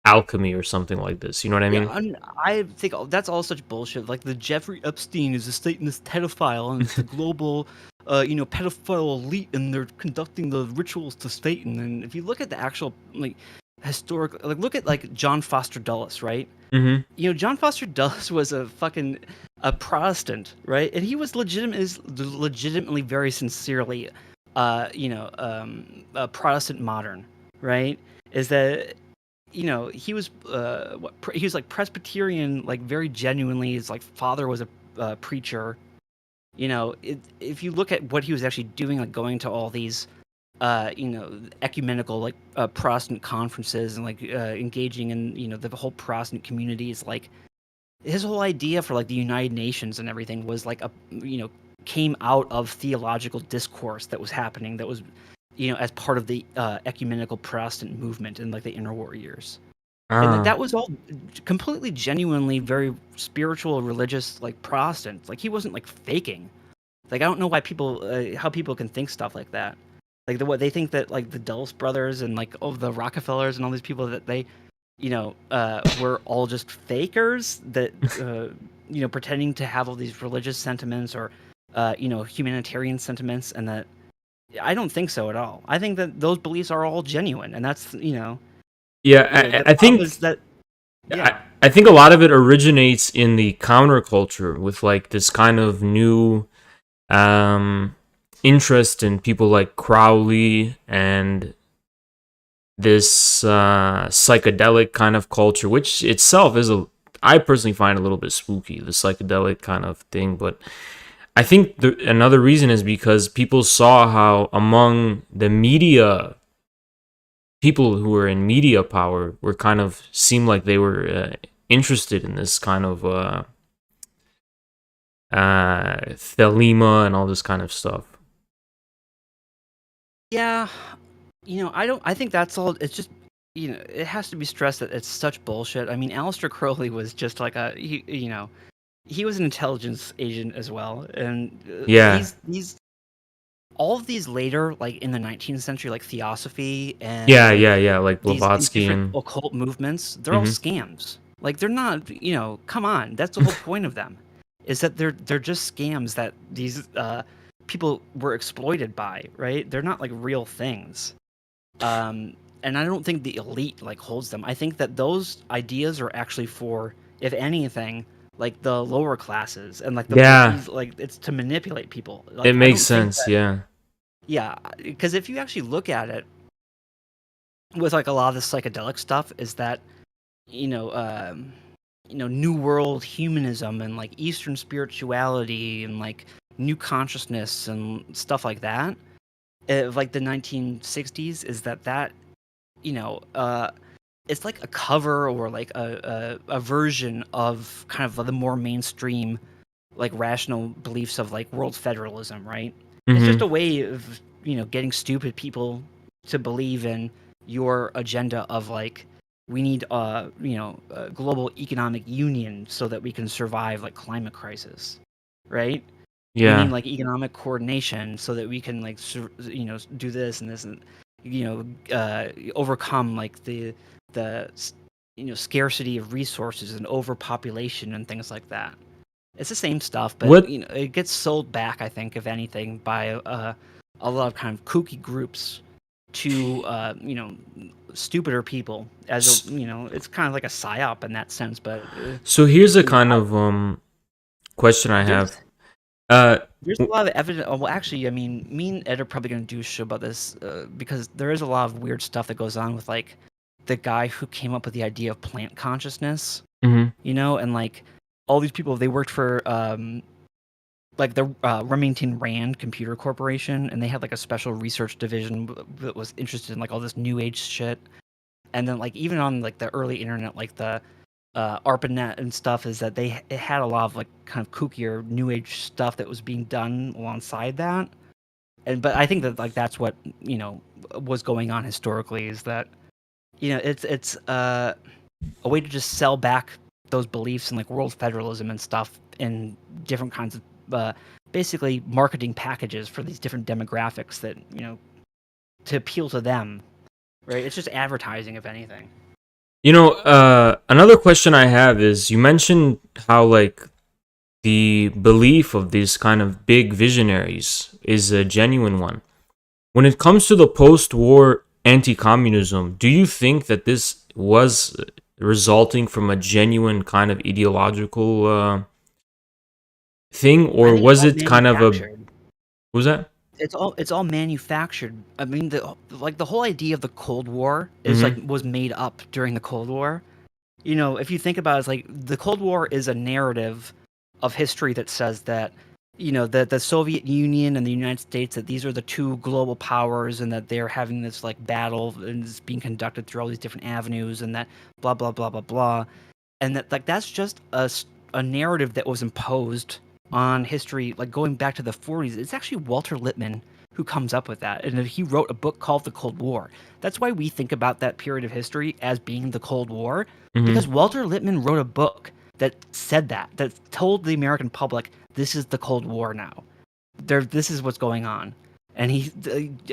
alchemy or something like this. You know what I mean? I think that's all such bullshit. Like the Jeffrey Epstein is a Satanist pedophile, and it's the global, pedophile elite, and they're conducting the rituals to Satan. And if you look at the actual like historical, like look at like John Foster Dulles, right? Mm-hmm. John Foster Dulles was a Protestant, right? And he was legitimately, very sincerely, a Protestant modern, right? Is that he was he was like Presbyterian, like very genuinely. His like father was a preacher, if you look at what he was actually doing, like going to all these ecumenical like Protestant conferences and like engaging in the whole Protestant community is like his whole idea for like the United Nations and everything was like came out of theological discourse that was happening that was as part of the ecumenical Protestant movement in like the interwar years. And like Ah, that was all completely genuinely very spiritual, religious, like Protestant. Like he wasn't like faking. Like I don't know why people how people can think stuff like that. Like what they think that like the Dulles brothers and like all the Rockefellers and all these people that they were all just fakers that pretending to have all these religious sentiments or humanitarian sentiments, and that I don't think so at all. I think that those beliefs are all genuine, and that's yeah. the I problem is think that I, yeah. I think a lot of it originates in the counterculture with like this kind of new um interest in people like Crowley and this psychedelic kind of culture, which itself is I personally find a little bit spooky, the psychedelic kind of thing. But I think another reason is because people saw how among the media, people who were in media power were kind of seemed like they were interested in this kind of thelema and all this kind of stuff. Yeah, I think that's all. It's just, it has to be stressed that it's such bullshit. I mean, Aleister Crowley was just like he was an intelligence agent as well, and Yeah, all of these later, like in the 19th century, like theosophy and yeah, like these Blavatsky different and. occult movements, they're all Mhm. scams. Like they're not, come on, that's the whole point of them, is that they're just scams that these people were exploited by, right? They're not like real things. And I don't think the elite like holds them. I think that those ideas are actually for, if anything, like the lower classes and like Yeah, these like it's to manipulate people. it Like I makes don't think sense. that, Yeah. yeah, because if you actually look at it with like a lot of the psychedelic stuff, is that you know new world humanism and like Eastern spirituality and like new consciousness and stuff like that, of like the 1960s, is that you know uh it's like a cover or like a version of kind of the more mainstream like rational beliefs of like world federalism, right? It's just Mm-hmm. a way of getting stupid people to believe in your agenda of like we need a global economic union so that we can survive like climate crisis, right? We need Yeah. like economic coordination so that we can like do this and this and overcome like the scarcity of resources and overpopulation and things like that. It's the same stuff, but What? it gets sold back, I think, if anything, by a lot of kind of kooky groups to stupider people. As a, s- it's kind of like a psyop in that sense. But So here's a you know, kind of question I there's have. Uh, there's a lot of evidence. Oh, well, actually, I mean, me and Ed are probably going to do a show about this because there is a lot of weird stuff that goes on with like the guy who came up with the idea of plant consciousness, mhm. and like all these people, they worked for like the Remington Rand Computer Corporation, and they had like a special research division that was interested in like all this new age shit. And then like even on like the early internet, like the ARPANET and stuff, is that it had a lot of like kind of kookier new age stuff that was being done alongside that. And but I think that like that's what was going on historically, is that it's a way to just sell back those beliefs in like world federalism and stuff in different kinds of basically marketing packages for these different demographics that to appeal to them, right? It's just advertising, if anything. Another question I have is you mentioned how like the belief of these kind of big visionaries is a genuine one. When it comes to the post-war anti-communism, do you think that this was resulting from a genuine kind of ideological thing, I or think it's was all it kind of a what manufactured. was that? It's all manufactured. I mean, the whole idea of the Cold War is like Mm-hmm. was made up during the Cold War. If you think about it, it's like the Cold War is a narrative of history that says that the Soviet Union and the United States, that these are the two global powers, and that they're having this like battle, and it's being conducted through all these different avenues, and that blah blah blah blah blah, and that like that's just a narrative that was imposed on history, like going back to the 40s. It's actually Walter Lippmann who comes up with that, and he wrote a book called The Cold War. That's why we think about that period of history as being the Cold War, because Walter Lippmann wrote a book that said that told the American public, this is the Cold War now. This is what's going on. And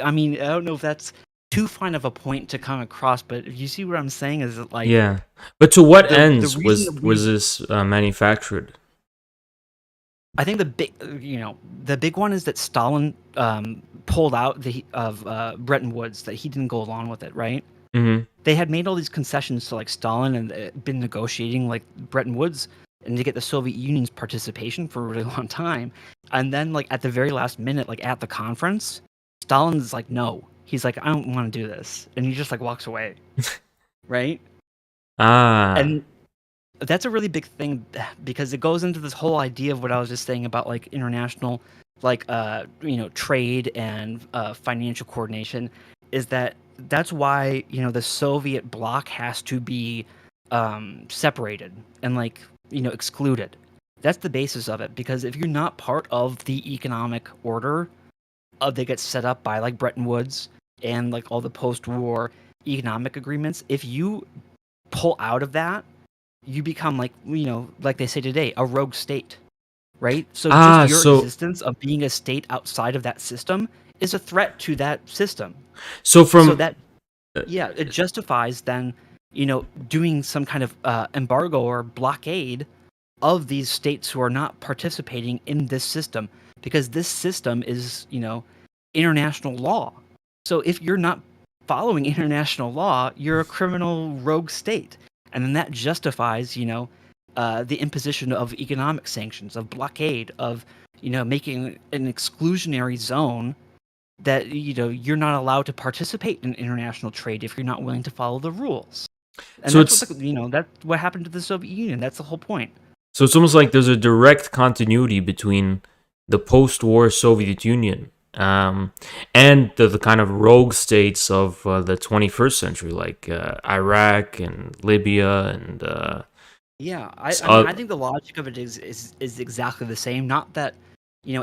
I mean, I don't know if that's too fine of a point to come across, but if you see what I'm saying, is that like, Yeah, but to what ends the was reason that we- was this manufactured? I think the big one is that Stalin pulled out of Bretton Woods, that he didn't go along with it, right? Mm-hmm. They had made all these concessions to like Stalin, and been negotiating like Bretton Woods and to get the Soviet Union's participation for a really long time. And then like at the very last minute, like at the conference, Stalin's like, no. He's like, I don't want to do this. And he just like walks away. Right? And that's a really big thing, because it goes into this whole idea of what I was just saying about like international, like trade and financial coordination. Is that's why the Soviet bloc has to be separated and like excluded. That's the basis of it, because if you're not part of the economic order that gets set up by like Bretton Woods and like all the post-war economic agreements, if you pull out of that, you become like like they say today, a rogue state, right? So just your existence of being a state outside of that system is a threat to that system. So it justifies then doing some kind of embargo or blockade of these states who are not participating in this system, because this system is international law. So if you're not following international law, you're a criminal rogue state. And then that justifies, the imposition of economic sanctions, of blockade, of, making an exclusionary zone that, you're not allowed to participate in international trade if you're not willing to follow the rules. And so that's what happened to the Soviet Union. That's the whole point. So it's almost like there's a direct continuity between the post-war Soviet Union and the kind of rogue states of the 21st century, like Iraq and Libya and I think the logic of it is exactly the same. Not that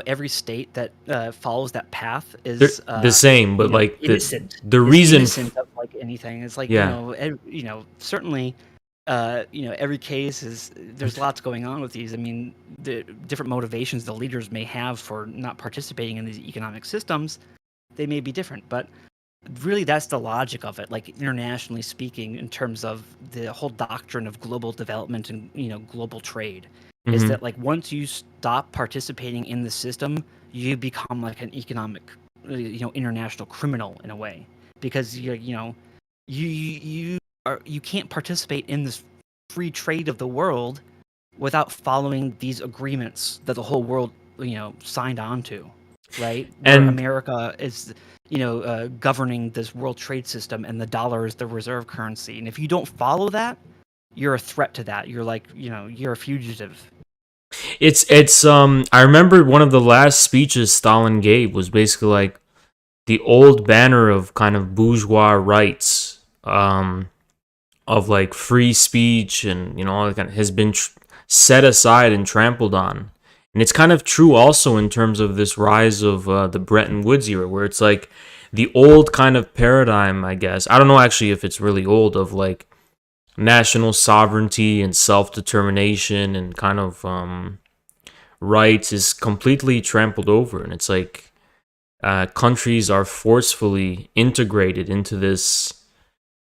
every state that follows that path is the same, but like innocent. The reason innocent of like anything. It's like certainly. Every case there's lots going on with these. I mean, the different motivations the leaders may have for not participating in these economic systems, they may be different. But really, that's the logic of it, like internationally speaking, in terms of the whole doctrine of global development and global trade, is that like once you stop participating in the system, you become like an economic, international criminal in a way, because you can't participate in this free trade of the world without following these agreements that the whole world, signed on to, right? Where America is, governing this world trade system, and the dollar is the reserve currency. And if you don't follow that, you're a threat to that. You're like, you're a fugitive. I remember one of the last speeches Stalin gave was basically like the old banner of kind of bourgeois rights, of like free speech and all that kind of, has been set aside and trampled on. And it's kind of true also in terms of this rise of the Bretton Woods era, where it's like the old kind of paradigm, I guess. I don't know actually if it's really old, of like national sovereignty and self-determination and kind of rights is completely trampled over. And it's like countries are forcefully integrated into this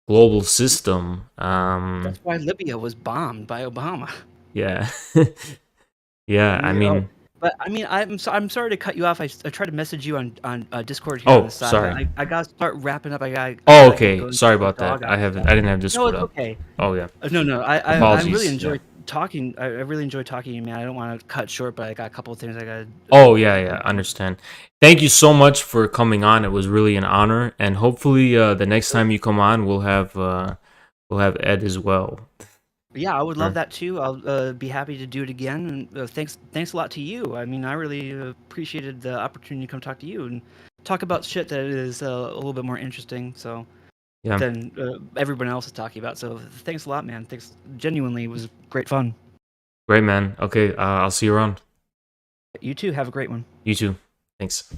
global system. That's why Libya was bombed by Obama. Yeah. Yeah, I mean... But I mean, I'm sorry to cut you off. I tried to message you on Discord here on the side. Sorry. I gotta start wrapping up. Okay. Sorry about that. I didn't have Discord. No, it's okay. Oh yeah. No. I really enjoy talking. I really enjoy talking to you, man. I don't want to cut short, but I got a couple of things I gotta. Oh yeah. I understand. Thank you so much for coming on. It was really an honor, and hopefully the next time you come on, we'll have Ed as well. Yeah, I would love Sure. that too. I'll be happy to do it again. And thanks a lot to you. I mean, I really appreciated the opportunity to come talk to you and talk about shit that is a little bit more interesting. So Yeah. than everyone else is talking about. So thanks a lot, man. Thanks. Genuinely, it was great fun. Great, man. Okay. I'll see you around. You too. Have a great one. You too. Thanks.